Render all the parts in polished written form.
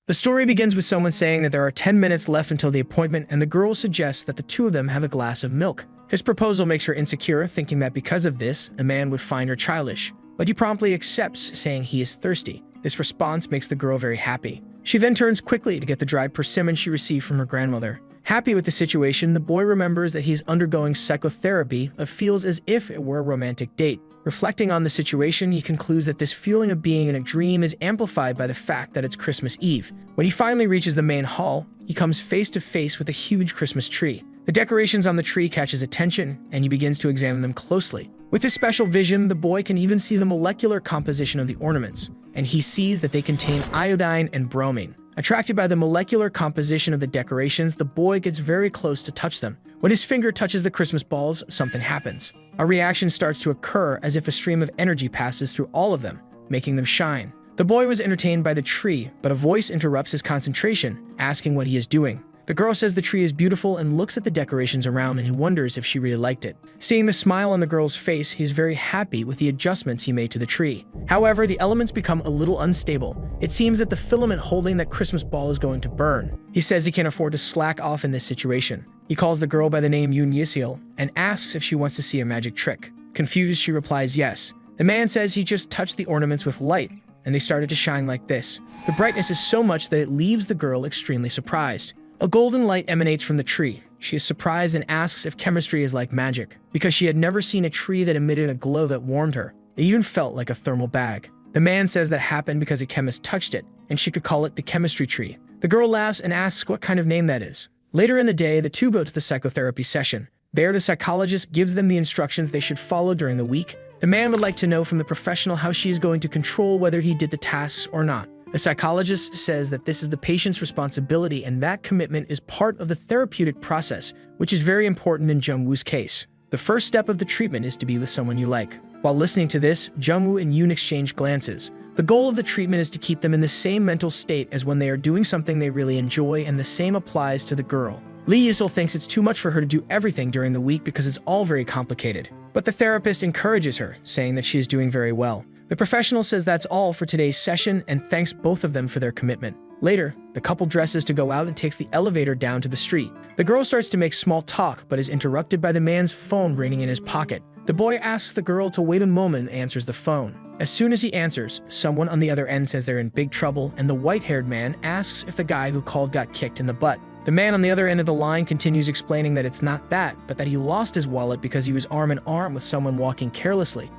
The story begins with someone saying that there are 10 minutes left until the appointment, and the girl suggests that the two of them have a glass of milk. His proposal makes her insecure, thinking that because of this, a man would find her childish. But he promptly accepts, saying he is thirsty. This response makes the girl very happy. She then turns quickly to get the dried persimmon she received from her grandmother. Happy with the situation, the boy remembers that he is undergoing psychotherapy and feels as if it were a romantic date. Reflecting on the situation, he concludes that this feeling of being in a dream is amplified by the fact that it's Christmas Eve. When he finally reaches the main hall, he comes face to face with a huge Christmas tree. The decorations on the tree catch his attention, and he begins to examine them closely. With his special vision, the boy can even see the molecular composition of the ornaments, and he sees that they contain iodine and bromine. Attracted by the molecular composition of the decorations, the boy gets very close to touch them. When his finger touches the Christmas balls, something happens. A reaction starts to occur as if a stream of energy passes through all of them, making them shine. The boy was entertained by the tree, but a voice interrupts his concentration, asking what he is doing. The girl says the tree is beautiful and looks at the decorations around, and he wonders if she really liked it. Seeing the smile on the girl's face, he is very happy with the adjustments he made to the tree. However, the elements become a little unstable. It seems that the filament holding that Christmas ball is going to burn. He says he can't afford to slack off in this situation. He calls the girl by the name Yahello and asks if she wants to see a magic trick. Confused, she replies yes. The man says he just touched the ornaments with light, and they started to shine like this. The brightness is so much that it leaves the girl extremely surprised. A golden light emanates from the tree. She is surprised and asks if chemistry is like magic, because she had never seen a tree that emitted a glow that warmed her. It even felt like a thermal bag. The man says that happened because a chemist touched it, and she could call it the chemistry tree. The girl laughs and asks what kind of name that is. Later in the day, the two go to the psychotherapy session. There, the psychologist gives them the instructions they should follow during the week. The man would like to know from the professional how she is going to control whether he did the tasks or not. The psychologist says that this is the patient's responsibility, and that commitment is part of the therapeutic process, which is very important in Jungwoo's case. The first step of the treatment is to be with someone you like. While listening to this, Jungwoo and Yoon exchange glances. The goal of the treatment is to keep them in the same mental state as when they are doing something they really enjoy, and the same applies to the girl. Lee Yisol thinks it's too much for her to do everything during the week because it's all very complicated. But the therapist encourages her, saying that she is doing very well. The professional says that's all for today's session and thanks both of them for their commitment. Later, the couple dresses to go out and takes the elevator down to the street. The girl starts to make small talk, but is interrupted by the man's phone ringing in his pocket. The boy asks the girl to wait a moment and answers the phone. As soon as he answers, someone on the other end says they're in big trouble, and the white-haired man asks if the guy who called got kicked in the butt. The man on the other end of the line continues explaining that it's not that, but that he lost his wallet because he was arm in arm with someone walking carelessly,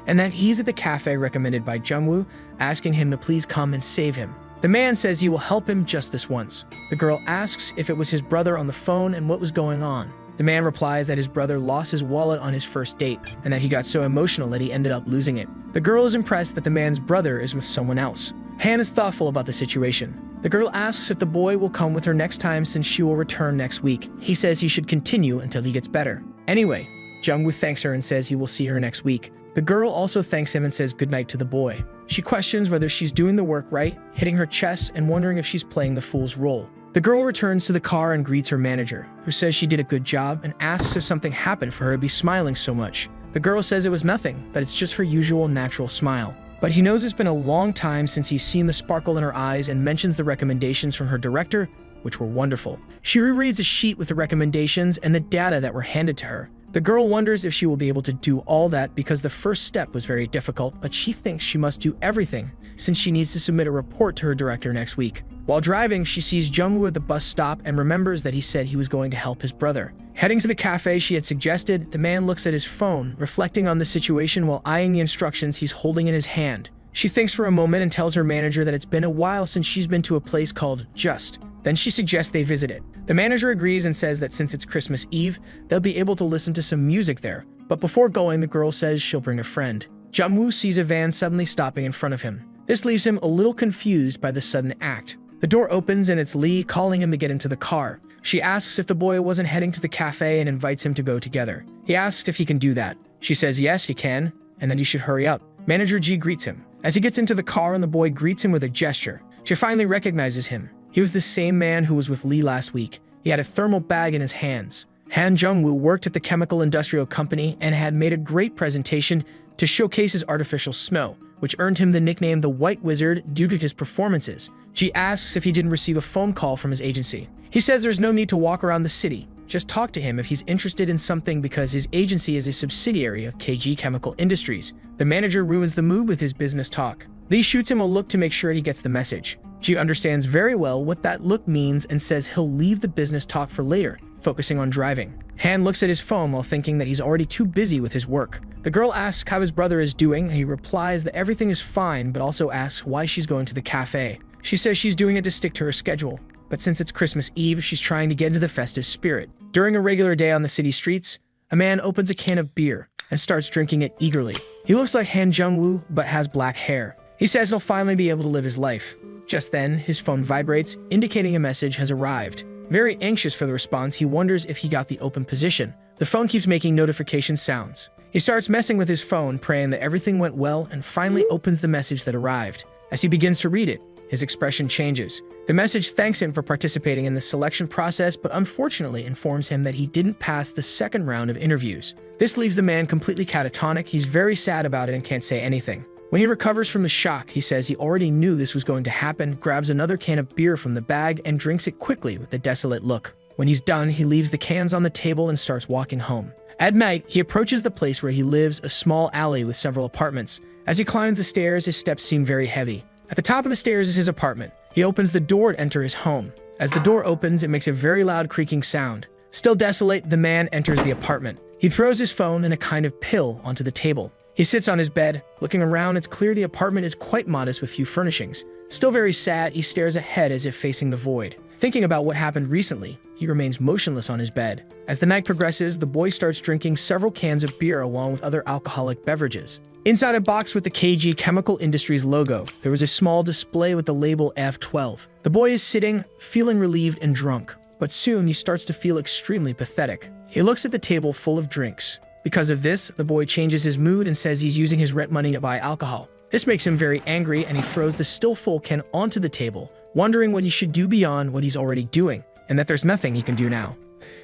and that he's at the cafe recommended by Jungwoo, asking him to please come and save him. The man says he will help him just this once. The girl asks if it was his brother on the phone and what was going on. The man replies that his brother lost his wallet on his first date, and that he got so emotional that he ended up losing it. The girl is impressed that the man's brother is with someone else. Han is thoughtful about the situation. The girl asks if the boy will come with her next time since she will return next week. He says he should continue until he gets better. Anyway, Jungwoo thanks her and says he will see her next week. The girl also thanks him and says goodnight to the boy. She questions whether she's doing the work right, hitting her chest and wondering if she's playing the fool's role. The girl returns to the car and greets her manager, who says she did a good job and asks if something happened for her to be smiling so much. The girl says it was nothing, but it's just her usual natural smile. But he knows it's been a long time since he's seen the sparkle in her eyes and mentions the recommendations from her director, which were wonderful. She rereads a sheet with the recommendations and the data that were handed to her. The girl wonders if she will be able to do all that because the first step was very difficult, but she thinks she must do everything since she needs to submit a report to her director next week. While driving, she sees Jungwoo at the bus stop and remembers that he said he was going to help his brother. Heading to the cafe she had suggested, the man looks at his phone, reflecting on the situation while eyeing the instructions he's holding in his hand. She thinks for a moment and tells her manager that it's been a while since she's been to a place called Just. Then she suggests they visit it. The manager agrees and says that since it's Christmas Eve, they'll be able to listen to some music there. But before going, the girl says she'll bring a friend. Jungwoo sees a van suddenly stopping in front of him. This leaves him a little confused by the sudden act. The door opens and it's Lee calling him to get into the car. She asks if the boy wasn't heading to the cafe and invites him to go together. He asks if he can do that. She says yes, he can, and that he should hurry up. Manager G greets him. As he gets into the car and the boy greets him with a gesture, she finally recognizes him. He was the same man who was with Lee last week. He had a thermal bag in his hands. Han Jungwoo worked at the chemical industrial company and had made a great presentation to showcase his artificial snow, which earned him the nickname the White Wizard due to his performances. She asks if he didn't receive a phone call from his agency. He says there's no need to walk around the city. Just talk to him if he's interested in something because his agency is a subsidiary of KG Chemical Industries. The manager ruins the mood with his business talk. Lee shoots him a look to make sure he gets the message. Ji understands very well what that look means and says he'll leave the business talk for later, focusing on driving. Han looks at his phone while thinking that he's already too busy with his work. The girl asks how his brother is doing, and he replies that everything is fine, but also asks why she's going to the cafe. She says she's doing it to stick to her schedule, but since it's Christmas Eve, she's trying to get into the festive spirit. During a regular day on the city streets, a man opens a can of beer and starts drinking it eagerly. He looks like Han Jung-woo, but has black hair. He says he'll finally be able to live his life. Just then, his phone vibrates, indicating a message has arrived. Very anxious for the response, he wonders if he got the open position. The phone keeps making notification sounds. He starts messing with his phone, praying that everything went well, and finally opens the message that arrived. As he begins to read it, his expression changes. The message thanks him for participating in the selection process, but unfortunately informs him that he didn't pass the second round of interviews. This leaves the man completely catatonic. He's very sad about it and can't say anything. When he recovers from the shock, he says he already knew this was going to happen, grabs another can of beer from the bag, and drinks it quickly with a desolate look. When he's done, he leaves the cans on the table and starts walking home. At night, he approaches the place where he lives, a small alley with several apartments. As he climbs the stairs, his steps seem very heavy. At the top of the stairs is his apartment. He opens the door to enter his home. As the door opens, it makes a very loud creaking sound. Still desolate, the man enters the apartment. He throws his phone and a kind of pill onto the table. He sits on his bed. Looking around, it's clear the apartment is quite modest with few furnishings. Still very sad, he stares ahead as if facing the void. Thinking about what happened recently, he remains motionless on his bed. As the night progresses, the boy starts drinking several cans of beer along with other alcoholic beverages. Inside a box with the KG Chemical Industries logo, there was a small display with the label F12. The boy is sitting, feeling relieved and drunk, but soon he starts to feel extremely pathetic. He looks at the table full of drinks. Because of this, the boy changes his mood and says he's using his rent money to buy alcohol. This makes him very angry, and he throws the still full can onto the table, wondering what he should do beyond what he's already doing, and that there's nothing he can do now.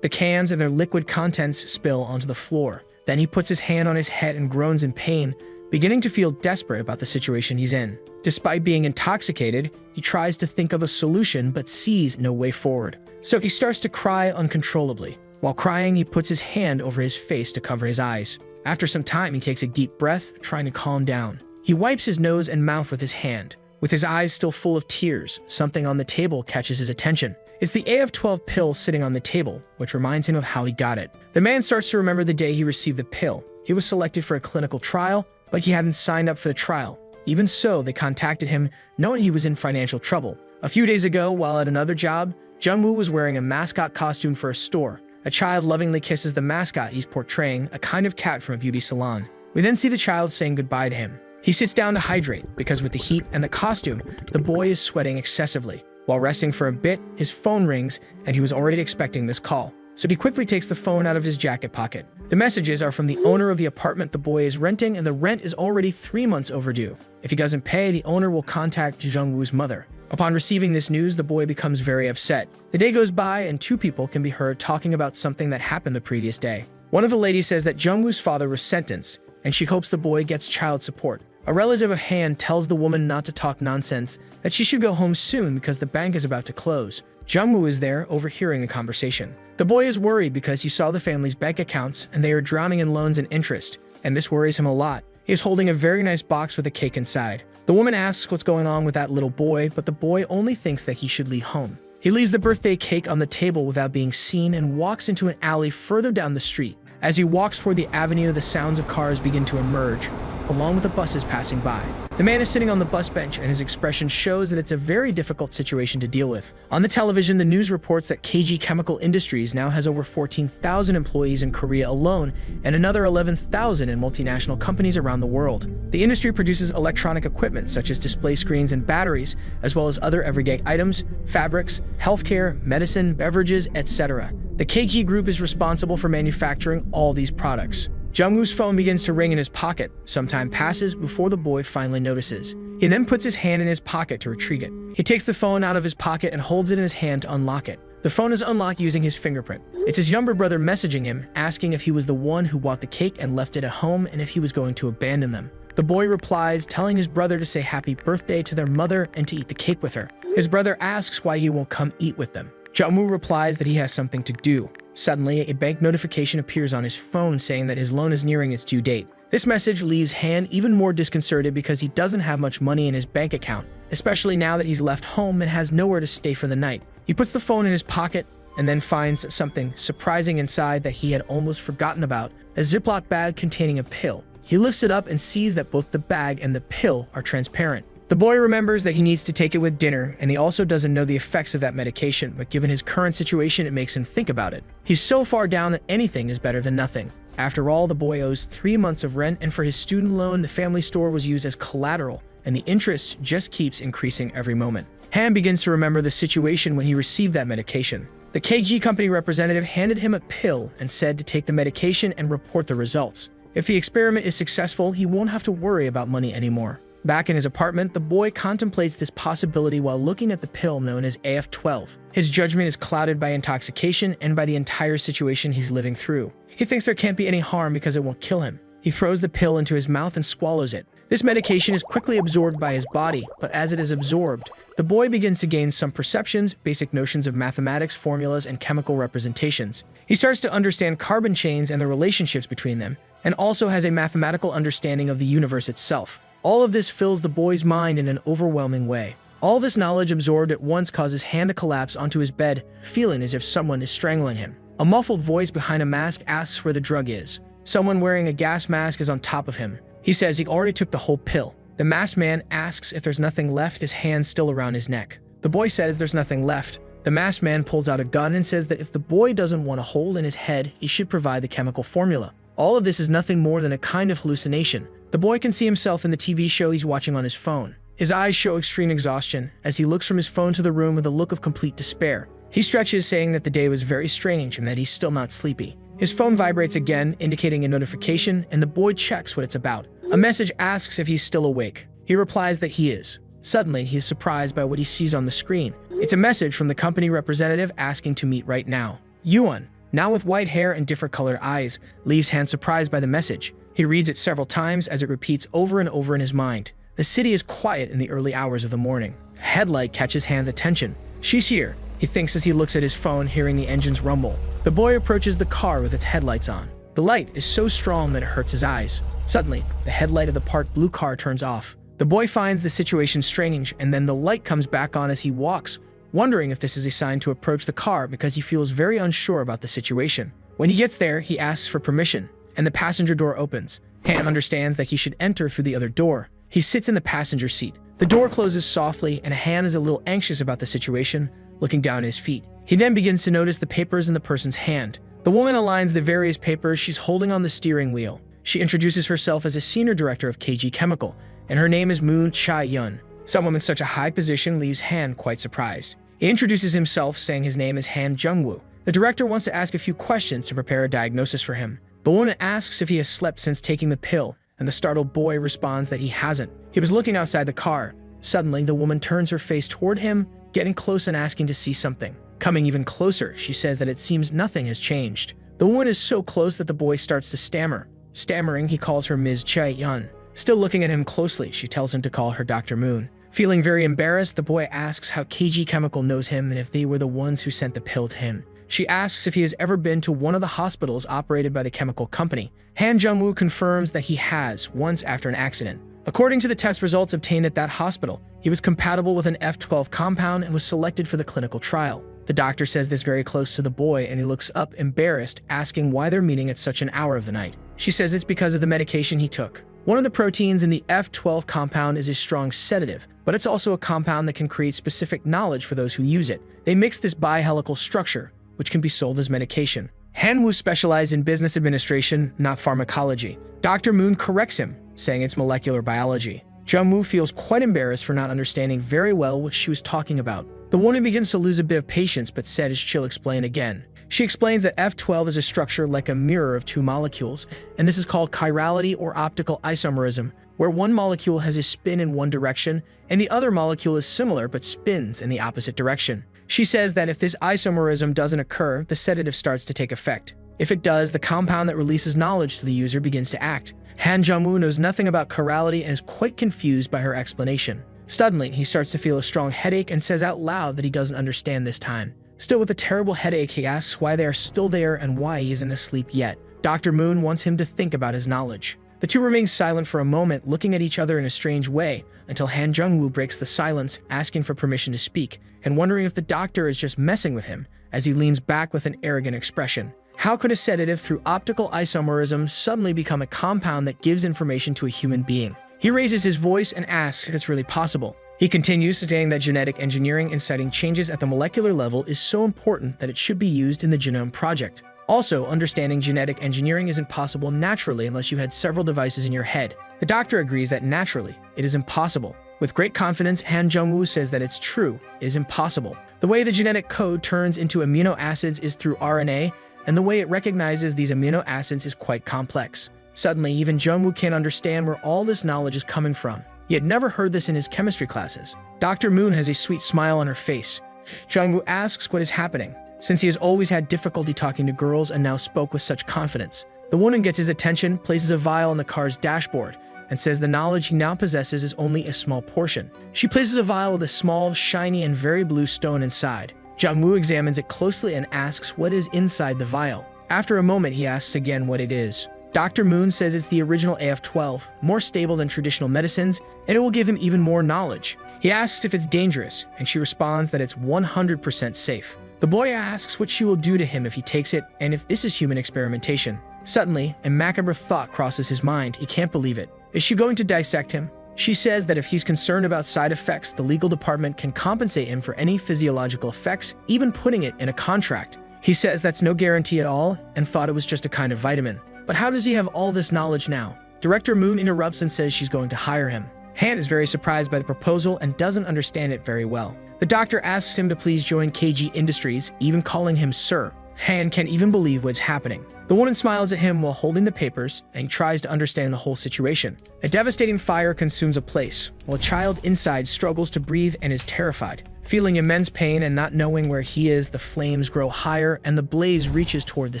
The cans and their liquid contents spill onto the floor. Then he puts his hand on his head and groans in pain, beginning to feel desperate about the situation he's in. Despite being intoxicated, he tries to think of a solution but sees no way forward. So he starts to cry uncontrollably. While crying, he puts his hand over his face to cover his eyes. After some time, he takes a deep breath, trying to calm down. He wipes his nose and mouth with his hand. With his eyes still full of tears, something on the table catches his attention. It's the AF12 pill sitting on the table, which reminds him of how he got it. The man starts to remember the day he received the pill. He was selected for a clinical trial, but he hadn't signed up for the trial. Even so, they contacted him, knowing he was in financial trouble. A few days ago, while at another job, Jungwoo was wearing a mascot costume for a store. A child lovingly kisses the mascot he's portraying, a kind of cat from a beauty salon. We then see the child saying goodbye to him. He sits down to hydrate, because with the heat and the costume, the boy is sweating excessively. While resting for a bit, his phone rings, and he was already expecting this call. So he quickly takes the phone out of his jacket pocket. The messages are from the owner of the apartment the boy is renting, and the rent is already 3 months overdue. If he doesn't pay, the owner will contact Jungwoo's mother. Upon receiving this news, the boy becomes very upset. The day goes by, and two people can be heard talking about something that happened the previous day. One of the ladies says that Jungwoo's father was sentenced, and she hopes the boy gets child support. A relative of Han tells the woman not to talk nonsense, that she should go home soon because the bank is about to close. Jungwoo is there, overhearing the conversation. The boy is worried because he saw the family's bank accounts and they are drowning in loans and interest, and this worries him a lot. He is holding a very nice box with a cake inside. The woman asks what's going on with that little boy, but the boy only thinks that he should leave home. He leaves the birthday cake on the table without being seen and walks into an alley further down the street. As he walks toward the avenue, the sounds of cars begin to emerge, along with the buses passing by. The man is sitting on the bus bench, and his expression shows that it's a very difficult situation to deal with. On the television, the news reports that KG Chemical Industries now has over 14,000 employees in Korea alone, and another 11,000 in multinational companies around the world. The industry produces electronic equipment such as display screens and batteries, as well as other everyday items, fabrics, healthcare, medicine, beverages, etc. The KG Group is responsible for manufacturing all these products. Jungwoo's phone begins to ring in his pocket. Some time passes before the boy finally notices. He then puts his hand in his pocket to retrieve it. He takes the phone out of his pocket and holds it in his hand to unlock it. The phone is unlocked using his fingerprint. It's his younger brother messaging him, asking if he was the one who bought the cake and left it at home and if he was going to abandon them. The boy replies, telling his brother to say happy birthday to their mother and to eat the cake with her. His brother asks why he won't come eat with them. Jungwoo replies that he has something to do. Suddenly, a bank notification appears on his phone saying that his loan is nearing its due date. This message leaves Han even more disconcerted because he doesn't have much money in his bank account, especially now that he's left home and has nowhere to stay for the night. He puts the phone in his pocket and then finds something surprising inside that he had almost forgotten about, a Ziploc bag containing a pill. He lifts it up and sees that both the bag and the pill are transparent. The boy remembers that he needs to take it with dinner, and he also doesn't know the effects of that medication, but given his current situation, it makes him think about it. He's so far down that anything is better than nothing. After all, the boy owes 3 months of rent, and for his student loan, the family store was used as collateral, and the interest just keeps increasing every moment. Han begins to remember the situation when he received that medication. The KG company representative handed him a pill and said to take the medication and report the results. If the experiment is successful, he won't have to worry about money anymore. Back in his apartment, the boy contemplates this possibility while looking at the pill known as AF12. His judgment is clouded by intoxication and by the entire situation he's living through. He thinks there can't be any harm because it won't kill him. He throws the pill into his mouth and swallows it. This medication is quickly absorbed by his body, but as it is absorbed, the boy begins to gain some perceptions, basic notions of mathematics, formulas, and chemical representations. He starts to understand carbon chains and the relationships between them, and also has a mathematical understanding of the universe itself. All of this fills the boy's mind in an overwhelming way. All this knowledge absorbed at once causes Han to collapse onto his bed, feeling as if someone is strangling him. A muffled voice behind a mask asks where the drug is. Someone wearing a gas mask is on top of him. He says he already took the whole pill. The masked man asks if there's nothing left, his hand still around his neck. The boy says there's nothing left. The masked man pulls out a gun and says that if the boy doesn't want a hole in his head, he should provide the chemical formula. All of this is nothing more than a kind of hallucination. The boy can see himself in the TV show he's watching on his phone. His eyes show extreme exhaustion as he looks from his phone to the room with a look of complete despair. He stretches, saying that the day was very strange and that he's still not sleepy. His phone vibrates again, indicating a notification, and the boy checks what it's about. A message asks if he's still awake. He replies that he is. Suddenly, he is surprised by what he sees on the screen. It's a message from the company representative asking to meet right now. Yuan, now with white hair and different colored eyes, leaves Han surprised by the message. He reads it several times as it repeats over and over in his mind. The city is quiet in the early hours of the morning. A headlight catches Han's attention. She's here, he thinks as he looks at his phone, hearing the engines rumble. The boy approaches the car with its headlights on. The light is so strong that it hurts his eyes. Suddenly, the headlight of the parked blue car turns off. The boy finds the situation strange, and then the light comes back on as he walks, wondering if this is a sign to approach the car because he feels very unsure about the situation. When he gets there, he asks for permission, and the passenger door opens. Han understands that he should enter through the other door. He sits in the passenger seat. The door closes softly, and Han is a little anxious about the situation, looking down at his feet. He then begins to notice the papers in the person's hand. The woman aligns the various papers she's holding on the steering wheel. She introduces herself as a senior director of KG Chemical, and her name is Moon Chae-yun. Someone with such a high position leaves Han quite surprised. He introduces himself, saying his name is Han Jungwoo. The director wants to ask a few questions to prepare a diagnosis for him. The woman asks if he has slept since taking the pill, and the startled boy responds that he hasn't. He was looking outside the car. Suddenly, the woman turns her face toward him, getting close and asking to see something. Coming even closer, she says that it seems nothing has changed. The woman is so close that the boy starts to stammer. Stammering, he calls her Ms. Chae-yun. Still looking at him closely, she tells him to call her Dr. Moon. Feeling very embarrassed, the boy asks how KG Chemical knows him and if they were the ones who sent the pill to him. She asks if he has ever been to one of the hospitals operated by the chemical company. Han Jungwoo confirms that he has, once after an accident. According to the test results obtained at that hospital, he was compatible with an F12 compound and was selected for the clinical trial. The doctor says this very close to the boy, and he looks up embarrassed, asking why they're meeting at such an hour of the night. She says it's because of the medication he took. One of the proteins in the F12 compound is a strong sedative, but it's also a compound that can create specific knowledge for those who use it. They mix this bihelical structure, which can be sold as medication. Han-woo specialized in business administration, not pharmacology. Dr. Moon corrects him, saying it's molecular biology. Jungwoo feels quite embarrassed for not understanding very well what she was talking about. The woman begins to lose a bit of patience, but said as she'll explain again. She explains that F12 is a structure like a mirror of two molecules, and this is called chirality or optical isomerism, where one molecule has a spin in one direction, and the other molecule is similar but spins in the opposite direction. She says that if this isomerism doesn't occur, the sedative starts to take effect. If it does, the compound that releases knowledge to the user begins to act. Han Jung-woo knows nothing about chirality and is quite confused by her explanation. Suddenly, he starts to feel a strong headache and says out loud that he doesn't understand this time. Still with a terrible headache, he asks why they are still there and why he isn't asleep yet. Dr. Moon wants him to think about his knowledge. The two remain silent for a moment, looking at each other in a strange way, until Han Jung-woo breaks the silence, asking for permission to speak, and wondering if the doctor is just messing with him, as he leans back with an arrogant expression. How could a sedative through optical isomerism suddenly become a compound that gives information to a human being? He raises his voice and asks if it's really possible. He continues saying that genetic engineering inciting changes at the molecular level is so important that it should be used in the Genome Project. Also, understanding genetic engineering isn't possible naturally unless you had several devices in your head. The doctor agrees that naturally, it is impossible. With great confidence, Han Jung-woo says that it's true, it is impossible. The way the genetic code turns into amino acids is through RNA, and the way it recognizes these amino acids is quite complex. Suddenly, even Jung-woo can't understand where all this knowledge is coming from. He had never heard this in his chemistry classes. Dr. Moon has a sweet smile on her face. Jung-woo asks what is happening, since he has always had difficulty talking to girls and now spoke with such confidence. The woman gets his attention, places a vial on the car's dashboard, and says the knowledge he now possesses is only a small portion. She places a vial with a small, shiny, and very blue stone inside. Jung-woo examines it closely and asks what is inside the vial. After a moment, he asks again what it is. Dr. Moon says it's the original AF-12, more stable than traditional medicines, and it will give him even more knowledge. He asks if it's dangerous, and she responds that it's 100% safe. The boy asks what she will do to him if he takes it, and if this is human experimentation. Suddenly, a macabre thought crosses his mind. He can't believe it. Is she going to dissect him? She says that if he's concerned about side effects, the legal department can compensate him for any physiological effects, even putting it in a contract. He says that's no guarantee at all, and thought it was just a kind of vitamin. But how does he have all this knowledge now? Director Moon interrupts and says she's going to hire him. Han is very surprised by the proposal and doesn't understand it very well. The doctor asks him to please join KG Industries, even calling him Sir. Han can't even believe what's happening. The woman smiles at him while holding the papers and tries to understand the whole situation. A devastating fire consumes a place, while a child inside struggles to breathe and is terrified. Feeling immense pain and not knowing where he is, the flames grow higher and the blaze reaches toward the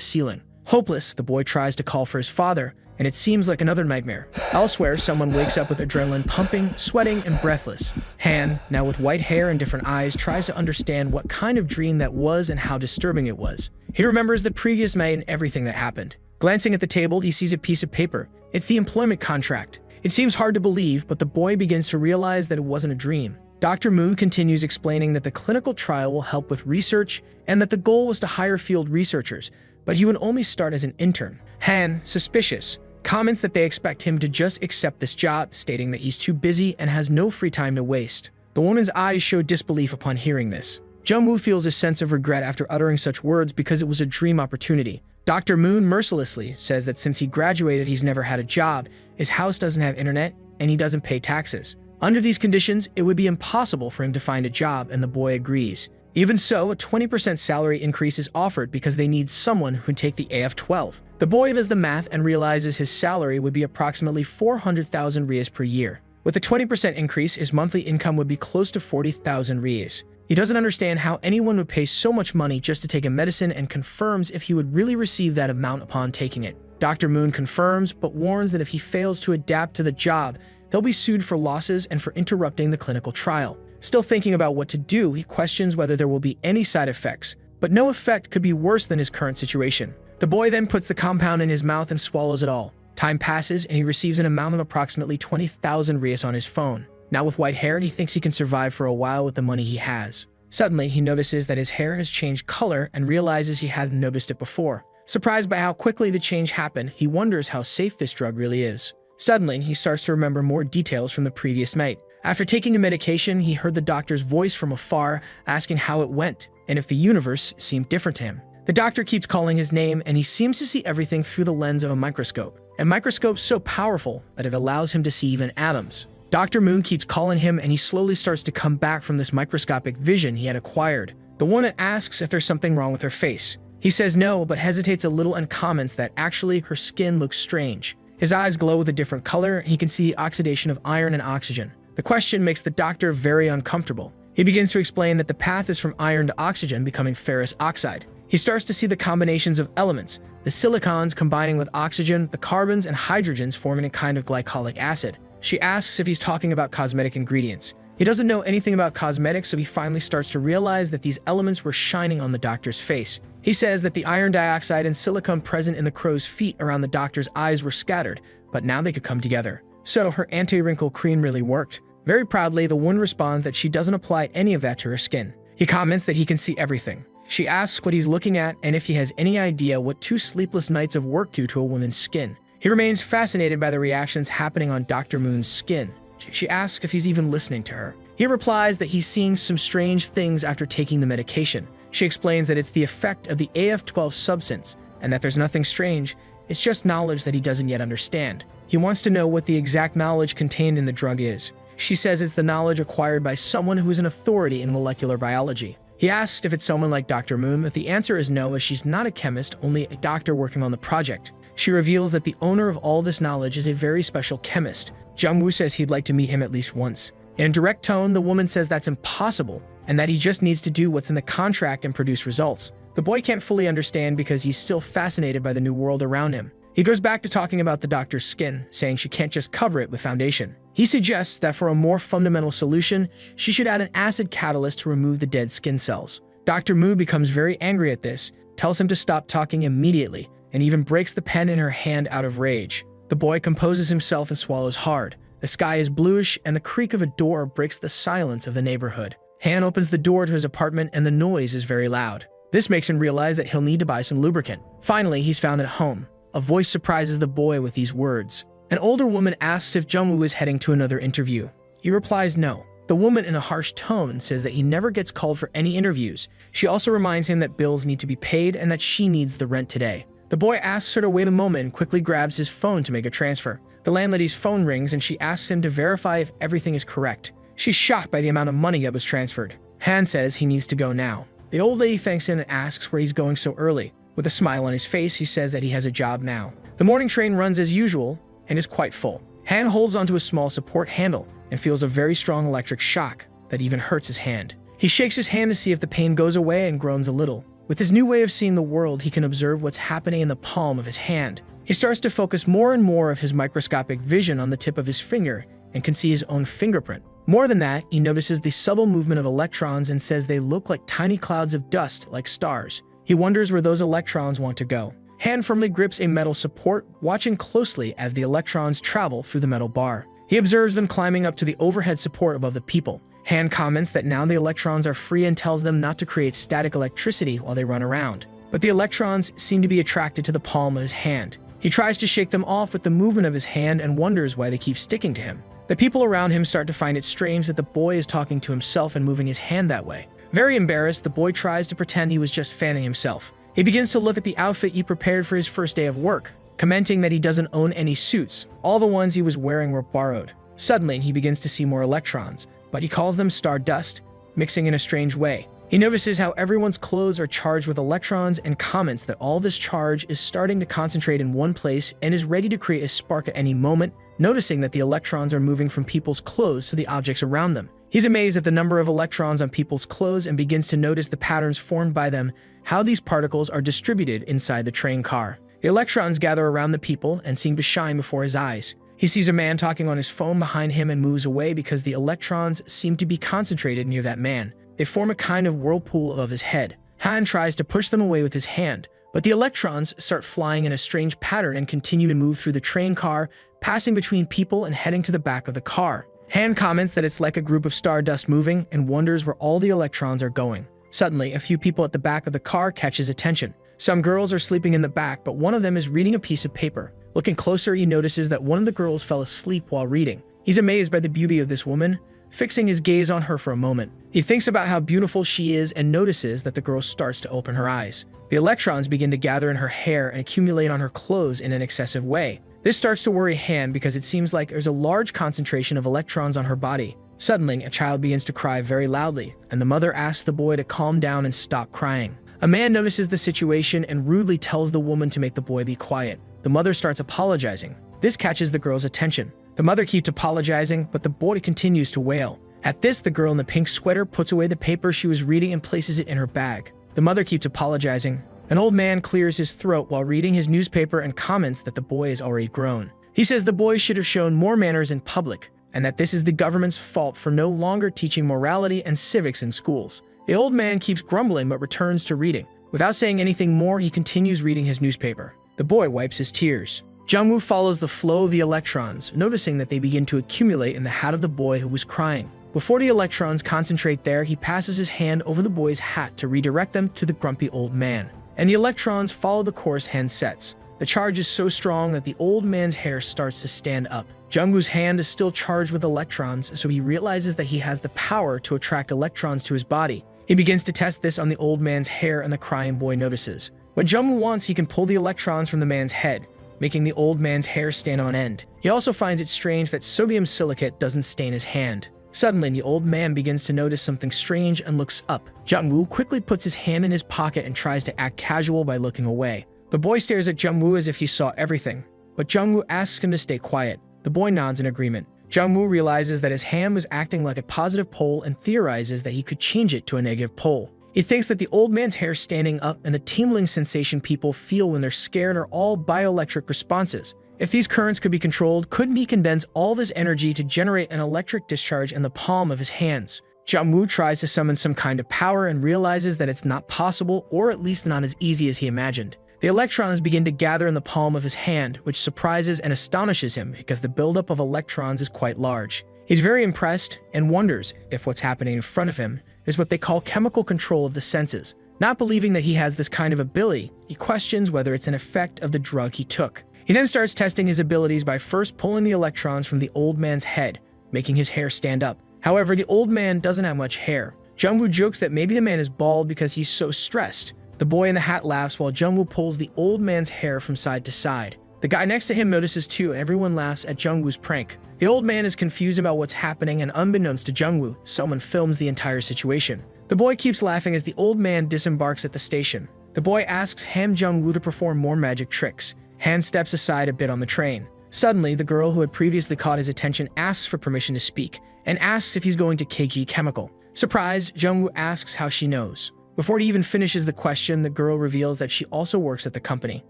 ceiling. Hopeless, the boy tries to call for his father, and it seems like another nightmare. Elsewhere, someone wakes up with adrenaline pumping, sweating, and breathless. Han, now with white hair and different eyes, tries to understand what kind of dream that was and how disturbing it was. He remembers the previous night and everything that happened. Glancing at the table, he sees a piece of paper. It's the employment contract. It seems hard to believe, but the boy begins to realize that it wasn't a dream. Dr. Moon continues explaining that the clinical trial will help with research and that the goal was to hire field researchers, but he would only start as an intern. Han, suspicious, comments that they expect him to just accept this job, stating that he's too busy and has no free time to waste. The woman's eyes show disbelief upon hearing this. Jung-woo feels a sense of regret after uttering such words because it was a dream opportunity. Dr. Moon mercilessly says that since he graduated, he's never had a job, his house doesn't have internet, and he doesn't pay taxes. Under these conditions, it would be impossible for him to find a job, and the boy agrees. Even so, a 20% salary increase is offered because they need someone who can take the AF-12. The boy does the math and realizes his salary would be approximately 400,000 Rias per year. With a 20% increase, his monthly income would be close to 40,000 Rias. He doesn't understand how anyone would pay so much money just to take a medicine and confirms if he would really receive that amount upon taking it. Dr. Moon confirms, but warns that if he fails to adapt to the job, he'll be sued for losses and for interrupting the clinical trial. Still thinking about what to do, he questions whether there will be any side effects, but no effect could be worse than his current situation. The boy then puts the compound in his mouth and swallows it all. Time passes, and he receives an amount of approximately 20,000 Rias on his phone. Now with white hair, he thinks he can survive for a while with the money he has. Suddenly, he notices that his hair has changed color and realizes he hadn't noticed it before. Surprised by how quickly the change happened, he wonders how safe this drug really is. Suddenly, he starts to remember more details from the previous night. After taking a medication, he heard the doctor's voice from afar asking how it went and if the universe seemed different to him. The doctor keeps calling his name, and he seems to see everything through the lens of a microscope. A microscope so powerful that it allows him to see even atoms. Dr. Moon keeps calling him, and he slowly starts to come back from this microscopic vision he had acquired. The woman asks if there's something wrong with her face. He says no, but hesitates a little and comments that actually her skin looks strange. His eyes glow with a different color, and he can see the oxidation of iron and oxygen. The question makes the doctor very uncomfortable. He begins to explain that the path is from iron to oxygen becoming ferrous oxide. He starts to see the combinations of elements, the silicons combining with oxygen, the carbons and hydrogens forming a kind of glycolic acid. She asks if he's talking about cosmetic ingredients. He doesn't know anything about cosmetics, so he finally starts to realize that these elements were shining on the doctor's face. He says that the iron dioxide and silicon present in the crow's feet around the doctor's eyes were scattered, but now they could come together. So her anti-wrinkle cream really worked. Very proudly, the woman responds that she doesn't apply any of that to her skin. He comments that he can see everything. She asks what he's looking at and if he has any idea what 2 sleepless nights of work do to a woman's skin. He remains fascinated by the reactions happening on Dr. Moon's skin. She asks if he's even listening to her. He replies that he's seeing some strange things after taking the medication. She explains that it's the effect of the AF12 substance and that there's nothing strange, it's just knowledge that he doesn't yet understand. He wants to know what the exact knowledge contained in the drug is. She says it's the knowledge acquired by someone who is an authority in molecular biology. He asks if it's someone like Dr. Moon, but the answer is no, as she's not a chemist, only a doctor working on the project. She reveals that the owner of all this knowledge is a very special chemist. Jung-woo says he'd like to meet him at least once. In a direct tone, the woman says that's impossible and that he just needs to do what's in the contract and produce results. The boy can't fully understand because he's still fascinated by the new world around him. He goes back to talking about the doctor's skin, saying she can't just cover it with foundation. He suggests that for a more fundamental solution, she should add an acid catalyst to remove the dead skin cells. Dr. Moo becomes very angry at this, tells him to stop talking immediately, and even breaks the pen in her hand out of rage. The boy composes himself and swallows hard. The sky is bluish, and the creak of a door breaks the silence of the neighborhood. Han opens the door to his apartment, and the noise is very loud. This makes him realize that he'll need to buy some lubricant. Finally, he's found at home. A voice surprises the boy with these words. An older woman asks if Jung-woo is heading to another interview. He replies no. The woman, in a harsh tone, says that he never gets called for any interviews. She also reminds him that bills need to be paid and that she needs the rent today. The boy asks her to wait a moment and quickly grabs his phone to make a transfer. The landlady's phone rings and she asks him to verify if everything is correct. She's shocked by the amount of money that was transferred. Han says he needs to go now. The old lady thanks him and asks where he's going so early. With a smile on his face, he says that he has a job now. The morning train runs as usual and is quite full. Han holds onto a small support handle and feels a very strong electric shock that even hurts his hand. He shakes his hand to see if the pain goes away and groans a little. With his new way of seeing the world, he can observe what's happening in the palm of his hand. He starts to focus more and more of his microscopic vision on the tip of his finger and can see his own fingerprint. More than that, he notices the subtle movement of electrons and says they look like tiny clouds of dust like stars. He wonders where those electrons want to go. Han firmly grips a metal support, watching closely as the electrons travel through the metal bar. He observes them climbing up to the overhead support above the people. Han comments that now the electrons are free and tells them not to create static electricity while they run around. But the electrons seem to be attracted to the palm of his hand. He tries to shake them off with the movement of his hand and wonders why they keep sticking to him. The people around him start to find it strange that the boy is talking to himself and moving his hand that way. Very embarrassed, the boy tries to pretend he was just fanning himself. He begins to look at the outfit he prepared for his first day of work, commenting that he doesn't own any suits. All the ones he was wearing were borrowed. Suddenly, he begins to see more electrons, but he calls them stardust, mixing in a strange way. He notices how everyone's clothes are charged with electrons and comments that all this charge is starting to concentrate in one place and is ready to create a spark at any moment, noticing that the electrons are moving from people's clothes to the objects around them. He's amazed at the number of electrons on people's clothes and begins to notice the patterns formed by them, how these particles are distributed inside the train car. The electrons gather around the people and seem to shine before his eyes. He sees a man talking on his phone behind him and moves away because the electrons seem to be concentrated near that man. They form a kind of whirlpool above his head. Han tries to push them away with his hand, but the electrons start flying in a strange pattern and continue to move through the train car, passing between people and heading to the back of the car. Han comments that it's like a group of stardust moving and wonders where all the electrons are going. Suddenly, a few people at the back of the car catch his attention. Some girls are sleeping in the back, but one of them is reading a piece of paper. Looking closer, he notices that one of the girls fell asleep while reading. He's amazed by the beauty of this woman, fixing his gaze on her for a moment. He thinks about how beautiful she is and notices that the girl starts to open her eyes. The electrons begin to gather in her hair and accumulate on her clothes in an excessive way. This starts to worry Han because it seems like there's a large concentration of electrons on her body. Suddenly, a child begins to cry very loudly, and the mother asks the boy to calm down and stop crying. A man notices the situation and rudely tells the woman to make the boy be quiet. The mother starts apologizing. This catches the girl's attention. The mother keeps apologizing, but the boy continues to wail. At this, the girl in the pink sweater puts away the paper she was reading and places it in her bag. The mother keeps apologizing. An old man clears his throat while reading his newspaper and comments that the boy is already grown. He says the boy should have shown more manners in public, and that this is the government's fault for no longer teaching morality and civics in schools. The old man keeps grumbling but returns to reading. Without saying anything more, he continues reading his newspaper. The boy wipes his tears. Jungwoo follows the flow of the electrons, noticing that they begin to accumulate in the hat of the boy who was crying. Before the electrons concentrate there, he passes his hand over the boy's hat to redirect them to the grumpy old man. And the electrons follow the course hand sets. The charge is so strong that the old man's hair starts to stand up. Jungwoo's hand is still charged with electrons, so he realizes that he has the power to attract electrons to his body. He begins to test this on the old man's hair, and the crying boy notices. When Jungwoo wants, he can pull the electrons from the man's head, making the old man's hair stand on end. He also finds it strange that sodium silicate doesn't stain his hand. Suddenly, the old man begins to notice something strange and looks up. Jungwoo quickly puts his hand in his pocket and tries to act casual by looking away. The boy stares at Jungwoo as if he saw everything, but Jungwoo asks him to stay quiet. The boy nods in agreement. Jungwoo realizes that his hand was acting like a positive pole and theorizes that he could change it to a negative pole. He thinks that the old man's hair standing up and the tingling sensation people feel when they're scared are all bioelectric responses. If these currents could be controlled, couldn't he condense all this energy to generate an electric discharge in the palm of his hands? Jungwoo tries to summon some kind of power and realizes that it's not possible, or at least not as easy as he imagined. The electrons begin to gather in the palm of his hand, which surprises and astonishes him because the buildup of electrons is quite large. He's very impressed and wonders if what's happening in front of him is what they call chemical control of the senses. Not believing that he has this kind of ability, he questions whether it's an effect of the drug he took. He then starts testing his abilities by first pulling the electrons from the old man's head, making his hair stand up. However, the old man doesn't have much hair. Jungwoo jokes that maybe the man is bald because he's so stressed. The boy in the hat laughs while Jungwoo pulls the old man's hair from side to side. The guy next to him notices too, and everyone laughs at Jungwoo's prank. The old man is confused about what's happening, and unbeknownst to Jungwoo, someone films the entire situation. The boy keeps laughing as the old man disembarks at the station. The boy asks Ham Jungwoo to perform more magic tricks. Han steps aside a bit on the train. Suddenly, the girl who had previously caught his attention asks for permission to speak, and asks if he's going to KG Chemical. Surprised, Jungwoo asks how she knows. Before he even finishes the question, the girl reveals that she also works at the company.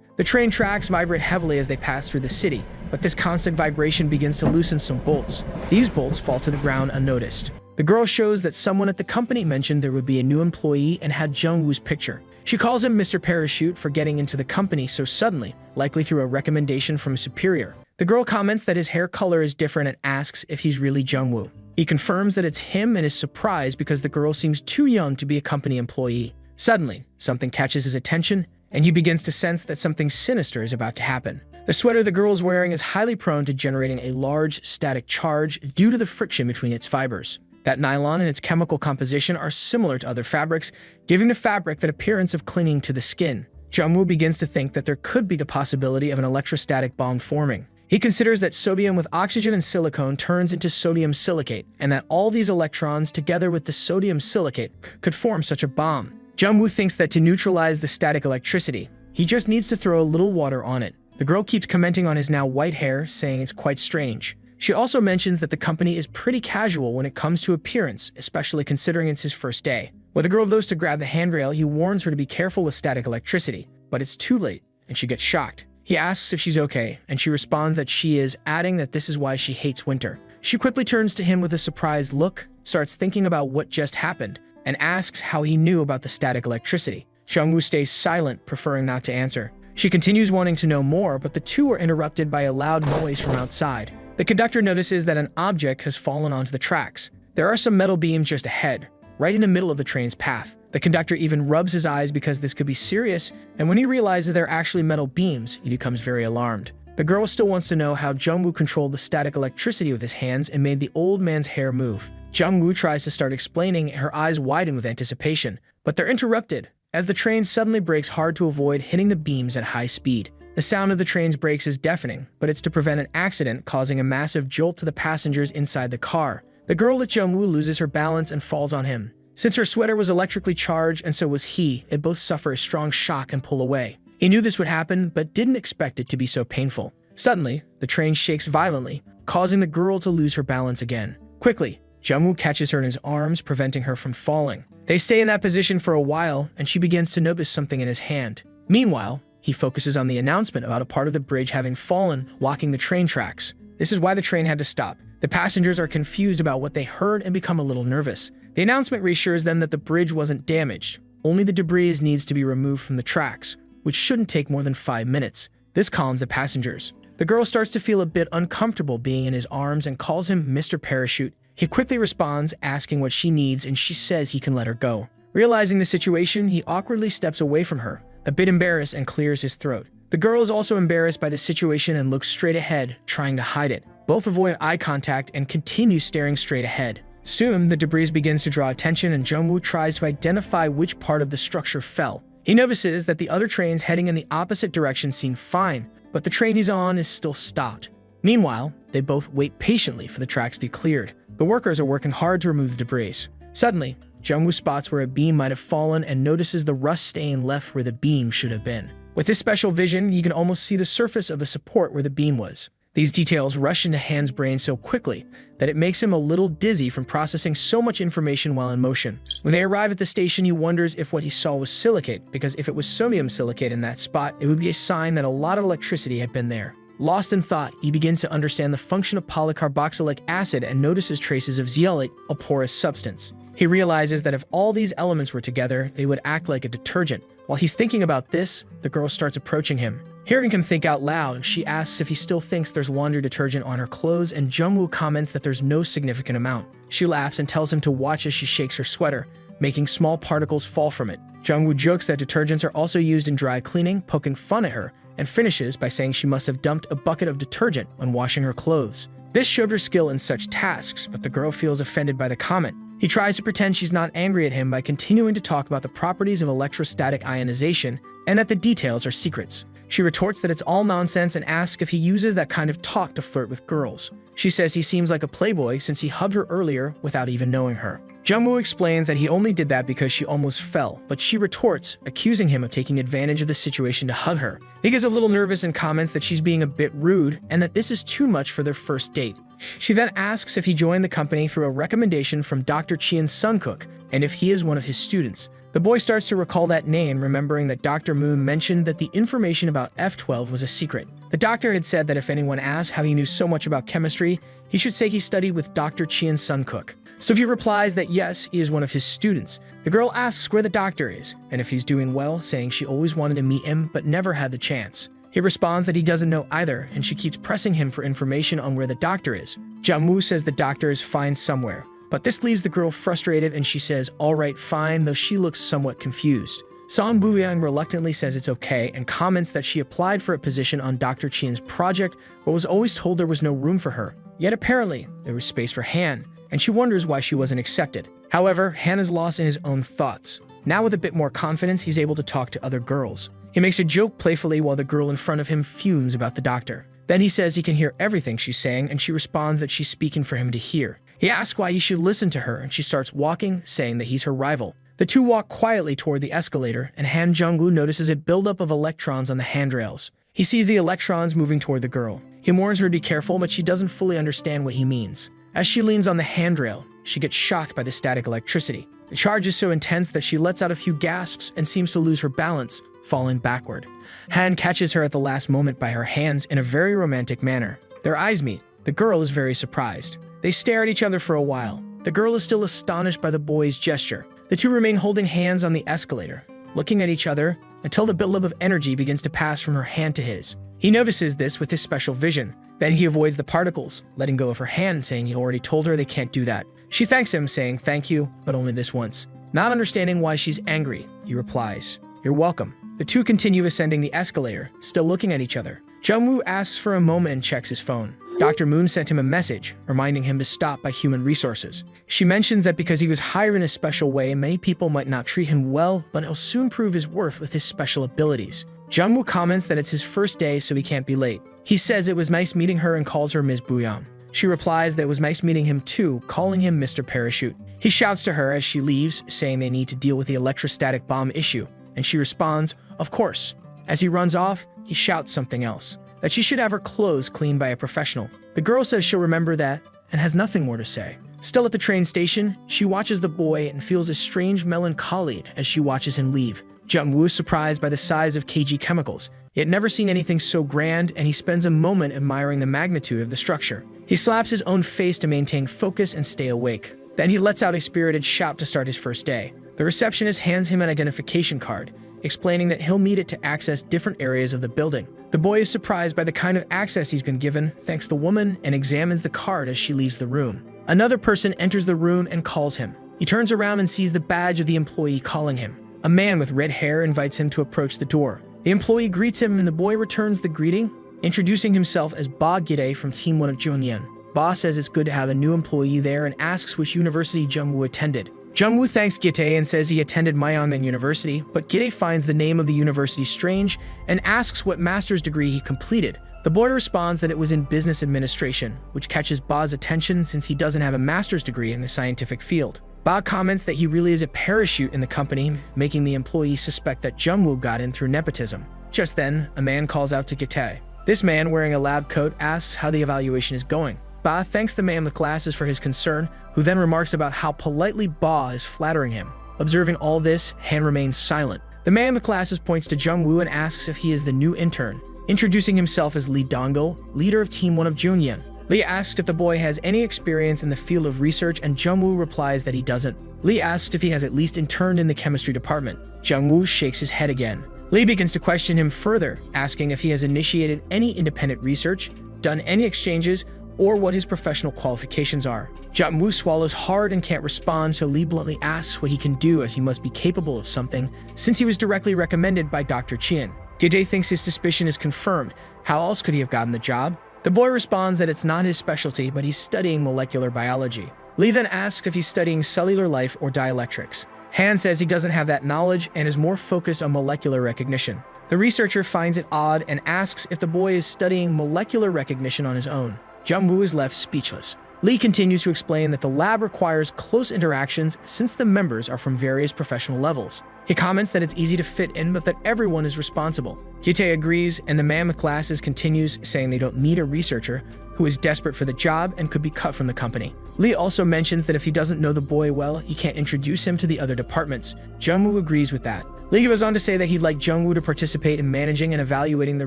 The train tracks vibrate heavily as they pass through the city, but this constant vibration begins to loosen some bolts. These bolts fall to the ground unnoticed. The girl shows that someone at the company mentioned there would be a new employee and had Jungwoo's picture. She calls him Mr. Parachute for getting into the company so suddenly, likely through a recommendation from a superior. The girl comments that his hair color is different and asks if he's really Jungwoo. He confirms that it's him and is surprised because the girl seems too young to be a company employee. Suddenly, something catches his attention, and he begins to sense that something sinister is about to happen. The sweater the girl is wearing is highly prone to generating a large static charge due to the friction between its fibers. That nylon and its chemical composition are similar to other fabrics, giving the fabric that appearance of clinging to the skin. Jungwoo begins to think that there could be the possibility of an electrostatic bomb forming. He considers that sodium with oxygen and silicone turns into sodium silicate, and that all these electrons together with the sodium silicate could form such a bomb. Jungwoo thinks that to neutralize the static electricity, he just needs to throw a little water on it. The girl keeps commenting on his now white hair, saying it's quite strange. She also mentions that the company is pretty casual when it comes to appearance, especially considering it's his first day. When the girl goes to grab the handrail, he warns her to be careful with static electricity, but it's too late, and she gets shocked. He asks if she's okay, and she responds that she is, adding that this is why she hates winter. She quickly turns to him with a surprised look, starts thinking about what just happened, and asks how he knew about the static electricity. Jungwoo stays silent, preferring not to answer. She continues wanting to know more, but the two are interrupted by a loud noise from outside. The conductor notices that an object has fallen onto the tracks. There are some metal beams just ahead, right in the middle of the train's path. The conductor even rubs his eyes because this could be serious, and when he realizes they're actually metal beams, he becomes very alarmed. The girl still wants to know how Jungwoo controlled the static electricity with his hands and made the old man's hair move. Jungwoo tries to start explaining, her eyes widen with anticipation, but they're interrupted as the train suddenly brakes hard to avoid hitting the beams at high speed. The sound of the train's brakes is deafening, but it's to prevent an accident causing a massive jolt to the passengers inside the car. The girl with Jungwoo loses her balance and falls on him. Since her sweater was electrically charged and so was he, they both suffer a strong shock and pull away. He knew this would happen, but didn't expect it to be so painful. Suddenly, the train shakes violently, causing the girl to lose her balance again. Quickly, Jungwoo catches her in his arms, preventing her from falling. They stay in that position for a while, and she begins to notice something in his hand. Meanwhile, he focuses on the announcement about a part of the bridge having fallen, blocking the train tracks. This is why the train had to stop. The passengers are confused about what they heard and become a little nervous. The announcement reassures them that the bridge wasn't damaged. Only the debris needs to be removed from the tracks, which shouldn't take more than 5 minutes. This calms the passengers. The girl starts to feel a bit uncomfortable being in his arms and calls him Mr. Parachute. He quickly responds, asking what she needs, and she says he can let her go. Realizing the situation, he awkwardly steps away from her, a bit embarrassed, and clears his throat. The girl is also embarrassed by the situation and looks straight ahead, trying to hide it. Both avoid eye contact and continue staring straight ahead. Soon, the debris begins to draw attention, and Jungwoo tries to identify which part of the structure fell. He notices that the other trains heading in the opposite direction seem fine, but the train he's on is still stopped. Meanwhile, they both wait patiently for the tracks to be cleared. The workers are working hard to remove the debris. Suddenly, Jungwoo spots where a beam might have fallen and notices the rust stain left where the beam should have been. With his special vision, you can almost see the surface of the support where the beam was. These details rush into Han's brain so quickly that it makes him a little dizzy from processing so much information while in motion. When they arrive at the station, he wonders if what he saw was silicate, because if it was sodium silicate in that spot, it would be a sign that a lot of electricity had been there. Lost in thought, he begins to understand the function of polycarboxylic acid and notices traces of zeolite, a porous substance. He realizes that if all these elements were together, they would act like a detergent. While he's thinking about this, the girl starts approaching him. Hearing him think out loud, she asks if he still thinks there's laundry detergent on her clothes, and Jungwoo comments that there's no significant amount. She laughs and tells him to watch as she shakes her sweater, making small particles fall from it. Jungwoo jokes that detergents are also used in dry cleaning, poking fun at her, and finishes by saying she must have dumped a bucket of detergent when washing her clothes. This showed her skill in such tasks, but the girl feels offended by the comment. He tries to pretend she's not angry at him by continuing to talk about the properties of electrostatic ionization and that the details are secrets. She retorts that it's all nonsense and asks if he uses that kind of talk to flirt with girls. She says he seems like a playboy since he hugged her earlier without even knowing her. Jungwoo explains that he only did that because she almost fell, but she retorts, accusing him of taking advantage of the situation to hug her. He gets a little nervous and comments that she's being a bit rude and that this is too much for their first date. She then asks if he joined the company through a recommendation from Dr. Chien's Sunkook and if he is one of his students. The boy starts to recall that name, remembering that Dr. Moon mentioned that the information about F12 was a secret. The doctor had said that if anyone asked how he knew so much about chemistry, he should say he studied with Dr. Chien's Sunkook. So he replies that yes, he is one of his students. The girl asks where the doctor is, and if he's doing well, saying she always wanted to meet him but never had the chance. He responds that he doesn't know either, and she keeps pressing him for information on where the doctor is. Jungwoo says the doctor is fine somewhere, but this leaves the girl frustrated and she says, alright, fine, though she looks somewhat confused. Song Buyang reluctantly says it's okay and comments that she applied for a position on Dr. Chien's project but was always told there was no room for her. Yet apparently, there was space for Han, and she wonders why she wasn't accepted. However, Han is lost in his own thoughts. Now with a bit more confidence, he's able to talk to other girls. He makes a joke playfully while the girl in front of him fumes about the doctor. Then he says he can hear everything she's saying, and she responds that she's speaking for him to hear. He asks why he should listen to her, and she starts walking, saying that he's her rival. The two walk quietly toward the escalator, and Han Jungwoo notices a buildup of electrons on the handrails. He sees the electrons moving toward the girl. He warns her to be careful, but she doesn't fully understand what he means. As she leans on the handrail, she gets shocked by the static electricity. The charge is so intense that she lets out a few gasps and seems to lose her balance, falling backward. Han catches her at the last moment by her hands in a very romantic manner. Their eyes meet. The girl is very surprised. They stare at each other for a while. The girl is still astonished by the boy's gesture. The two remain holding hands on the escalator, looking at each other until the buildup of energy begins to pass from her hand to his. He notices this with his special vision. Then he avoids the particles, letting go of her hand, saying he already told her they can't do that. She thanks him, saying thank you, but only this once. Not understanding why she's angry, he replies, "You're welcome." The two continue ascending the escalator, still looking at each other. Jungwoo asks for a moment and checks his phone. Dr. Moon sent him a message, reminding him to stop by human resources. She mentions that because he was hired in a special way, many people might not treat him well, but he'll soon prove his worth with his special abilities. Jungwoo comments that it's his first day, so he can't be late. He says it was nice meeting her and calls her Ms. Buyang. She replies that it was nice meeting him too, calling him Mr. Parachute. He shouts to her as she leaves, saying they need to deal with the electrostatic bomb issue, and she responds, "Of course." As he runs off, he shouts something else, that she should have her clothes cleaned by a professional. The girl says she'll remember that and has nothing more to say. Still at the train station, she watches the boy and feels a strange melancholy as she watches him leave. Jung-woo is surprised by the size of KG chemicals. He had never seen anything so grand, and he spends a moment admiring the magnitude of the structure. He slaps his own face to maintain focus and stay awake. Then he lets out a spirited shout to start his first day. The receptionist hands him an identification card, explaining that he'll need it to access different areas of the building. The boy is surprised by the kind of access he's been given, thanks the woman, and examines the card as she leaves the room. Another person enters the room and calls him. He turns around and sees the badge of the employee calling him. A man with red hair invites him to approach the door. The employee greets him and the boy returns the greeting, introducing himself as Ba Gide from Team 1 of Junyan. Ba says it's good to have a new employee there and asks which university Jung-woo attended. Jung-woo thanks Gite and says he attended Myeonman University, but Gite finds the name of the university strange and asks what master's degree he completed. The boy responds that it was in business administration, which catches Ba's attention since he doesn't have a master's degree in the scientific field. Ba comments that he really is a parachute in the company, making the employee suspect that Jung-woo got in through nepotism. Just then, a man calls out to Gite. This man, wearing a lab coat, asks how the evaluation is going. Ba thanks the man with glasses for his concern, who then remarks about how politely Ba is flattering him. Observing all this, Han remains silent. The man with glasses points to Jung-woo and asks if he is the new intern, introducing himself as Lee Donggo, leader of Team 1 of Junyan. Lee asks if the boy has any experience in the field of research, and Jung-woo replies that he doesn't. Lee asks if he has at least interned in the chemistry department. Jung-woo shakes his head again. Lee begins to question him further, asking if he has initiated any independent research, done any exchanges, or what his professional qualifications are. Jung-woo swallows hard and can't respond, so Lee bluntly asks what he can do, as he must be capable of something, since he was directly recommended by Dr. Chien. Gide thinks his suspicion is confirmed. How else could he have gotten the job? The boy responds that it's not his specialty, but he's studying molecular biology. Lee then asks if he's studying cellular life or dielectrics. Han says he doesn't have that knowledge and is more focused on molecular recognition. The researcher finds it odd and asks if the boy is studying molecular recognition on his own. Jung-woo is left speechless. Lee continues to explain that the lab requires close interactions since the members are from various professional levels. He comments that it's easy to fit in, but that everyone is responsible. Gite agrees, and the man with glasses continues, saying they don't need a researcher who is desperate for the job and could be cut from the company. Lee also mentions that if he doesn't know the boy well, he can't introduce him to the other departments. Jung-woo agrees with that. Lee goes on to say that he'd like Jung-woo to participate in managing and evaluating the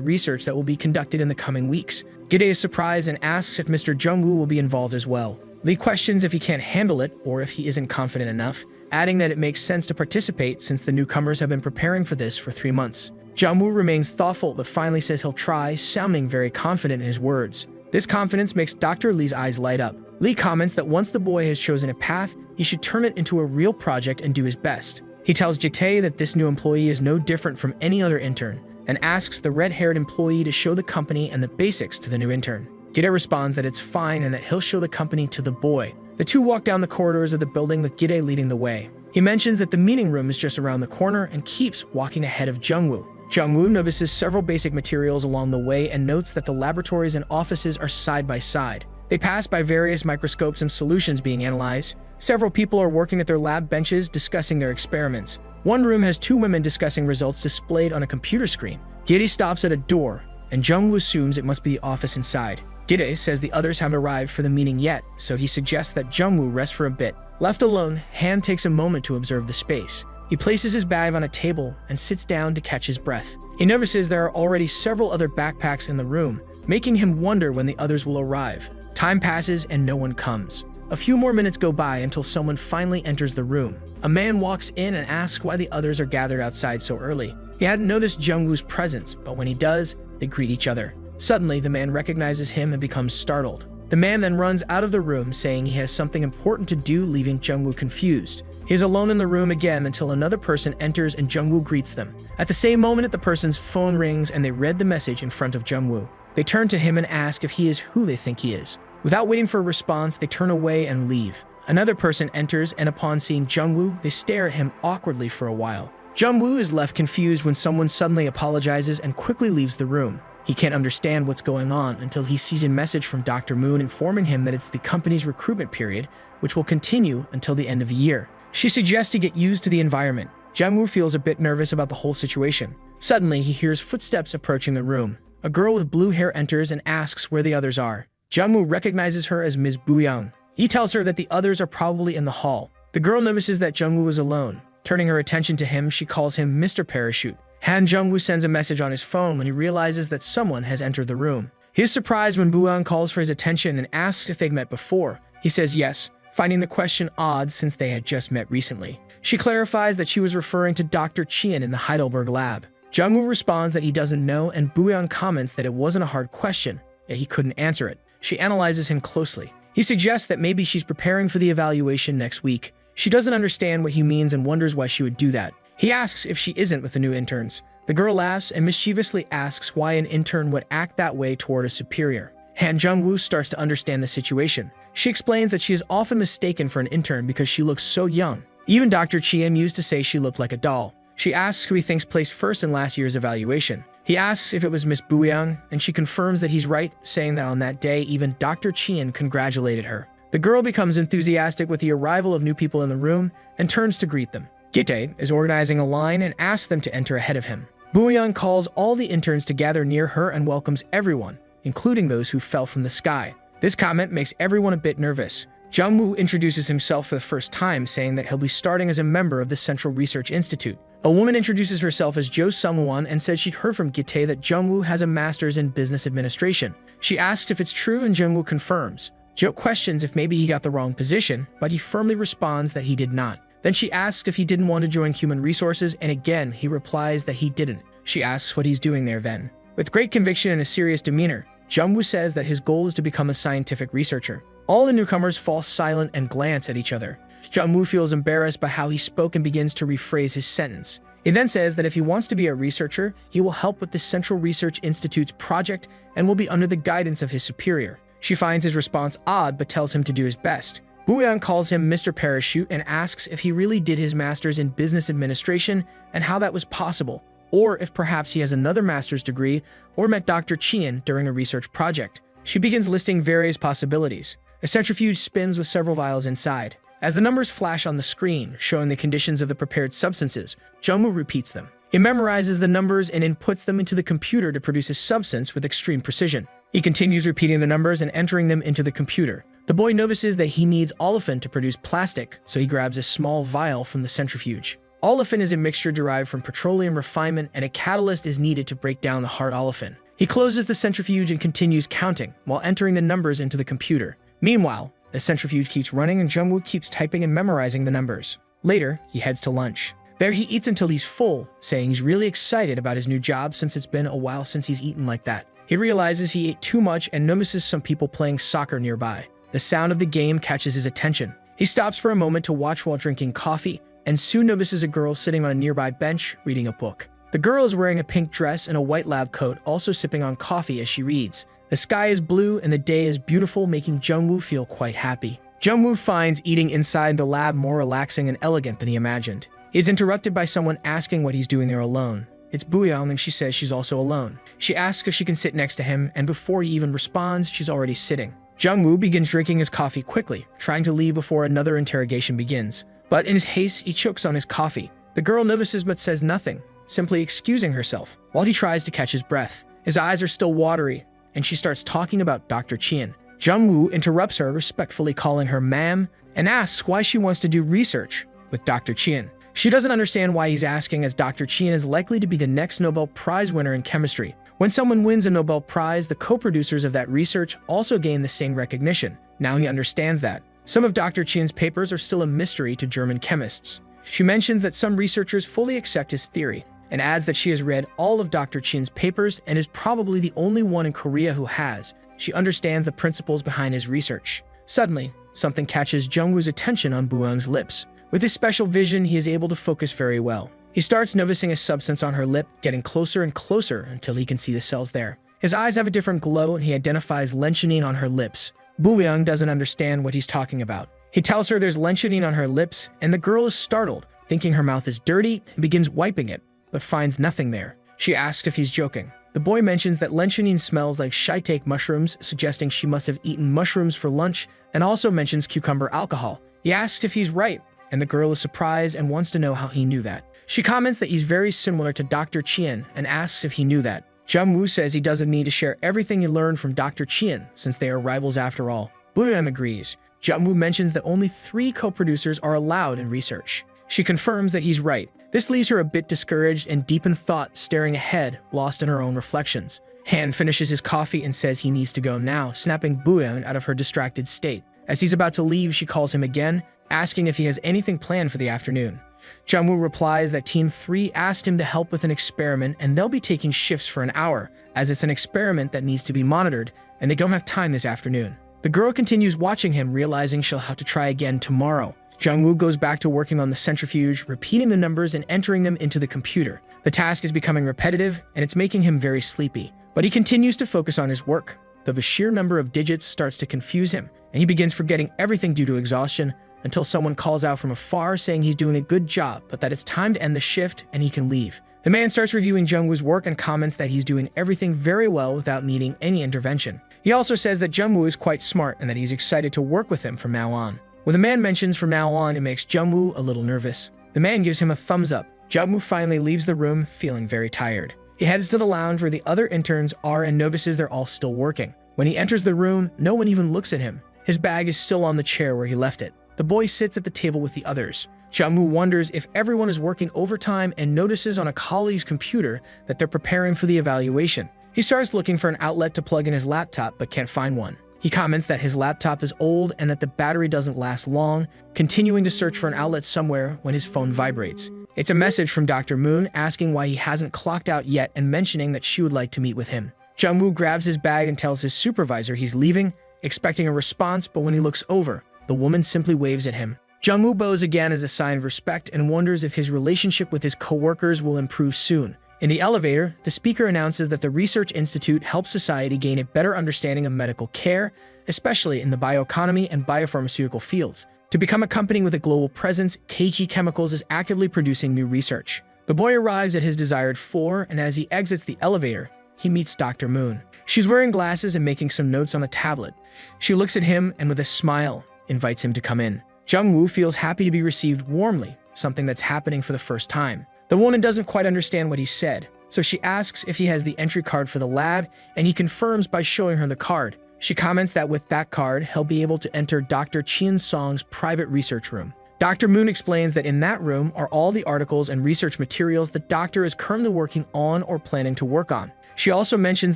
research that will be conducted in the coming weeks. Gide is surprised and asks if Mr. Jung-woo will be involved as well. Lee questions if he can't handle it or if he isn't confident enough, adding that it makes sense to participate since the newcomers have been preparing for this for 3 months. Jung-woo remains thoughtful but finally says he'll try, sounding very confident in his words. This confidence makes Dr. Lee's eyes light up. Lee comments that once the boy has chosen a path, he should turn it into a real project and do his best. He tells Gite that this new employee is no different from any other intern, and asks the red-haired employee to show the company and the basics to the new intern. Gide responds that it's fine and that he'll show the company to the boy. The two walk down the corridors of the building with Gide leading the way. He mentions that the meeting room is just around the corner and keeps walking ahead of Jung-woo. Jung-woo notices several basic materials along the way and notes that the laboratories and offices are side by side. They pass by various microscopes and solutions being analyzed. Several people are working at their lab benches discussing their experiments. One room has 2 women discussing results displayed on a computer screen. Gide stops at a door, and Jung-woo assumes it must be the office inside. Gide says the others haven't arrived for the meeting yet, so he suggests that Jung-woo rest for a bit. Left alone, Han takes a moment to observe the space. He places his bag on a table and sits down to catch his breath. He notices there are already several other backpacks in the room, making him wonder when the others will arrive. Time passes and no one comes. A few more minutes go by until someone finally enters the room. A man walks in and asks why the others are gathered outside so early. He hadn't noticed Jung-woo's presence, but when he does, they greet each other. Suddenly, the man recognizes him and becomes startled. The man then runs out of the room, saying he has something important to do, leaving Jung-woo confused. He is alone in the room again until another person enters and Jung-woo greets them. At the same moment, the person's phone rings and they read the message in front of Jung-woo. They turn to him and ask if he is who they think he is. Without waiting for a response, they turn away and leave. Another person enters, and upon seeing Jung-woo, they stare at him awkwardly for a while. Jung-woo is left confused when someone suddenly apologizes and quickly leaves the room. He can't understand what's going on until he sees a message from Dr. Moon informing him that it's the company's recruitment period, which will continue until the end of the year. She suggests he get used to the environment. Jung-woo feels a bit nervous about the whole situation. Suddenly, he hears footsteps approaching the room. A girl with blue hair enters and asks where the others are. Jung-woo recognizes her as Ms. Booyoung. He tells her that the others are probably in the hall. The girl notices that Jungwoo is alone. Turning her attention to him, she calls him Mr. Parachute. Han Jungwoo sends a message on his phone when he realizes that someone has entered the room. He is surprised when Buyeon calls for his attention and asks if they've met before. He says yes, finding the question odd since they had just met recently. She clarifies that she was referring to Dr. Chien in the Heidelberg lab. Jungwoo responds that he doesn't know, and Buyeon comments that it wasn't a hard question, yet he couldn't answer it. She analyzes him closely. He suggests that maybe she's preparing for the evaluation next week. She doesn't understand what he means and wonders why she would do that. He asks if she isn't with the new interns. The girl laughs and mischievously asks why an intern would act that way toward a superior. Han Jungwoo starts to understand the situation. She explains that she is often mistaken for an intern because she looks so young. Even Dr. Chien used to say she looked like a doll. She asks who he thinks placed first in last year's evaluation. He asks if it was Miss Buyeon, and she confirms that he's right, saying that on that day even Dr. Chien congratulated her. The girl becomes enthusiastic with the arrival of new people in the room and turns to greet them. Gite is organizing a line and asks them to enter ahead of him. Buyeon calls all the interns to gather near her and welcomes everyone, including those who fell from the sky. This comment makes everyone a bit nervous. Jungwoo introduces himself for the first time, saying that he'll be starting as a member of the Central Research Institute. A woman introduces herself as Jo Sungwon and says she'd heard from Gite that Jungwoo has a master's in business administration. She asks if it's true and Jungwoo confirms. Jo questions if maybe he got the wrong position, but he firmly responds that he did not. Then she asks if he didn't want to join human resources, and again, he replies that he didn't. She asks what he's doing there then. With great conviction and a serious demeanor, Jungwoo says that his goal is to become a scientific researcher. All the newcomers fall silent and glance at each other. Jungwoo feels embarrassed by how he spoke and begins to rephrase his sentence. He then says that if he wants to be a researcher, he will help with the Central Research Institute's project and will be under the guidance of his superior. She finds his response odd but tells him to do his best. Buyeon calls him Mr. Parachute and asks if he really did his master's in business administration and how that was possible, or if perhaps he has another master's degree or met Dr. Chien during a research project. She begins listing various possibilities. A centrifuge spins with several vials inside. As the numbers flash on the screen, showing the conditions of the prepared substances, Jungwoo repeats them. He memorizes the numbers and inputs them into the computer to produce a substance with extreme precision. He continues repeating the numbers and entering them into the computer. The boy notices that he needs olefin to produce plastic, so he grabs a small vial from the centrifuge. Olefin is a mixture derived from petroleum refinement, and a catalyst is needed to break down the hard olefin. He closes the centrifuge and continues counting, while entering the numbers into the computer. Meanwhile, the centrifuge keeps running and Jungwoo keeps typing and memorizing the numbers. Later, he heads to lunch. There he eats until he's full, saying he's really excited about his new job since it's been a while since he's eaten like that. He realizes he ate too much and notices some people playing soccer nearby. The sound of the game catches his attention. He stops for a moment to watch while drinking coffee, and soon notices a girl sitting on a nearby bench reading a book. The girl is wearing a pink dress and a white lab coat, also sipping on coffee as she reads. The sky is blue and the day is beautiful, making Jungwoo feel quite happy. Jungwoo finds eating inside the lab more relaxing and elegant than he imagined. He is interrupted by someone asking what he's doing there alone. It's Buyeon, and she says she's also alone. She asks if she can sit next to him, and before he even responds, she's already sitting. Jungwoo begins drinking his coffee quickly, trying to leave before another interrogation begins. But in his haste, he chokes on his coffee. The girl notices but says nothing, simply excusing herself, while he tries to catch his breath. His eyes are still watery, and she starts talking about Dr. Chien. Jungwoo interrupts her, respectfully calling her ma'am, and asks why she wants to do research with Dr. Chien. She doesn't understand why he's asking, as Dr. Chien is likely to be the next Nobel Prize winner in chemistry. When someone wins a Nobel Prize, the co-producers of that research also gain the same recognition. Now he understands that. Some of Dr. Chien's papers are still a mystery to German chemists. She mentions that some researchers fully accept his theory, and adds that she has read all of Dr. Chien's papers and is probably the only one in Korea who has. She understands the principles behind his research. Suddenly, something catches Jungwoo's attention on Buyeon's lips. With his special vision, he is able to focus very well. He starts noticing a substance on her lip, getting closer and closer until he can see the cells there. His eyes have a different glow, and he identifies lentionine on her lips. Buyeon doesn't understand what he's talking about. He tells her there's lentionine on her lips, and the girl is startled, thinking her mouth is dirty, and begins wiping it, but finds nothing there. She asks if he's joking. The boy mentions that lentionine smells like shiitake mushrooms, suggesting she must have eaten mushrooms for lunch, and also mentions cucumber alcohol. He asks if he's right, and the girl is surprised and wants to know how he knew that. She comments that he's very similar to Dr. Chien and asks if he knew that. Jungwoo says he doesn't need to share everything he learned from Dr. Chien, since they are rivals after all. Buyeon agrees. Jungwoo mentions that only 3 co-producers are allowed in research. She confirms that he's right. This leaves her a bit discouraged and deep in thought, staring ahead, lost in her own reflections. Han finishes his coffee and says he needs to go now, snapping Booyeon out of her distracted state. As he's about to leave, she calls him again, asking if he has anything planned for the afternoon. Jungwoo replies that Team 3 asked him to help with an experiment and they'll be taking shifts for an hour, as it's an experiment that needs to be monitored and they don't have time this afternoon. The girl continues watching him, realizing she'll have to try again tomorrow. Jungwoo goes back to working on the centrifuge, repeating the numbers and entering them into the computer. The task is becoming repetitive and it's making him very sleepy, but he continues to focus on his work, though the sheer number of digits starts to confuse him and he begins forgetting everything due to exhaustion, until someone calls out from afar saying he's doing a good job, but that it's time to end the shift and he can leave. The man starts reviewing Jungwoo's work and comments that he's doing everything very well without needing any intervention. He also says that Jungwoo is quite smart and that he's excited to work with him from now on. When the man mentions from now on, it makes Jungwoo a little nervous. The man gives him a thumbs up. Jungwoo finally leaves the room, feeling very tired. He heads to the lounge where the other interns are and notices they're all still working. When he enters the room, no one even looks at him. His bag is still on the chair where he left it. The boy sits at the table with the others. Jungwoo wonders if everyone is working overtime and notices on a colleague's computer that they're preparing for the evaluation. He starts looking for an outlet to plug in his laptop but can't find one. He comments that his laptop is old and that the battery doesn't last long, continuing to search for an outlet somewhere when his phone vibrates. It's a message from Dr. Moon asking why he hasn't clocked out yet and mentioning that she would like to meet with him. Jungwoo grabs his bag and tells his supervisor he's leaving, expecting a response, but when he looks over, the woman simply waves at him. Jungwoo bows again as a sign of respect and wonders if his relationship with his co-workers will improve soon. In the elevator, the speaker announces that the Research Institute helps society gain a better understanding of medical care, especially in the bioeconomy and biopharmaceutical fields. To become a company with a global presence, KG Chemicals is actively producing new research. The boy arrives at his desired floor, and as he exits the elevator, he meets Dr. Moon. She's wearing glasses and making some notes on a tablet. She looks at him and with a smile, invites him to come in. Jungwoo feels happy to be received warmly, something that's happening for the first time. The woman doesn't quite understand what he said, so she asks if he has the entry card for the lab, and he confirms by showing her the card. She comments that with that card, he'll be able to enter Dr. Chien Song's private research room. Dr. Moon explains that in that room are all the articles and research materials the doctor is currently working on or planning to work on. She also mentions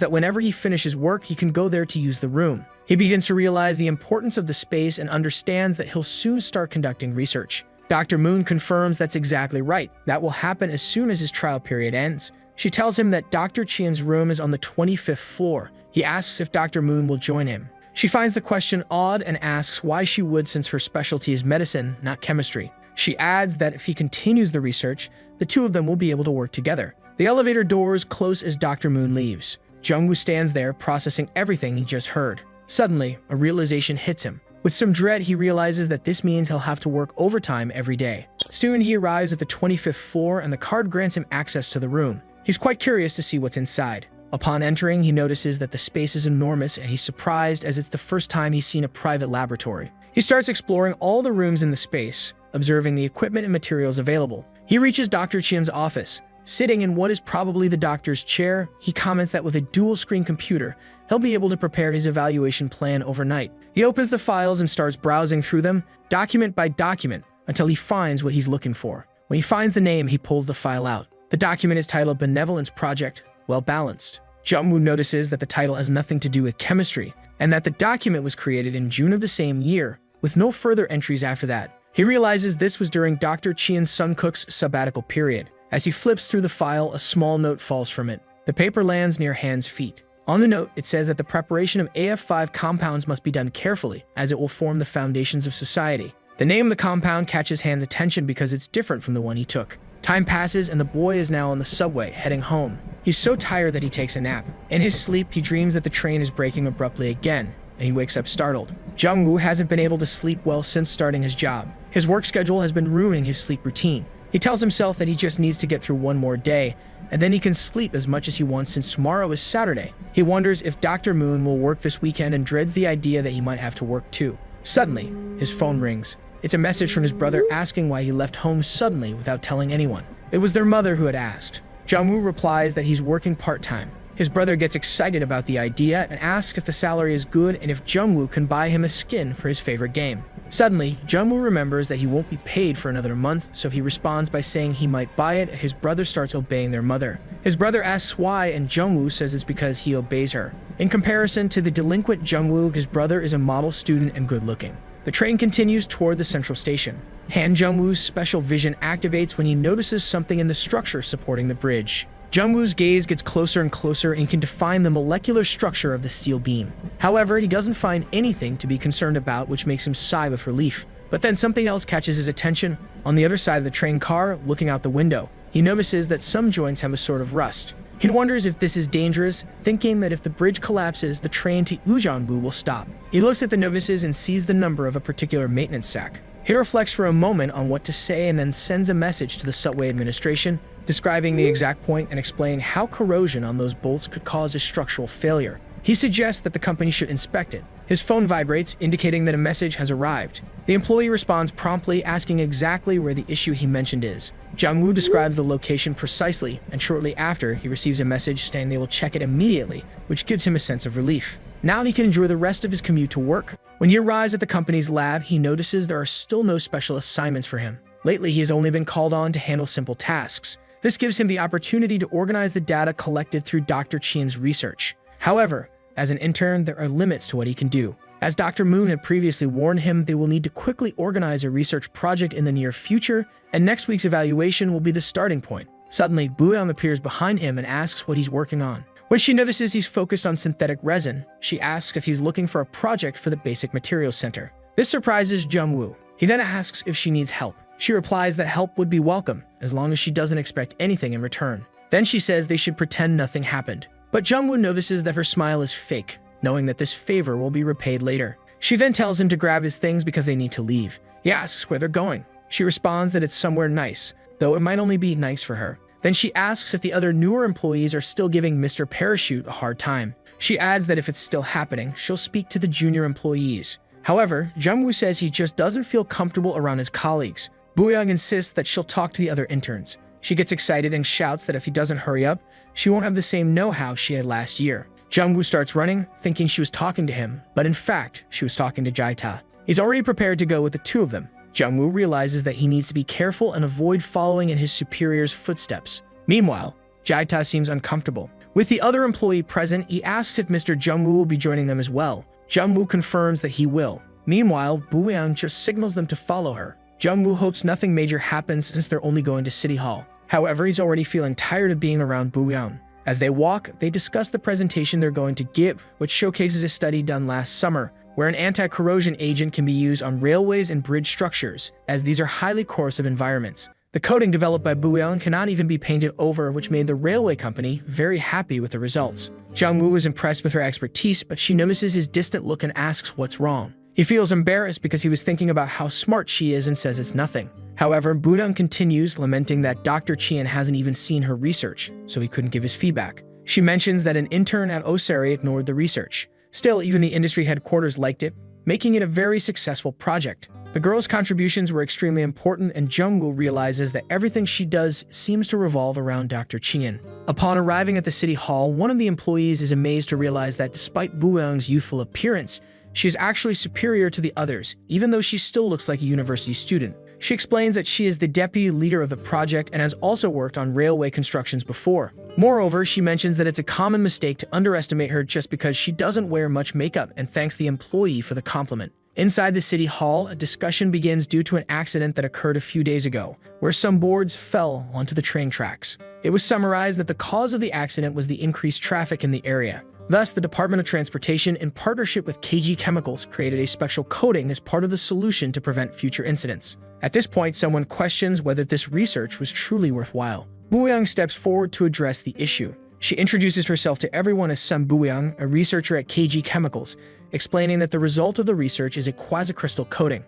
that whenever he finishes work, he can go there to use the room. He begins to realize the importance of the space and understands that he'll soon start conducting research. Dr. Moon confirms that's exactly right. That will happen as soon as his trial period ends. She tells him that Dr. Chien's room is on the 25th floor. He asks if Dr. Moon will join him. She finds the question odd and asks why she would, since her specialty is medicine, not chemistry. She adds that if he continues the research, the two of them will be able to work together. The elevator doors close as Dr. Moon leaves. Jungwoo stands there, processing everything he just heard. Suddenly, a realization hits him. With some dread, he realizes that this means he'll have to work overtime every day. Soon, he arrives at the 25th floor, and the card grants him access to the room. He's quite curious to see what's inside. Upon entering, he notices that the space is enormous, and he's surprised as it's the first time he's seen a private laboratory. He starts exploring all the rooms in the space, observing the equipment and materials available. He reaches Dr. Chien's office. Sitting in what is probably the doctor's chair, he comments that with a dual-screen computer, he'll be able to prepare his evaluation plan overnight. He opens the files and starts browsing through them, document by document, until he finds what he's looking for. When he finds the name, he pulls the file out. The document is titled Benevolence Project, Well Balanced. Jungwoo notices that the title has nothing to do with chemistry, and that the document was created in June of the same year, with no further entries after that. He realizes this was during Dr. Chien Sun-Cook's sabbatical period. As he flips through the file, a small note falls from it. The paper lands near Han's feet. On the note, it says that the preparation of AF5 compounds must be done carefully, as it will form the foundations of society. The name of the compound catches Han's attention because it's different from the one he took. Time passes, and the boy is now on the subway, heading home. He's so tired that he takes a nap. In his sleep, he dreams that the train is braking abruptly again, and he wakes up startled. Jungwoo hasn't been able to sleep well since starting his job. His work schedule has been ruining his sleep routine. He tells himself that he just needs to get through one more day, and then he can sleep as much as he wants since tomorrow is Saturday. He wonders if Dr. Moon will work this weekend and dreads the idea that he might have to work too. Suddenly, his phone rings. It's a message from his brother asking why he left home suddenly without telling anyone. It was their mother who had asked. Jungwoo replies that he's working part-time. His brother gets excited about the idea and asks if the salary is good and if Jungwoo can buy him a skin for his favorite game. Suddenly, Jungwoo remembers that he won't be paid for another month, so he responds by saying he might buy it. His brother starts obeying their mother. His brother asks why, and Jungwoo says it's because he obeys her. In comparison to the delinquent Jungwoo, his brother is a model student and good-looking. The train continues toward the central station. Han Jungwoo's special vision activates when he notices something in the structure supporting the bridge. Jungwoo's gaze gets closer and closer and can define the molecular structure of the steel beam. However, he doesn't find anything to be concerned about, which makes him sigh with relief. But then something else catches his attention. On the other side of the train car, looking out the window, he notices that some joints have a sort of rust. He wonders if this is dangerous, thinking that if the bridge collapses, the train to Ujeonbu will stop. He looks at the notices and sees the number of a particular maintenance sack. He reflects for a moment on what to say and then sends a message to the subway administration, describing the exact point and explaining how corrosion on those bolts could cause a structural failure. He suggests that the company should inspect it. His phone vibrates, indicating that a message has arrived. The employee responds promptly, asking exactly where the issue he mentioned is. Jungwoo describes the location precisely, and shortly after, he receives a message saying they will check it immediately, which gives him a sense of relief. Now he can enjoy the rest of his commute to work. When he arrives at the company's lab, he notices there are still no special assignments for him. Lately, he has only been called on to handle simple tasks. This gives him the opportunity to organize the data collected through Dr. Chien's research. However, as an intern, there are limits to what he can do. As Dr. Moon had previously warned him, they will need to quickly organize a research project in the near future, and next week's evaluation will be the starting point. Suddenly, Booyoung appears behind him and asks what he's working on. When she notices he's focused on synthetic resin, she asks if he's looking for a project for the Basic Materials Center. This surprises Jungwoo. He then asks if she needs help. She replies that help would be welcome, as long as she doesn't expect anything in return. Then she says they should pretend nothing happened. But Jungwoo notices that her smile is fake, knowing that this favor will be repaid later. She then tells him to grab his things because they need to leave. He asks where they're going. She responds that it's somewhere nice, though it might only be nice for her. Then she asks if the other newer employees are still giving Mr. Parachute a hard time. She adds that if it's still happening, she'll speak to the junior employees. However, Jungwoo says he just doesn't feel comfortable around his colleagues. Booyoung insists that she'll talk to the other interns. She gets excited and shouts that if he doesn't hurry up, she won't have the same know-how she had last year. Jungwoo starts running, thinking she was talking to him, but in fact, she was talking to Jae-ta. He's already prepared to go with the two of them. Jungwoo realizes that he needs to be careful and avoid following in his superior's footsteps. Meanwhile, Jae-ta seems uncomfortable. With the other employee present, he asks if Mr. Jungwoo will be joining them as well. Jungwoo confirms that he will. Meanwhile, Booyoung just signals them to follow her. Jungwoo hopes nothing major happens since they're only going to City Hall. However, he's already feeling tired of being around Booyoung. As they walk, they discuss the presentation they're going to give, which showcases a study done last summer, where an anti-corrosion agent can be used on railways and bridge structures, as these are highly corrosive environments. The coating developed by Booyoung cannot even be painted over, which made the railway company very happy with the results. Jungwoo is impressed with her expertise, but she notices his distant look and asks what's wrong. He feels embarrassed because he was thinking about how smart she is and says it's nothing. However, Booyoung continues, lamenting that Dr. Chien hasn't even seen her research, so he couldn't give his feedback. She mentions that an intern at Osari ignored the research. Still, even the industry headquarters liked it, making it a very successful project. The girl's contributions were extremely important, and Jungwoo realizes that everything she does seems to revolve around Dr. Chien. Upon arriving at the city hall, one of the employees is amazed to realize that despite Booyoung's youthful appearance, she is actually superior to the others, even though she still looks like a university student. She explains that she is the deputy leader of the project and has also worked on railway constructions before. Moreover, she mentions that it's a common mistake to underestimate her just because she doesn't wear much makeup and thanks the employee for the compliment. Inside the city hall, a discussion begins due to an accident that occurred a few days ago, where some boards fell onto the train tracks. It was summarized that the cause of the accident was the increased traffic in the area. Thus, the Department of Transportation, in partnership with KG Chemicals, created a special coating as part of the solution to prevent future incidents. At this point, someone questions whether this research was truly worthwhile. Booyoung steps forward to address the issue. She introduces herself to everyone as Sun Booyoung, a researcher at KG Chemicals, explaining that the result of the research is a quasicrystal coating.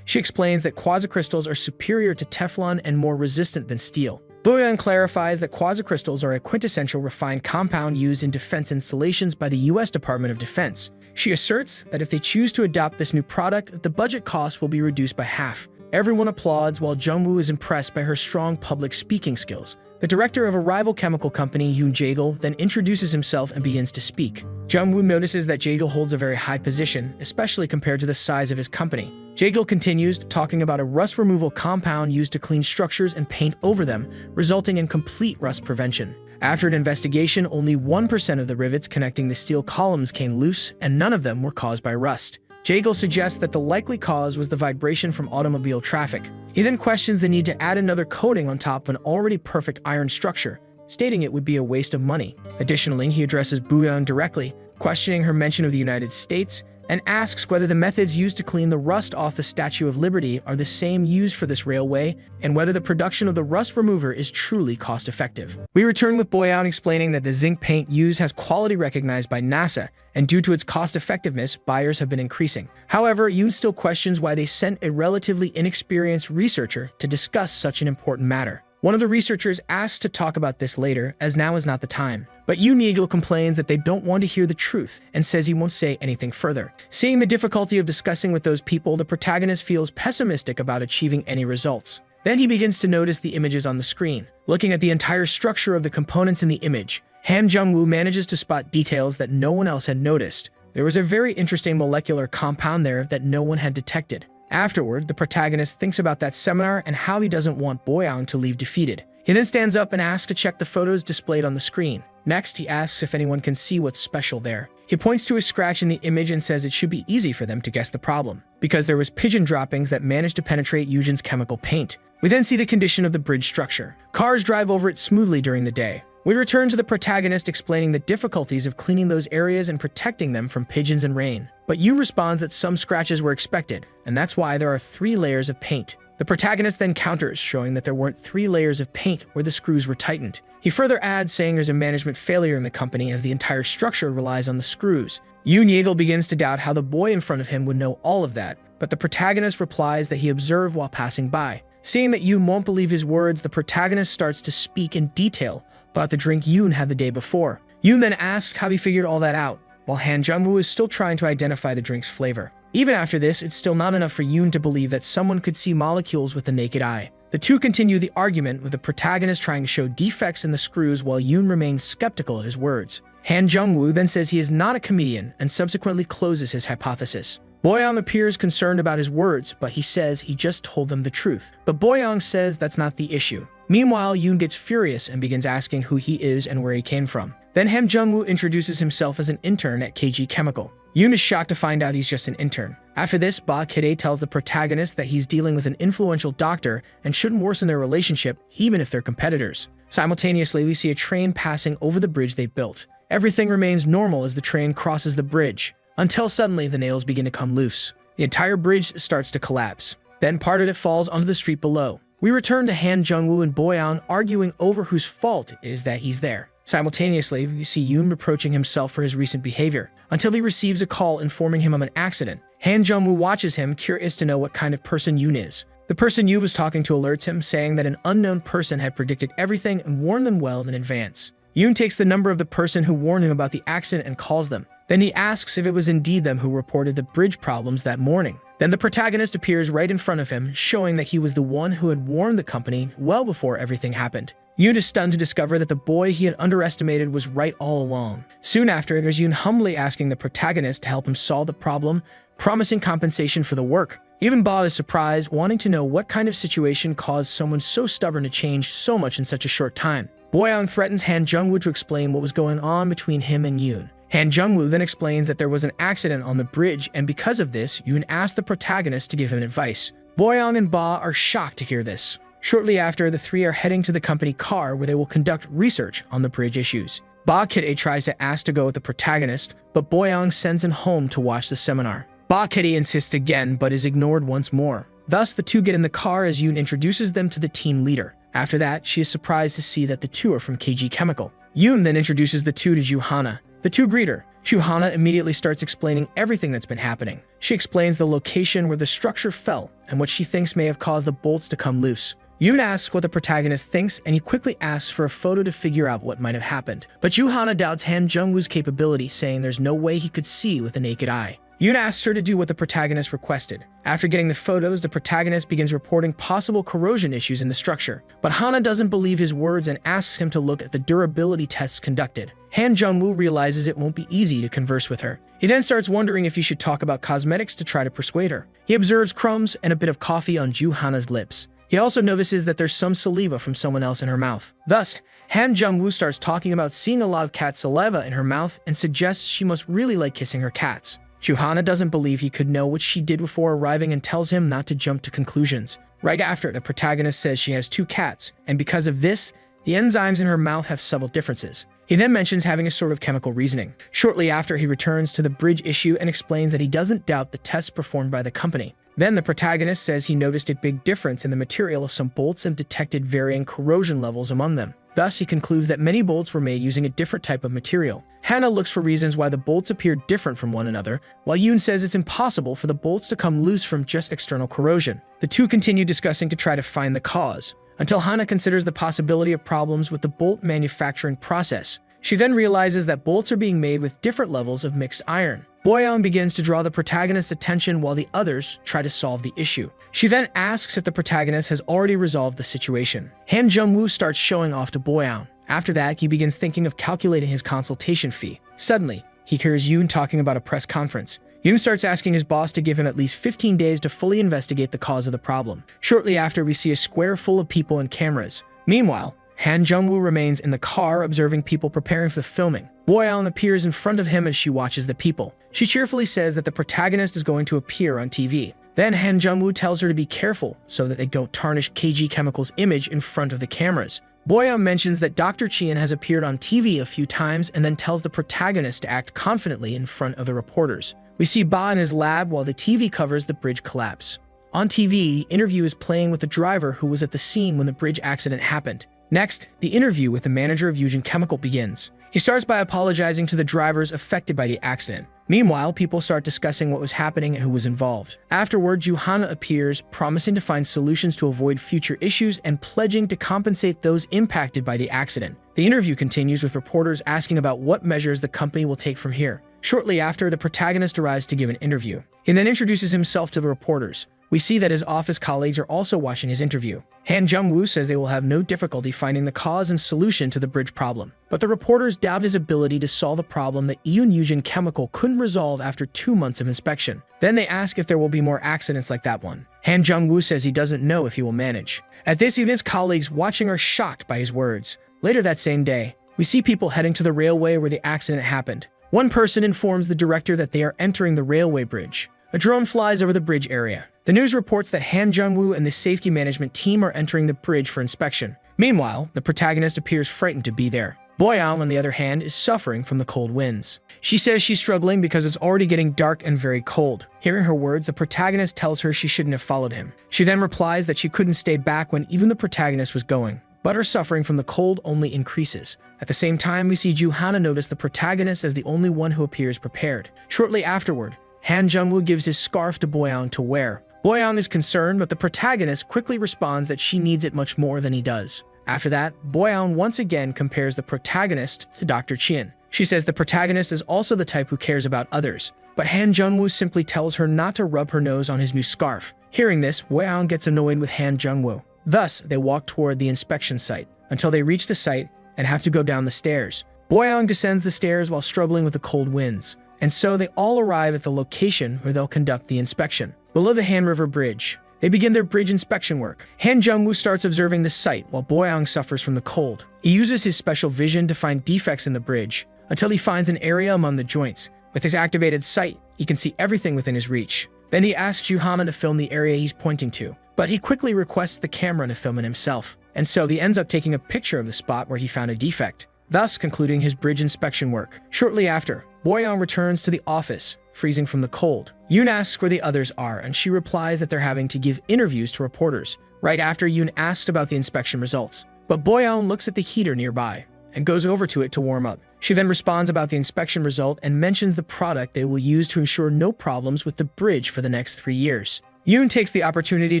She explains that quasicrystals are superior to Teflon and more resistant than steel. Booyoung clarifies that quasicrystals are a quintessential refined compound used in defense installations by the U.S. Department of Defense. She asserts that if they choose to adopt this new product, the budget cost will be reduced by half. Everyone applauds while Jungwoo is impressed by her strong public speaking skills. The director of a rival chemical company, Yoon Jae-gil, then introduces himself and begins to speak. Jung-woo notices that Jae-gil holds a very high position, especially compared to the size of his company. Jae-gil continues, talking about a rust removal compound used to clean structures and paint over them, resulting in complete rust prevention. After an investigation, only 1% of the rivets connecting the steel columns came loose, and none of them were caused by rust. Jae-gil suggests that the likely cause was the vibration from automobile traffic. He then questions the need to add another coating on top of an already perfect iron structure, stating it would be a waste of money. Additionally, he addresses Boo-young directly, questioning her mention of the United States, and asks whether the methods used to clean the rust off the Statue of Liberty are the same used for this railway, and whether the production of the rust remover is truly cost-effective. We return with Boo-young explaining that the zinc paint used has quality recognized by NASA, and due to its cost-effectiveness, buyers have been increasing. However, Yoon still questions why they sent a relatively inexperienced researcher to discuss such an important matter. One of the researchers asks to talk about this later, as now is not the time. But Yoon Jae-gil complains that they don't want to hear the truth and says he won't say anything further. Seeing the difficulty of discussing with those people, the protagonist feels pessimistic about achieving any results. Then he begins to notice the images on the screen. Looking at the entire structure of the components in the image, Han Jung-woo manages to spot details that no one else had noticed. There was a very interesting molecular compound there that no one had detected. Afterward, the protagonist thinks about that seminar and how he doesn't want Boo-young to leave defeated. He then stands up and asks to check the photos displayed on the screen. Next, he asks if anyone can see what's special there. He points to a scratch in the image and says it should be easy for them to guess the problem, because there was pigeon droppings that managed to penetrate Eugen's chemical paint. We then see the condition of the bridge structure. Cars drive over it smoothly during the day. We return to the protagonist explaining the difficulties of cleaning those areas and protecting them from pigeons and rain. But Yoon responds that some scratches were expected, and that's why there are 3 layers of paint. The protagonist then counters, showing that there weren't 3 layers of paint where the screws were tightened. He further adds, saying there's a management failure in the company as the entire structure relies on the screws. Yoon Jae-gil begins to doubt how the boy in front of him would know all of that, but the protagonist replies that he observed while passing by. Seeing that Yoon won't believe his words, the protagonist starts to speak in detail about the drink Yoon had the day before. Yoon then asks how he figured all that out, while Han Jung-woo is still trying to identify the drink's flavor. Even after this, it's still not enough for Yoon to believe that someone could see molecules with the naked eye. The two continue the argument, with the protagonist trying to show defects in the screws while Yoon remains skeptical of his words. Han Jung-woo then says he is not a comedian and subsequently closes his hypothesis. Boo-young appears concerned about his words, but he says he just told them the truth. But Boo-young says that's not the issue. Meanwhile, Yoon gets furious and begins asking who he is and where he came from. Then Han Jung-woo introduces himself as an intern at KG Chemical. Yoon is shocked to find out he's just an intern. After this, Ba Kide tells the protagonist that he's dealing with an influential doctor and shouldn't worsen their relationship, even if they're competitors. Simultaneously, we see a train passing over the bridge they built. Everything remains normal as the train crosses the bridge, until suddenly the nails begin to come loose. The entire bridge starts to collapse. Then part of it falls onto the street below. We return to Han Jung-woo and Boo-young arguing over whose fault it is that he's there. Simultaneously, we see Yoon reproaching himself for his recent behavior, until he receives a call informing him of an accident. Han Jung-woo watches him, curious to know what kind of person Yoon is. The person Yoon was talking to alerts him, saying that an unknown person had predicted everything and warned them well in advance. Yoon takes the number of the person who warned him about the accident and calls them. Then he asks if it was indeed them who reported the bridge problems that morning. Then the protagonist appears right in front of him, showing that he was the one who had warned the company well before everything happened. Yoon is stunned to discover that the boy he had underestimated was right all along. Soon after, there's Yoon humbly asking the protagonist to help him solve the problem, promising compensation for the work. Even Ba is surprised, wanting to know what kind of situation caused someone so stubborn to change so much in such a short time. Boo-young threatens Han Jung-woo to explain what was going on between him and Yoon. Han Jung-woo then explains that there was an accident on the bridge, and because of this, Yoon asked the protagonist to give him advice. Boo-young and Ba are shocked to hear this. Shortly after, the three are heading to the company car where they will conduct research on the bridge issues. Ba Kide tries to ask to go with the protagonist, but Boo-young sends him home to watch the seminar. Ba Kide insists again, but is ignored once more. Thus, the two get in the car as Yoon introduces them to the team leader. After that, she is surprised to see that the two are from KG Chemical. Yoon then introduces the two to Joo-hana. The two greet her. Joo-hana immediately starts explaining everything that's been happening. She explains the location where the structure fell and what she thinks may have caused the bolts to come loose. Yoon asks what the protagonist thinks, and he quickly asks for a photo to figure out what might have happened. But Joo-hana doubts Han Jung-woo's capability, saying there's no way he could see with the naked eye. Yoon asks her to do what the protagonist requested. After getting the photos, the protagonist begins reporting possible corrosion issues in the structure. But Hana doesn't believe his words and asks him to look at the durability tests conducted. Han Jung-woo realizes it won't be easy to converse with her. He then starts wondering if he should talk about cosmetics to try to persuade her. He observes crumbs and a bit of coffee on Ju Hana's lips. He also notices that there's some saliva from someone else in her mouth. Thus, Han Jung-woo starts talking about seeing a lot of cat saliva in her mouth and suggests she must really like kissing her cats. Ju-hana doesn't believe he could know what she did before arriving and tells him not to jump to conclusions. Right after, the protagonist says she has 2 cats, and because of this, the enzymes in her mouth have subtle differences. He then mentions having a sort of chemical reasoning. Shortly after, he returns to the bridge issue and explains that he doesn't doubt the tests performed by the company. Then the protagonist says he noticed a big difference in the material of some bolts and detected varying corrosion levels among them. Thus, he concludes that many bolts were made using a different type of material. Hana looks for reasons why the bolts appear different from one another, while Yoon says it's impossible for the bolts to come loose from just external corrosion. The two continue discussing to try to find the cause, until Hana considers the possibility of problems with the bolt manufacturing process. She then realizes that bolts are being made with different levels of mixed iron. Boyeon begins to draw the protagonist's attention while the others try to solve the issue. She then asks if the protagonist has already resolved the situation. Han Jung-woo starts showing off to Boyeon. After that, he begins thinking of calculating his consultation fee. Suddenly, he hears Yoon talking about a press conference. Yoon starts asking his boss to give him at least 15 days to fully investigate the cause of the problem. Shortly after, we see a square full of people and cameras. Meanwhile, Han Jung-woo remains in the car observing people preparing for the filming. Boyeon appears in front of him as she watches the people. She cheerfully says that the protagonist is going to appear on TV. Then Han Jung-woo tells her to be careful so that they don't tarnish KG Chemical's image in front of the cameras. Boyeon mentions that Dr. Chien has appeared on TV a few times and then tells the protagonist to act confidently in front of the reporters. We see Ba in his lab while the TV covers the bridge collapse. On TV, the interview is playing with the driver who was at the scene when the bridge accident happened. Next, the interview with the manager of Eugene Chemical begins. He starts by apologizing to the drivers affected by the accident. Meanwhile, people start discussing what was happening and who was involved. Afterward, Ju-hana appears, promising to find solutions to avoid future issues and pledging to compensate those impacted by the accident. The interview continues with reporters asking about what measures the company will take from here. Shortly after, the protagonist arrives to give an interview. He then introduces himself to the reporters. We see that his office colleagues are also watching his interview. Han Jung-woo says they will have no difficulty finding the cause and solution to the bridge problem. But the reporters doubt his ability to solve the problem that Eugene Chemical couldn't resolve after 2 months of inspection. Then they ask if there will be more accidents like that one. Han Jung-woo says he doesn't know if he will manage. At this, even his colleagues watching are shocked by his words. Later that same day, we see people heading to the railway where the accident happened. One person informs the director that they are entering the railway bridge. A drone flies over the bridge area. The news reports that Han Jung-woo and the safety management team are entering the bridge for inspection. Meanwhile, the protagonist appears frightened to be there. Boyeon, on the other hand, is suffering from the cold winds. She says she's struggling because it's already getting dark and very cold. Hearing her words, the protagonist tells her she shouldn't have followed him. She then replies that she couldn't stay back when even the protagonist was going. But her suffering from the cold only increases. At the same time, we see Ju-hana notice the protagonist as the only one who appears prepared. Shortly afterward, Han Jung-woo gives his scarf to Boyeon to wear. Boyeon is concerned, but the protagonist quickly responds that she needs it much more than he does. After that, Boyeon once again compares the protagonist to Dr. Chien. She says the protagonist is also the type who cares about others, but Han Jung-woo simply tells her not to rub her nose on his new scarf. Hearing this, Boyeon gets annoyed with Han Jung-woo. Thus, they walk toward the inspection site, until they reach the site and have to go down the stairs. Boyeon descends the stairs while struggling with the cold winds, and so they all arrive at the location where they'll conduct the inspection. Below the Han River Bridge, they begin their bridge inspection work. Han Jung-woo starts observing the site while Boyeon suffers from the cold. He uses his special vision to find defects in the bridge, until he finds an area among the joints. With his activated sight, he can see everything within his reach. Then he asks Ju-hana to film the area he's pointing to, but he quickly requests the camera to film it himself. And so he ends up taking a picture of the spot where he found a defect, thus concluding his bridge inspection work. Shortly after, Boyeon returns to the office, freezing from the cold. Yoon asks where the others are, and she replies that they're having to give interviews to reporters. Right after, Yoon asks about the inspection results, but Boyeon looks at the heater nearby and goes over to it to warm up. She then responds about the inspection result and mentions the product they will use to ensure no problems with the bridge for the next 3 years. Yoon takes the opportunity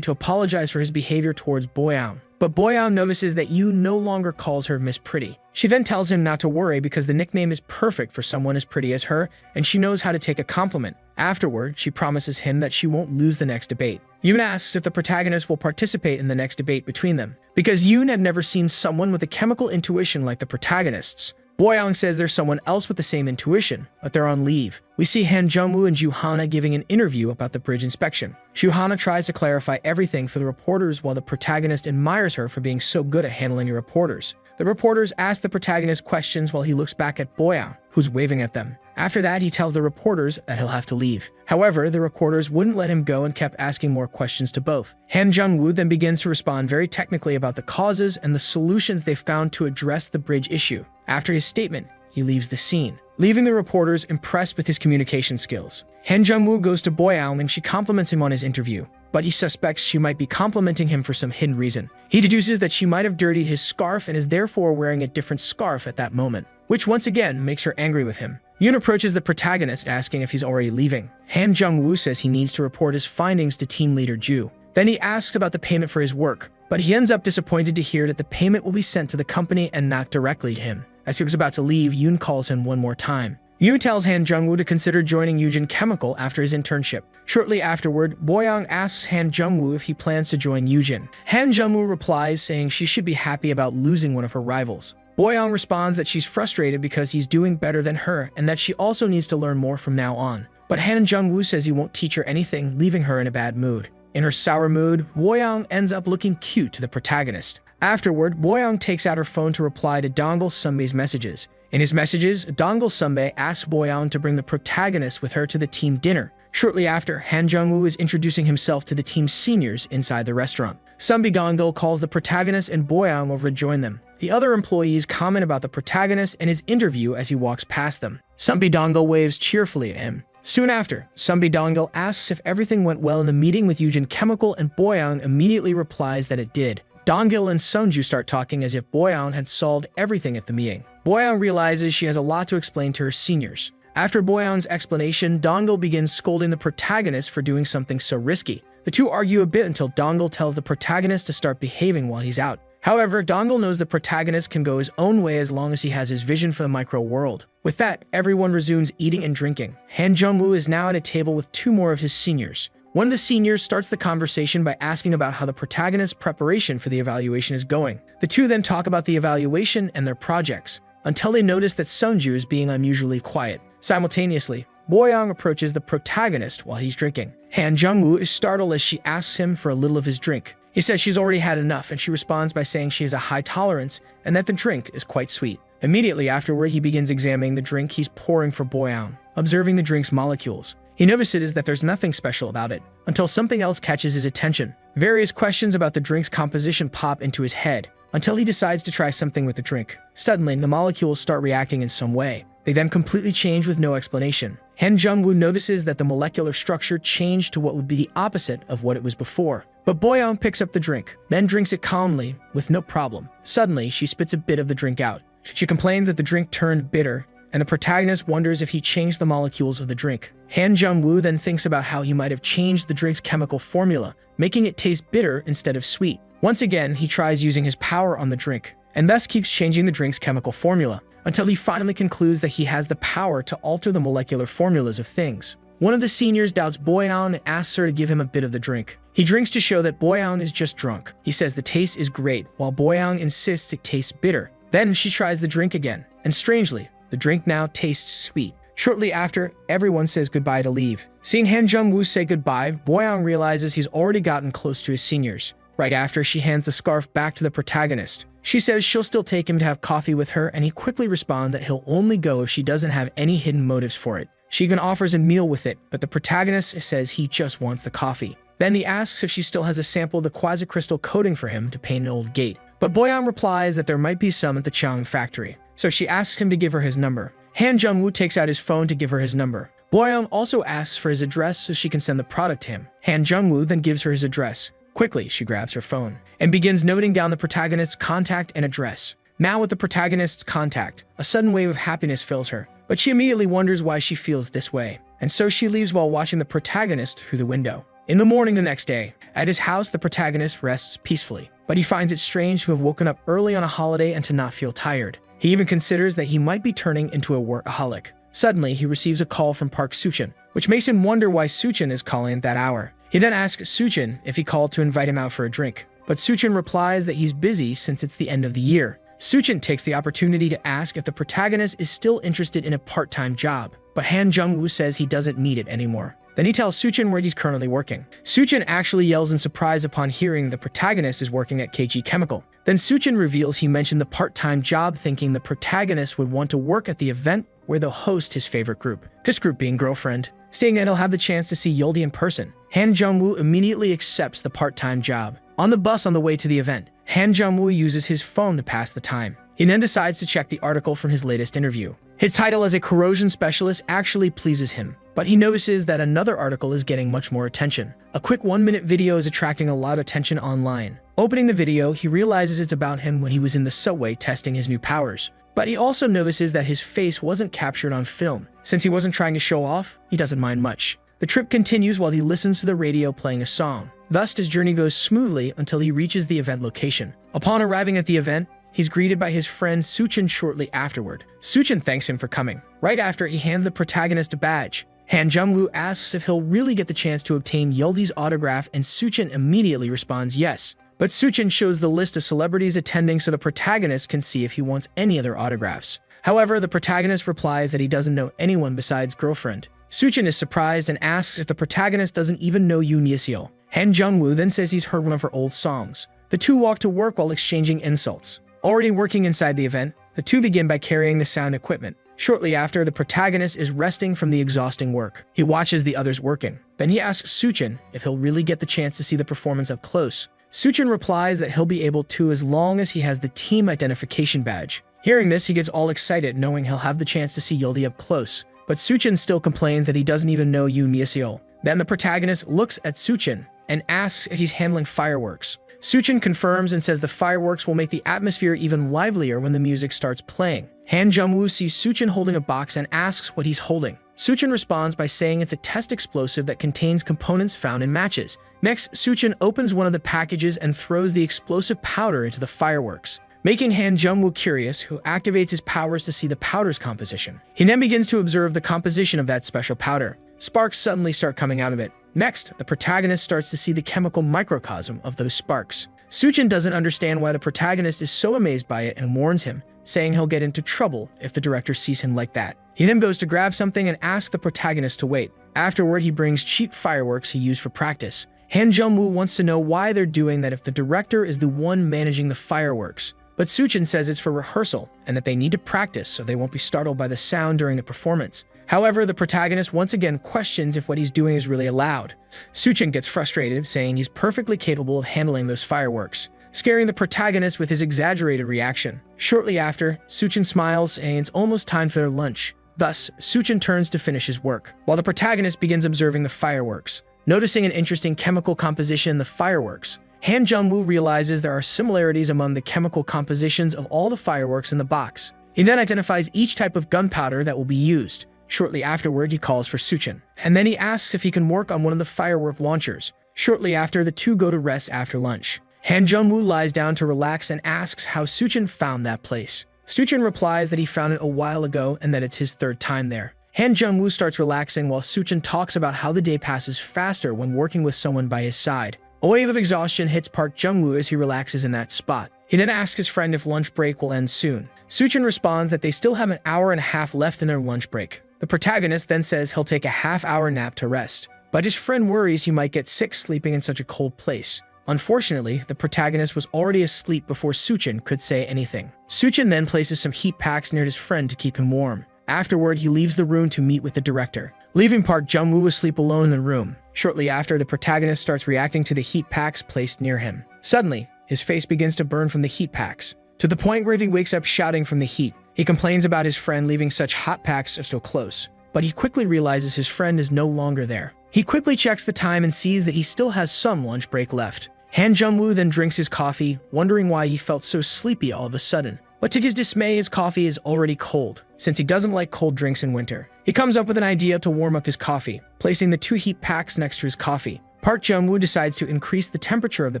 to apologize for his behavior towards Boyeon, but Boyeon notices that Yoon no longer calls her Miss Pretty. She then tells him not to worry because the nickname is perfect for someone as pretty as her, and she knows how to take a compliment. Afterward, she promises him that she won't lose the next debate. Yoon asks if the protagonist will participate in the next debate between them, because Yoon had never seen someone with a chemical intuition like the protagonists. Boyoung says there's someone else with the same intuition, but they're on leave. We see Han Jung-woo and Joo-hana giving an interview about the bridge inspection. Joo-hana tries to clarify everything for the reporters while the protagonist admires her for being so good at handling the reporters. The reporters ask the protagonist questions while he looks back at Boyoung, who's waving at them. After that, he tells the reporters that he'll have to leave. However, the reporters wouldn't let him go and kept asking more questions to both. Han Jung-woo then begins to respond very technically about the causes and the solutions they found to address the bridge issue. After his statement, he leaves the scene, leaving the reporters impressed with his communication skills. Han Jung-woo goes to Boyoung and she compliments him on his interview, but he suspects she might be complimenting him for some hidden reason. He deduces that she might have dirtied his scarf and is therefore wearing a different scarf at that moment, which once again makes her angry with him. Yoon approaches the protagonist asking if he's already leaving. Han Jung-woo says he needs to report his findings to team leader Ju. Then he asks about the payment for his work, but he ends up disappointed to hear that the payment will be sent to the company and not directly to him. As he was about to leave, Yoon calls him one more time. Yoon tells Han Jung-woo to consider joining Yujin Chemical after his internship. Shortly afterward, Boyoung asks Han Jung-woo if he plans to join Yujin. Han Jung-woo replies saying she should be happy about losing one of her rivals. Boyoung responds that she's frustrated because he's doing better than her and that she also needs to learn more from now on. But Han Jung-woo says he won't teach her anything, leaving her in a bad mood. In her sour mood, Boyoung ends up looking cute to the protagonist. Afterward, Boyoung takes out her phone to reply to Dongle Sunbae's messages. In his messages, Dongle Sunbae asks Boyoung to bring the protagonist with her to the team dinner. Shortly after, Han Jung-woo is introducing himself to the team's seniors inside the restaurant. Sunbae Dongle calls the protagonist and Boyoung over to join them. The other employees comment about the protagonist and his interview as he walks past them. Sunbae Dongle waves cheerfully at him. Soon after, Sunbae Dongle asks if everything went well in the meeting with Yujin Chemical and Boyoung immediately replies that it did. Donggil and Sunju start talking as if Boyoung had solved everything at the meeting. Boyoung realizes she has a lot to explain to her seniors. After Boyoung's explanation, Donggil begins scolding the protagonist for doing something so risky. The two argue a bit until Donggil tells the protagonist to start behaving while he's out. However, Donggil knows the protagonist can go his own way as long as he has his vision for the micro world. With that, everyone resumes eating and drinking. Han Jung-woo is now at a table with two more of his seniors. One of the seniors starts the conversation by asking about how the protagonist's preparation for the evaluation is going. The two then talk about the evaluation and their projects, until they notice that Sunju is being unusually quiet. Simultaneously, Boyoung approaches the protagonist while he's drinking. Han Jung-woo is startled as she asks him for a little of his drink. He says she's already had enough, and she responds by saying she has a high tolerance and that the drink is quite sweet. Immediately afterward, he begins examining the drink he's pouring for Boyoung, observing the drink's molecules. He notices that there's nothing special about it, until something else catches his attention. Various questions about the drink's composition pop into his head, until he decides to try something with the drink. Suddenly, the molecules start reacting in some way. They then completely change with no explanation. Han Jung-woo notices that the molecular structure changed to what would be the opposite of what it was before. But Boyoung picks up the drink, then drinks it calmly, with no problem. Suddenly, she spits a bit of the drink out. She complains that the drink turned bitter, and the protagonist wonders if he changed the molecules of the drink. Han Jung-woo then thinks about how he might have changed the drink's chemical formula, making it taste bitter instead of sweet. Once again, he tries using his power on the drink, and thus keeps changing the drink's chemical formula, until he finally concludes that he has the power to alter the molecular formulas of things. One of the seniors doubts Boyoung and asks her to give him a bit of the drink. He drinks to show that Boyoung is just drunk. He says the taste is great, while Boyoung insists it tastes bitter. Then she tries the drink again, and strangely, the drink now tastes sweet. Shortly after, everyone says goodbye to leave. Seeing Han Jung-woo say goodbye, Boyoung realizes he's already gotten close to his seniors. Right after, she hands the scarf back to the protagonist. She says she'll still take him to have coffee with her, and he quickly responds that he'll only go if she doesn't have any hidden motives for it. She even offers a meal with it, but the protagonist says he just wants the coffee. Then he asks if she still has a sample of the quasi-crystal coating for him to paint an old gate. But Boyoung replies that there might be some at the Chang factory, so she asks him to give her his number. Han Jung-woo takes out his phone to give her his number. Boyoung also asks for his address so she can send the product to him. Han Jung-woo then gives her his address. Quickly, she grabs her phone and begins noting down the protagonist's contact and address. Now with the protagonist's contact, a sudden wave of happiness fills her, but she immediately wonders why she feels this way, and so she leaves while watching the protagonist through the window. In the morning the next day, at his house, the protagonist rests peacefully, but he finds it strange to have woken up early on a holiday and to not feel tired. He even considers that he might be turning into a workaholic. Suddenly, he receives a call from Park Suchin, which makes him wonder why Suchin is calling at that hour. He then asks Suchin if he called to invite him out for a drink, but Suchin replies that he's busy since it's the end of the year. Suchin takes the opportunity to ask if the protagonist is still interested in a part-time job, but Han Jung-woo says he doesn't need it anymore. Then he tells Suchin where he's currently working. Suchin actually yells in surprise upon hearing the protagonist is working at KG Chemical. Then Suchin reveals he mentioned the part-time job, thinking the protagonist would want to work at the event where they'll host his favorite group, this group being Girlfriend. Stating that he'll have the chance to see Yoldi in person, Han Jung-woo immediately accepts the part-time job. On the bus on the way to the event, Han Jung-woo uses his phone to pass the time. He then decides to check the article from his latest interview. His title as a corrosion specialist actually pleases him, but he notices that another article is getting much more attention. A quick 1-minute video is attracting a lot of attention online. Opening the video, he realizes it's about him when he was in the subway testing his new powers. But he also notices that his face wasn't captured on film. Since he wasn't trying to show off, he doesn't mind much. The trip continues while he listens to the radio playing a song. Thus, his journey goes smoothly until he reaches the event location. Upon arriving at the event, he's greeted by his friend Suchin shortly afterward. Suchin thanks him for coming. Right after, he hands the protagonist a badge. Han Jung-woo asks if he'll really get the chance to obtain Yoldi's autograph, and Suchin immediately responds yes. But Suchin shows the list of celebrities attending so the protagonist can see if he wants any other autographs. However, the protagonist replies that he doesn't know anyone besides Girlfriend. Suchin is surprised and asks if the protagonist doesn't even know Yoon Yesil. Han Jung-woo then says he's heard one of her old songs. The two walk to work while exchanging insults. Already working inside the event, the two begin by carrying the sound equipment. Shortly after, the protagonist is resting from the exhausting work. He watches the others working. Then he asks Suchin if he'll really get the chance to see the performance up close. Suchin replies that he'll be able to as long as he has the team identification badge. Hearing this, he gets all excited knowing he'll have the chance to see Yoldi up close. But Suchin still complains that he doesn't even know Yoon Yesil. Then the protagonist looks at Suchin and asks if he's handling fireworks. Suchin confirms and says the fireworks will make the atmosphere even livelier when the music starts playing. Han Jung-woo sees Suchin holding a box and asks what he's holding. Suchin responds by saying it's a test explosive that contains components found in matches. Next, Suchin opens one of the packages and throws the explosive powder into the fireworks, making Han Jung-woo curious, who activates his powers to see the powder's composition. He then begins to observe the composition of that special powder. Sparks suddenly start coming out of it. Next, the protagonist starts to see the chemical microcosm of those sparks. Suchin doesn't understand why the protagonist is so amazed by it and warns him, saying he'll get into trouble if the director sees him like that. He then goes to grab something and asks the protagonist to wait. Afterward, he brings cheap fireworks he used for practice. Han Jung-woo wants to know why they're doing that if the director is the one managing the fireworks. But Suchin says it's for rehearsal and that they need to practice so they won't be startled by the sound during the performance. However, the protagonist once again questions if what he's doing is really allowed. Suchin gets frustrated, saying he's perfectly capable of handling those fireworks, scaring the protagonist with his exaggerated reaction. Shortly after, Suchin smiles, saying it's almost time for their lunch. Thus, Suchin turns to finish his work, while the protagonist begins observing the fireworks. Noticing an interesting chemical composition in the fireworks, Han Jung-woo realizes there are similarities among the chemical compositions of all the fireworks in the box. He then identifies each type of gunpowder that will be used. Shortly afterward, he calls for Suchin, and then he asks if he can work on one of the firework launchers. Shortly after, the two go to rest after lunch. Han Jung-woo lies down to relax and asks how Suchin found that place. Suchin replies that he found it a while ago and that it's his third time there. Han Jung-woo starts relaxing while Suchin talks about how the day passes faster when working with someone by his side. A wave of exhaustion hits Park Jung-woo as he relaxes in that spot. He then asks his friend if lunch break will end soon. Suchin responds that they still have an hour and a half left in their lunch break. The protagonist then says he'll take a half-hour nap to rest, but his friend worries he might get sick sleeping in such a cold place. Unfortunately, the protagonist was already asleep before Suchin could say anything. Suchin then places some heat packs near his friend to keep him warm. Afterward, he leaves the room to meet with the director, leaving Park Jung-woo asleep alone in the room. Shortly after, the protagonist starts reacting to the heat packs placed near him. Suddenly, his face begins to burn from the heat packs, to the point where he wakes up shouting from the heat. He complains about his friend leaving such hot packs so close, but he quickly realizes his friend is no longer there. He quickly checks the time and sees that he still has some lunch break left. Han Jung-woo then drinks his coffee, wondering why he felt so sleepy all of a sudden. But to his dismay, his coffee is already cold, since he doesn't like cold drinks in winter. He comes up with an idea to warm up his coffee, placing the two heat packs next to his coffee. Park Jung-woo decides to increase the temperature of the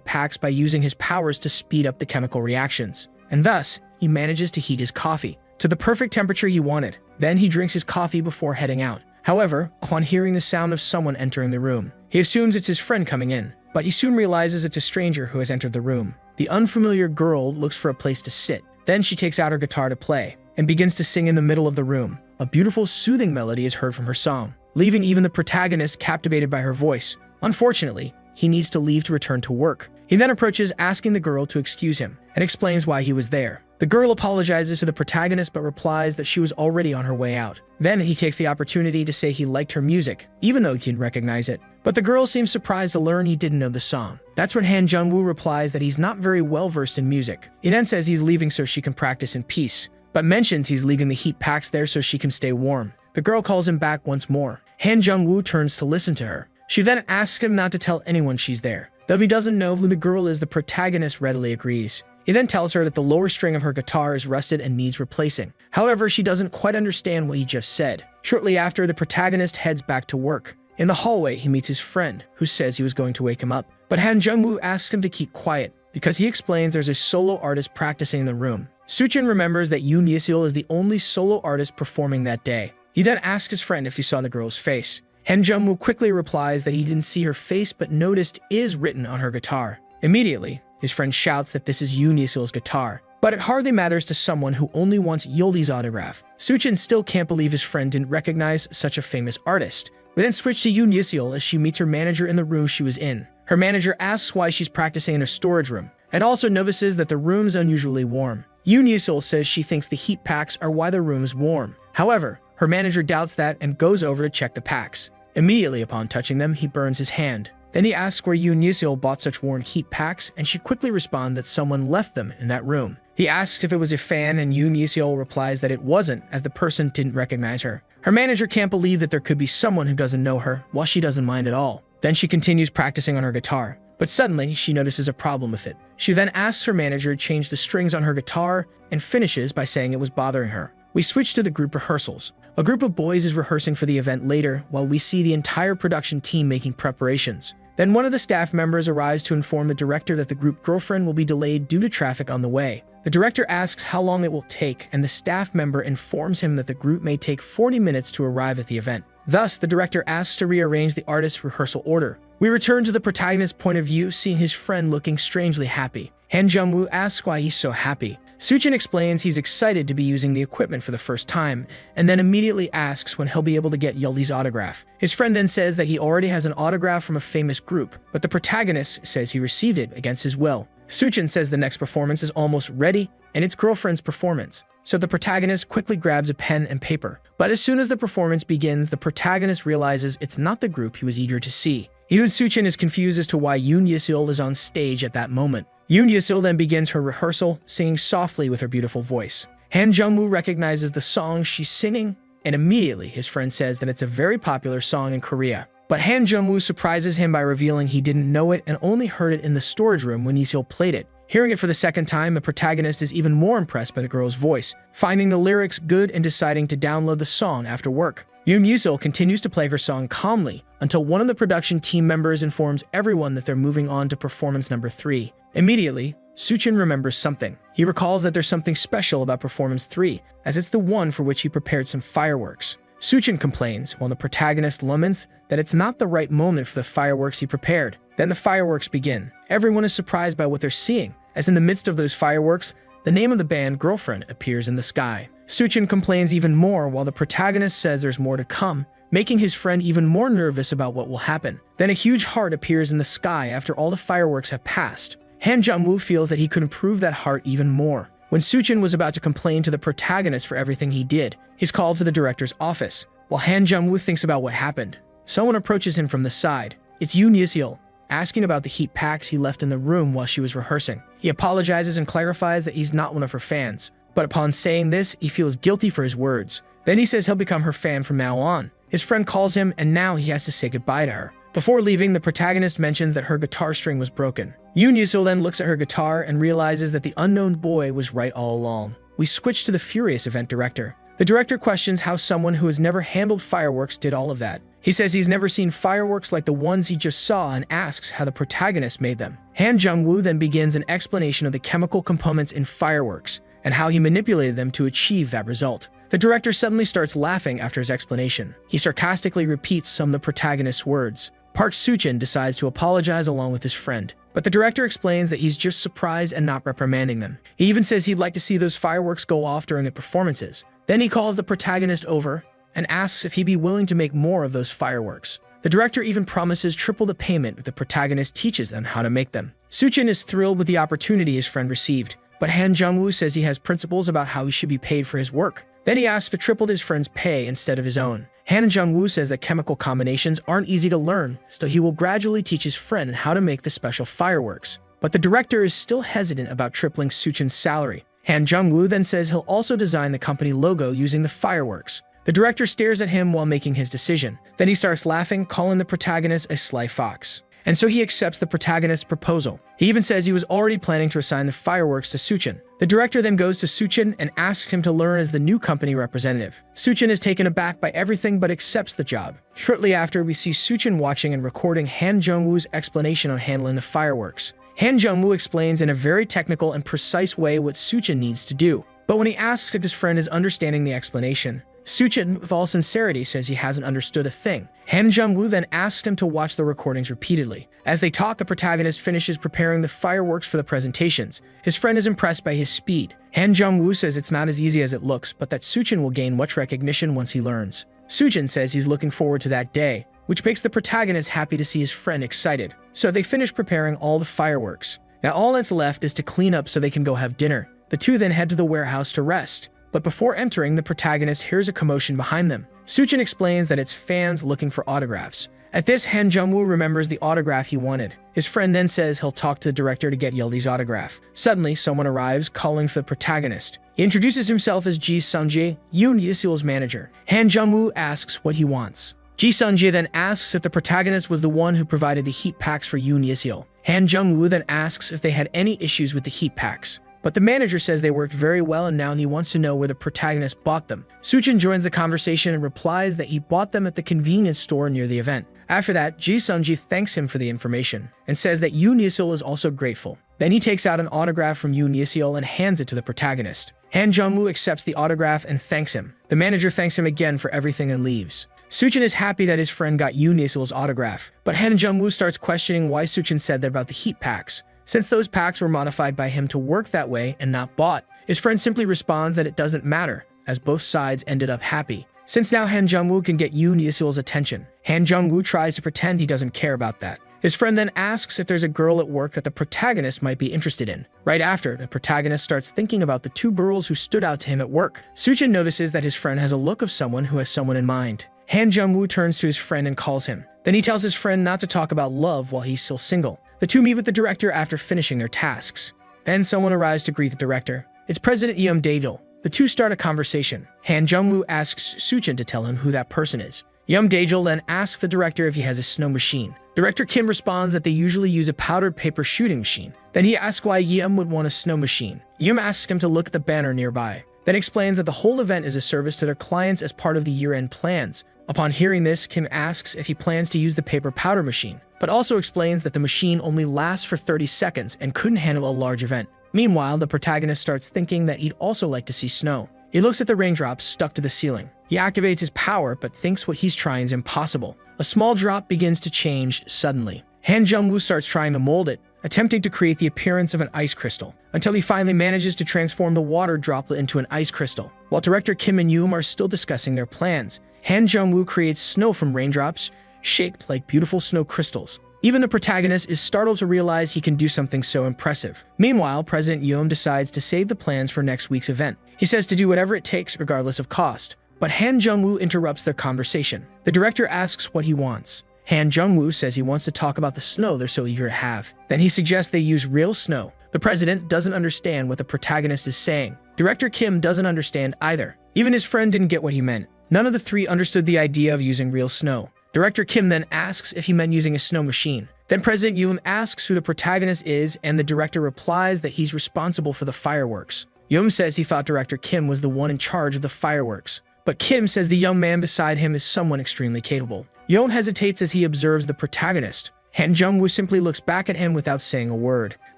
packs by using his powers to speed up the chemical reactions, and thus, he manages to heat his coffee to the perfect temperature he wanted. Then he drinks his coffee before heading out. However, upon hearing the sound of someone entering the room, he assumes it's his friend coming in, but he soon realizes it's a stranger who has entered the room. The unfamiliar girl looks for a place to sit. Then she takes out her guitar to play and begins to sing in the middle of the room. A beautiful, soothing melody is heard from her song, leaving even the protagonist captivated by her voice. Unfortunately, he needs to leave to return to work. He then approaches, asking the girl to excuse him, and explains why he was there. The girl apologizes to the protagonist but replies that she was already on her way out. Then he takes the opportunity to say he liked her music, even though he didn't recognize it. But the girl seems surprised to learn he didn't know the song. That's when Han Jung-woo replies that he's not very well versed in music. He then says he's leaving so she can practice in peace, but mentions he's leaving the heat packs there so she can stay warm. The girl calls him back once more. Han Jung-woo turns to listen to her. She then asks him not to tell anyone she's there. Though he doesn't know who the girl is, the protagonist readily agrees. He then tells her that the lower string of her guitar is rusted and needs replacing. However, she doesn't quite understand what he just said. Shortly after, the protagonist heads back to work. In the hallway, he meets his friend, who says he was going to wake him up. But Han Jung-woo asks him to keep quiet, because he explains there's a solo artist practicing in the room. Suchin remembers that Yoon Yesil is the only solo artist performing that day. He then asks his friend if he saw the girl's face. Han Jung-woo quickly replies that he didn't see her face but noticed is written on her guitar. Immediately, his friend shouts that this is Yoon Yesil's guitar, but it hardly matters to someone who only wants Yoldi's autograph. Suchin still can't believe his friend didn't recognize such a famous artist. We then switch to Yoon Yesil as she meets her manager in the room she was in. Her manager asks why she's practicing in a storage room, and also notices that the room's unusually warm. Yoon Yesil says she thinks the heat packs are why the room's warm. However, her manager doubts that and goes over to check the packs. Immediately upon touching them, he burns his hand. Then he asks where Yoon Yesil bought such warm heat packs, and she quickly responds that someone left them in that room. He asks if it was a fan, and Yoon Yesil replies that it wasn't, as the person didn't recognize her. Her manager can't believe that there could be someone who doesn't know her, while she doesn't mind at all. Then she continues practicing on her guitar, but suddenly she notices a problem with it. She then asks her manager to change the strings on her guitar, and finishes by saying it was bothering her. We switch to the group rehearsals. A group of boys is rehearsing for the event later, while we see the entire production team making preparations. Then one of the staff members arrives to inform the director that the group girlfriend will be delayed due to traffic on the way. The director asks how long it will take, and the staff member informs him that the group may take 40 minutes to arrive at the event. Thus, the director asks to rearrange the artist's rehearsal order. We return to the protagonist's point of view, seeing his friend looking strangely happy. Han Jung-woo asks why he's so happy. Suchin explains he's excited to be using the equipment for the first time, and then immediately asks when he'll be able to get Yoldi's autograph. His friend then says that he already has an autograph from a famous group, but the protagonist says he received it against his will. Suchin says the next performance is almost ready, and it's girlfriend's performance. So the protagonist quickly grabs a pen and paper. But as soon as the performance begins, the protagonist realizes it's not the group he was eager to see. Even Suchin is confused as to why Yoon Yesil is on stage at that moment. Yoon Yesil then begins her rehearsal, singing softly with her beautiful voice. Han Jung-woo recognizes the song she's singing, and immediately his friend says that it's a very popular song in Korea. But Han Jung-woo surprises him by revealing he didn't know it and only heard it in the storage room when Yesil played it. Hearing it for the second time, the protagonist is even more impressed by the girl's voice, finding the lyrics good and deciding to download the song after work. Yoon Yesil continues to play her song calmly until one of the production team members informs everyone that they're moving on to performance number 3. Immediately, Suchin remembers something. He recalls that there's something special about performance 3, as it's the one for which he prepared some fireworks. Suchin complains, while the protagonist laments that it's not the right moment for the fireworks he prepared. Then the fireworks begin. Everyone is surprised by what they're seeing, as in the midst of those fireworks, the name of the band Girlfriend appears in the sky. Suchin complains even more, while the protagonist says there's more to come, making his friend even more nervous about what will happen. Then a huge heart appears in the sky after all the fireworks have passed. Han Jung-woo feels that he could improve that heart even more. When Suchin was about to complain to the protagonist for everything he did, he's called to the director's office. While Han Jung-woo thinks about what happened, someone approaches him from the side. It's Yoon Yesil, asking about the heat packs he left in the room while she was rehearsing. He apologizes and clarifies that he's not one of her fans, but upon saying this, he feels guilty for his words. Then he says he'll become her fan from now on. His friend calls him, and now he has to say goodbye to her. Before leaving, the protagonist mentions that her guitar string was broken. Yoon Yesil then looks at her guitar and realizes that the unknown boy was right all along. We switch to the furious event director. The director questions how someone who has never handled fireworks did all of that. He says he's never seen fireworks like the ones he just saw and asks how the protagonist made them. Han Jung-woo then begins an explanation of the chemical components in fireworks and how he manipulated them to achieve that result. The director suddenly starts laughing after his explanation. He sarcastically repeats some of the protagonist's words. Park Soo-chin decides to apologize along with his friend, but the director explains that he's just surprised and not reprimanding them. He even says he'd like to see those fireworks go off during the performances. Then he calls the protagonist over and asks if he'd be willing to make more of those fireworks. The director even promises triple the payment if the protagonist teaches them how to make them. Soo-chin is thrilled with the opportunity his friend received, but Han Jung-woo says he has principles about how he should be paid for his work. Then he asks to triple his friend's pay instead of his own. Han Jung-woo says that chemical combinations aren't easy to learn, so he will gradually teach his friend how to make the special fireworks. But the director is still hesitant about tripling Soo-chin's salary. Han Jung-woo then says he'll also design the company logo using the fireworks. The director stares at him while making his decision. Then he starts laughing, calling the protagonist a sly fox. And so he accepts the protagonist's proposal. He even says he was already planning to assign the fireworks to Soo-chin. The director then goes to Soo-chin and asks him to learn as the new company representative. Soo-chin is taken aback by everything but accepts the job. Shortly after, we see Soo-chin watching and recording Han Jung-woo's explanation on handling the fireworks. Han Jung-woo explains in a very technical and precise way what Soo-chin needs to do. But when he asks if his friend is understanding the explanation, Soo-chin, with all sincerity, says he hasn't understood a thing. Han Jung-woo then asks him to watch the recordings repeatedly. As they talk, the protagonist finishes preparing the fireworks for the presentations. His friend is impressed by his speed. Han Jung-woo says it's not as easy as it looks, but that Soo-chin will gain much recognition once he learns. Soo-chin says he's looking forward to that day, which makes the protagonist happy to see his friend excited. So they finish preparing all the fireworks. Now all that's left is to clean up so they can go have dinner. The two then head to the warehouse to rest. But before entering, the protagonist hears a commotion behind them. Soo-chin explains that it's fans looking for autographs. At this, Han Jung-woo remembers the autograph he wanted. His friend then says he'll talk to the director to get Yeoli's autograph. Suddenly, someone arrives, calling for the protagonist. He introduces himself as Ji Sung-jae, Yoon Yesil's manager. Han Jung-woo asks what he wants. Ji Sung-jae then asks if the protagonist was the one who provided the heat packs for Yoon Yesil. Han Jung-woo then asks if they had any issues with the heat packs. But the manager says they worked very well and now he wants to know where the protagonist bought them. Soo-chin joins the conversation and replies that he bought them at the convenience store near the event. After that, Ji Sung-jae thanks him for the information and says that Yoon Yesil is also grateful. Then he takes out an autograph from Yoon Yesil and hands it to the protagonist. Han Jung-woo accepts the autograph and thanks him. The manager thanks him again for everything and leaves. Soo-chin is happy that his friend got Yoon Yesil's autograph, but Han Jung-woo starts questioning why Soo-chin said that about the heat packs, since those packs were modified by him to work that way and not bought. His friend simply responds that it doesn't matter, as both sides ended up happy. Since now Han Jung-woo can get Yoon Yesil's attention, Han Jung-woo tries to pretend he doesn't care about that. His friend then asks if there's a girl at work that the protagonist might be interested in. Right after, the protagonist starts thinking about the two girls who stood out to him at work. Soo-chin notices that his friend has a look of someone who has someone in mind. Han Jung-woo turns to his friend and calls him. Then he tells his friend not to talk about love while he's still single. The two meet with the director after finishing their tasks. Then someone arrives to greet the director. It's President Yeom Dae-jul. The two start a conversation. Han Jung-woo asks Soo-chin to tell him who that person is. Yeom Dae-jul then asks the director if he has a snow machine. Director Kim responds that they usually use a powdered paper shooting machine. Then he asks why Yeom would want a snow machine. Yeom asks him to look at the banner nearby. Then explains that the whole event is a service to their clients as part of the year-end plans. Upon hearing this, Kim asks if he plans to use the paper powder machine, but also explains that the machine only lasts for 30 seconds and couldn't handle a large event. Meanwhile, the protagonist starts thinking that he'd also like to see snow. He looks at the raindrops stuck to the ceiling. He activates his power, but thinks what he's trying is impossible. A small drop begins to change suddenly. Han Jung-woo starts trying to mold it, attempting to create the appearance of an ice crystal, until he finally manages to transform the water droplet into an ice crystal. While director Kim and Yoom are still discussing their plans, Han Jung-woo creates snow from raindrops, shaped like beautiful snow crystals. Even the protagonist is startled to realize he can do something so impressive. Meanwhile, President Yeom decides to save the plans for next week's event. He says to do whatever it takes regardless of cost. But Han Jung-woo interrupts their conversation. The director asks what he wants. Han Jung-woo says he wants to talk about the snow they're so eager to have. Then he suggests they use real snow. The president doesn't understand what the protagonist is saying. Director Kim doesn't understand either. Even his friend didn't get what he meant. None of the three understood the idea of using real snow. Director Kim then asks if he meant using a snow machine. Then President Yoom asks who the protagonist is, and the director replies that he's responsible for the fireworks. Yoom says he thought Director Kim was the one in charge of the fireworks. But Kim says the young man beside him is someone extremely capable. Yoom hesitates as he observes the protagonist. Han Jung-woo simply looks back at him without saying a word.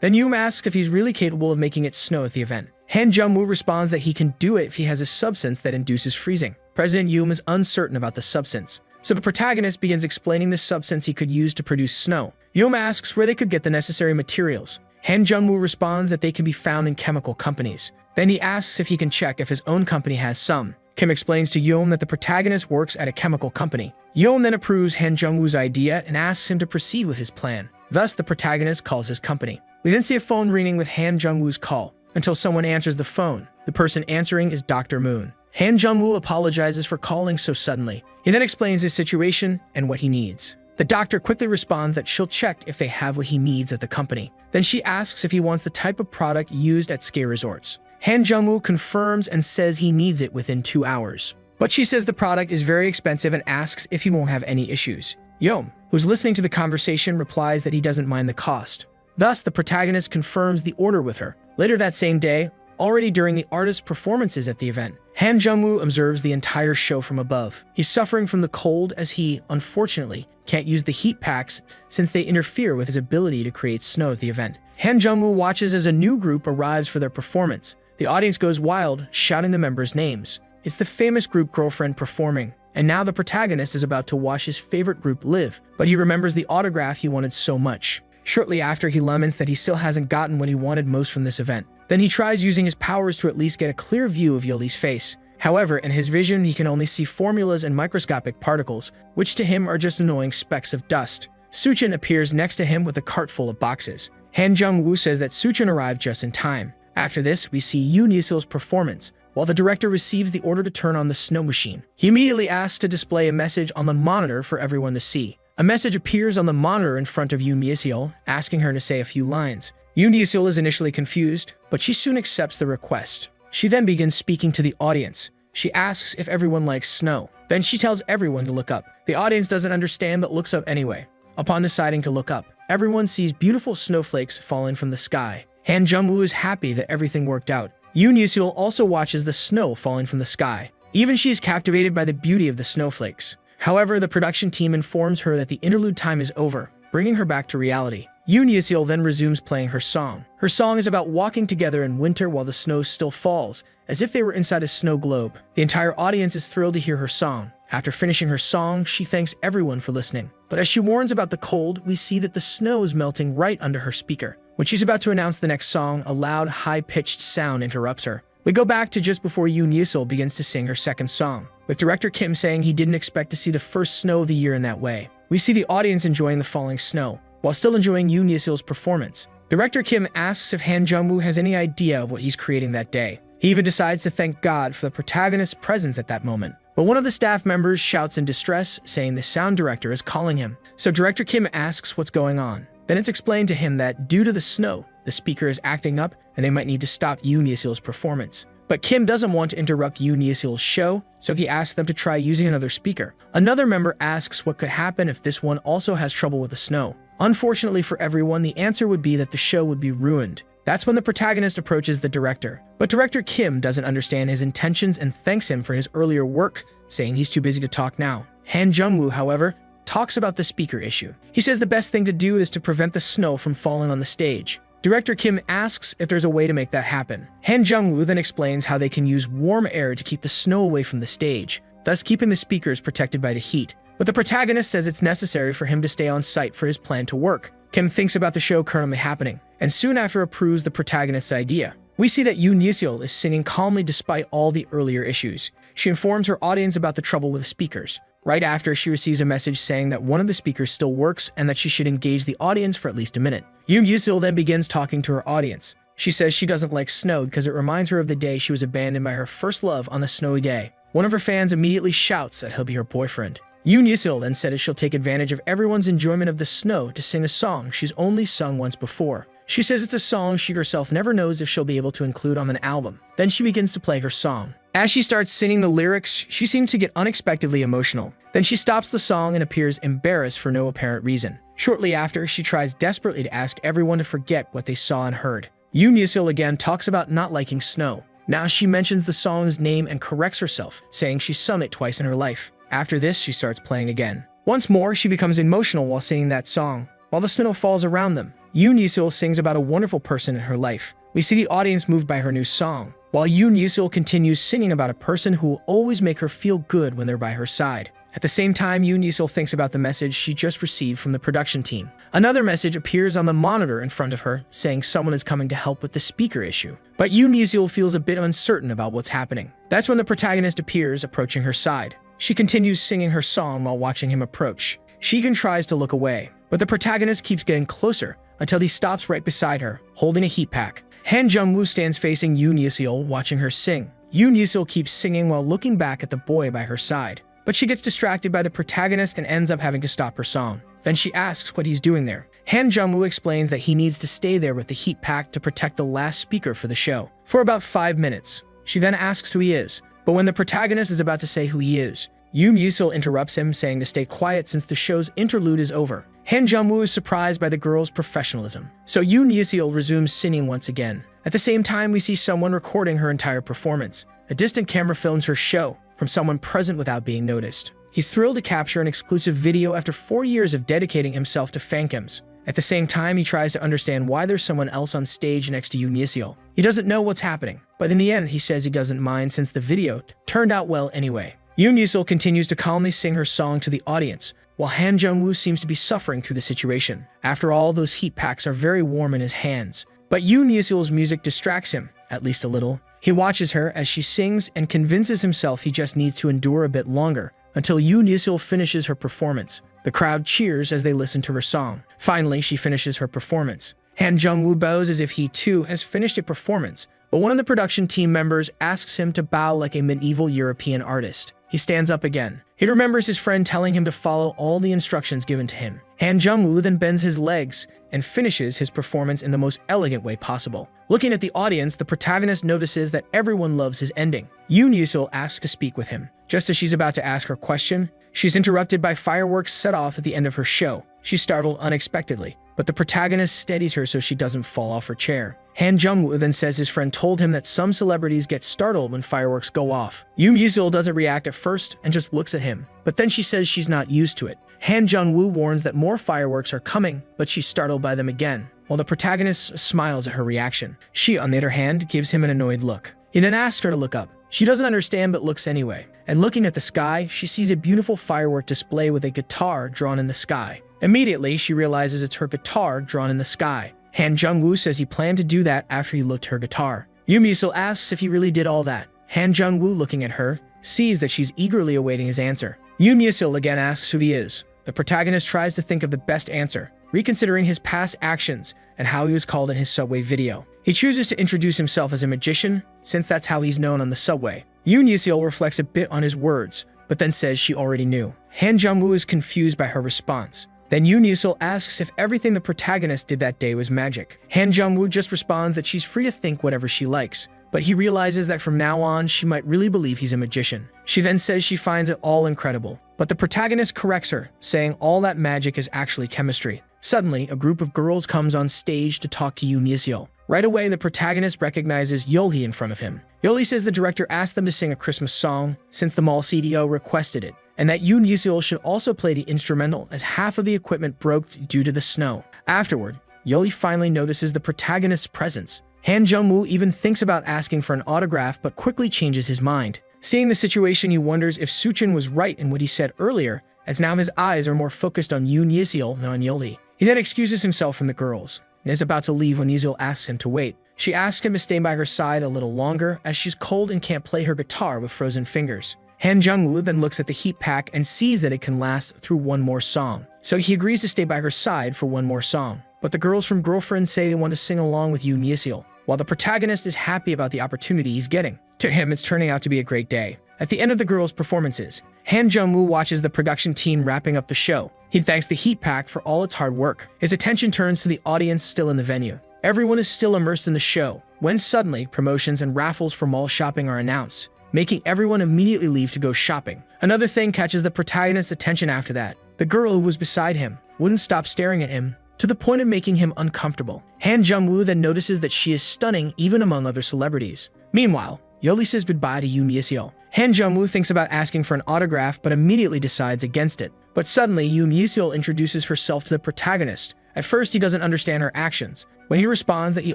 Then Yoom asks if he's really capable of making it snow at the event. Han Jung-woo responds that he can do it if he has a substance that induces freezing. President Yoon is uncertain about the substance, so the protagonist begins explaining the substance he could use to produce snow. Yoon asks where they could get the necessary materials. Han Jung-woo responds that they can be found in chemical companies. Then he asks if he can check if his own company has some. Kim explains to Yoon that the protagonist works at a chemical company. Yoon then approves Han Jung-woo's idea and asks him to proceed with his plan. Thus, the protagonist calls his company. We then see a phone ringing with Han Jung-woo's call, until someone answers the phone. The person answering is Dr. Moon. Han Jung-woo apologizes for calling so suddenly. He then explains his situation and what he needs. The doctor quickly responds that she'll check if they have what he needs at the company. Then she asks if he wants the type of product used at ski resorts. Han Jung-woo confirms and says he needs it within 2 hours. But she says the product is very expensive and asks if he won't have any issues. Yeom, who's listening to the conversation, replies that he doesn't mind the cost. Thus, the protagonist confirms the order with her. Later that same day, already during the artist's performances at the event, Han Jung-woo observes the entire show from above. He's suffering from the cold as he, unfortunately, can't use the heat packs since they interfere with his ability to create snow at the event. Han Jung-woo watches as a new group arrives for their performance. The audience goes wild, shouting the members' names. It's the famous group Girlfriend performing. And now the protagonist is about to watch his favorite group live, but he remembers the autograph he wanted so much. Shortly after, he laments that he still hasn't gotten what he wanted most from this event. Then he tries using his powers to at least get a clear view of Yeoli's face. However, in his vision, he can only see formulas and microscopic particles, which to him are just annoying specks of dust. Suchin appears next to him with a cart full of boxes. Han Jung-woo says that Suchin arrived just in time. After this, we see Yoon Ye-seol's performance, while the director receives the order to turn on the snow machine. He immediately asks to display a message on the monitor for everyone to see. A message appears on the monitor in front of Yoon Ye-seol, asking her to say a few lines. Yoon Ye-seol is initially confused, but she soon accepts the request. She then begins speaking to the audience. She asks if everyone likes snow. Then she tells everyone to look up. The audience doesn't understand but looks up anyway. Upon deciding to look up, everyone sees beautiful snowflakes falling from the sky. Han Jung-woo is happy that everything worked out. Yoon Ye-seol also watches the snow falling from the sky. Even she is captivated by the beauty of the snowflakes. However, the production team informs her that the interlude time is over, bringing her back to reality. Yoon Ye-seol then resumes playing her song. Her song is about walking together in winter while the snow still falls, as if they were inside a snow globe. The entire audience is thrilled to hear her song. After finishing her song, she thanks everyone for listening. But as she warns about the cold, we see that the snow is melting right under her speaker. When she's about to announce the next song, a loud, high-pitched sound interrupts her. We go back to just before Yoon Ye-seol begins to sing her second song, with director Kim saying he didn't expect to see the first snow of the year in that way. We see the audience enjoying the falling snow, while still enjoying Yoon Ye-seol's performance. Director Kim asks if Han Jung-woo has any idea of what he's creating that day. He even decides to thank God for the protagonist's presence at that moment. But one of the staff members shouts in distress, saying the sound director is calling him. So director Kim asks what's going on. Then it's explained to him that due to the snow, the speaker is acting up and they might need to stop Yoon Ye-seol's performance. But Kim doesn't want to interrupt Yoon Ye-seol's show, so he asks them to try using another speaker. Another member asks what could happen if this one also has trouble with the snow. Unfortunately for everyone, the answer would be that the show would be ruined. That's when the protagonist approaches the director. But director Kim doesn't understand his intentions and thanks him for his earlier work, saying he's too busy to talk now. Han Jung-woo, however, talks about the speaker issue. He says the best thing to do is to prevent the snow from falling on the stage. Director Kim asks if there's a way to make that happen. Han Jung-woo then explains how they can use warm air to keep the snow away from the stage, thus keeping the speakers protected by the heat. But the protagonist says it's necessary for him to stay on site for his plan to work. Kim thinks about the show currently happening, and soon after approves the protagonist's idea. We see that Yoon Ye-seol is singing calmly despite all the earlier issues. She informs her audience about the trouble with speakers. Right after, she receives a message saying that one of the speakers still works and that she should engage the audience for at least a minute. Yoon Ye-seol then begins talking to her audience. She says she doesn't like snow because it reminds her of the day she was abandoned by her first love on a snowy day. One of her fans immediately shouts that he'll be her boyfriend. Yoon Ye-seol then says she'll take advantage of everyone's enjoyment of the snow to sing a song she's only sung once before. She says it's a song she herself never knows if she'll be able to include on an album. Then she begins to play her song. As she starts singing the lyrics, she seems to get unexpectedly emotional. Then she stops the song and appears embarrassed for no apparent reason. Shortly after, she tries desperately to ask everyone to forget what they saw and heard. Yoon Ye-seol again talks about not liking snow. Now she mentions the song's name and corrects herself, saying she's sung it twice in her life. After this, she starts playing again. Once more, she becomes emotional while singing that song. While the snow falls around them, Yoon Ye-seol sings about a wonderful person in her life. We see the audience moved by her new song, while Yoon Yusil continues singing about a person who will always make her feel good when they're by her side. At the same time, Yoon Yusil thinks about the message she just received from the production team. Another message appears on the monitor in front of her, saying someone is coming to help with the speaker issue. But Yoon Yusil feels a bit uncertain about what's happening. That's when the protagonist appears, approaching her side. She continues singing her song while watching him approach. She even tries to look away, but the protagonist keeps getting closer until he stops right beside her, holding a heat pack. Han Jung-woo stands facing Yoon Yusil, watching her sing. Yoon Yusil keeps singing while looking back at the boy by her side. But she gets distracted by the protagonist and ends up having to stop her song. Then she asks what he's doing there. Han Jung-woo explains that he needs to stay there with the heat pack to protect the last speaker for the show for about 5 minutes. She then asks who he is, but when the protagonist is about to say who he is, Yoon Yusil interrupts him, saying to stay quiet since the show's interlude is over. Han Jung-woo is surprised by the girl's professionalism, so Yoon Yusil resumes singing once again. At the same time, we see someone recording her entire performance. A distant camera films her show from someone present without being noticed. He's thrilled to capture an exclusive video after 4 years of dedicating himself to fandoms. At the same time, he tries to understand why there's someone else on stage next to Yoon Yusil. He doesn't know what's happening, but in the end, he says he doesn't mind since the video turned out well anyway. Yoon Yusil continues to calmly sing her song to the audience, while Han Jung-woo seems to be suffering through the situation. After all, those heat packs are very warm in his hands. But Yoon Yusil's music distracts him, at least a little. He watches her as she sings and convinces himself he just needs to endure a bit longer until Yoon Yusil finishes her performance. The crowd cheers as they listen to her song. Finally, she finishes her performance. Han Jung-woo bows as if he too has finished a performance, but one of the production team members asks him to bow like a medieval European artist. He stands up again. He remembers his friend telling him to follow all the instructions given to him. Han Jung-woo then bends his legs and finishes his performance in the most elegant way possible. Looking at the audience, the protagonist notices that everyone loves his ending. Yoon Yusil asks to speak with him. Just as she's about to ask her question, she's interrupted by fireworks set off at the end of her show. She's startled unexpectedly, but the protagonist steadies her so she doesn't fall off her chair. Han Jung-woo then says his friend told him that some celebrities get startled when fireworks go off. Yoon Yusil doesn't react at first and just looks at him, but then she says she's not used to it. Han Jung-woo warns that more fireworks are coming, but she's startled by them again, while the protagonist smiles at her reaction. She, on the other hand, gives him an annoyed look. He then asks her to look up. She doesn't understand but looks anyway, and looking at the sky, she sees a beautiful firework display with a guitar drawn in the sky. Immediately, she realizes it's her guitar drawn in the sky. Han Jung-woo says he planned to do that after he looked at her guitar. Yoon Yusil asks if he really did all that. Han Jung-woo, looking at her, sees that she's eagerly awaiting his answer. Yoon Yusil again asks who he is. The protagonist tries to think of the best answer, reconsidering his past actions and how he was called in his subway video. He chooses to introduce himself as a magician, since that's how he's known on the subway. Yoon Yusil reflects a bit on his words, but then says she already knew. Han Jung-woo is confused by her response. Then Yoon Yusil asks if everything the protagonist did that day was magic. Han Jung-woo just responds that she's free to think whatever she likes, but he realizes that from now on, she might really believe he's a magician. She then says she finds it all incredible, but the protagonist corrects her, saying all that magic is actually chemistry. Suddenly, a group of girls comes on stage to talk to Yoon Yusil. Right away, the protagonist recognizes Yeolhee in front of him. Yeolhee says the director asked them to sing a Christmas song since the mall CDO requested it, and that Yoon Yusil should also play the instrumental as half of the equipment broke due to the snow. Afterward, Yeolhee finally notices the protagonist's presence. Han Jung-woo even thinks about asking for an autograph but quickly changes his mind. Seeing the situation, he wonders if Suchin was right in what he said earlier, as now his eyes are more focused on Yoon Yusil than on Yeolhee. He then excuses himself from the girls and is about to leave when Yusil asks him to wait. She asks him to stay by her side a little longer as she's cold and can't play her guitar with frozen fingers. Han Jung-woo then looks at the heat pack and sees that it can last through one more song, so he agrees to stay by her side for one more song. But the girls from Girlfriend say they want to sing along with Yoon Yusil, while the protagonist is happy about the opportunity he's getting. To him, it's turning out to be a great day. At the end of the girls' performances, Han Jung-woo watches the production team wrapping up the show. He thanks the heat pack for all its hard work. His attention turns to the audience still in the venue. Everyone is still immersed in the show, when suddenly promotions and raffles for mall shopping are announced, making everyone immediately leave to go shopping. Another thing catches the protagonist's attention after that. The girl who was beside him wouldn't stop staring at him, to the point of making him uncomfortable. Han Jung-woo then notices that she is stunning even among other celebrities. Meanwhile, Yeolhee says goodbye to Yoon Yusil. Han Jung-woo thinks about asking for an autograph but immediately decides against it. But suddenly, Yoon Yusil introduces herself to the protagonist, At first, he doesn't understand her actions. When he responds that he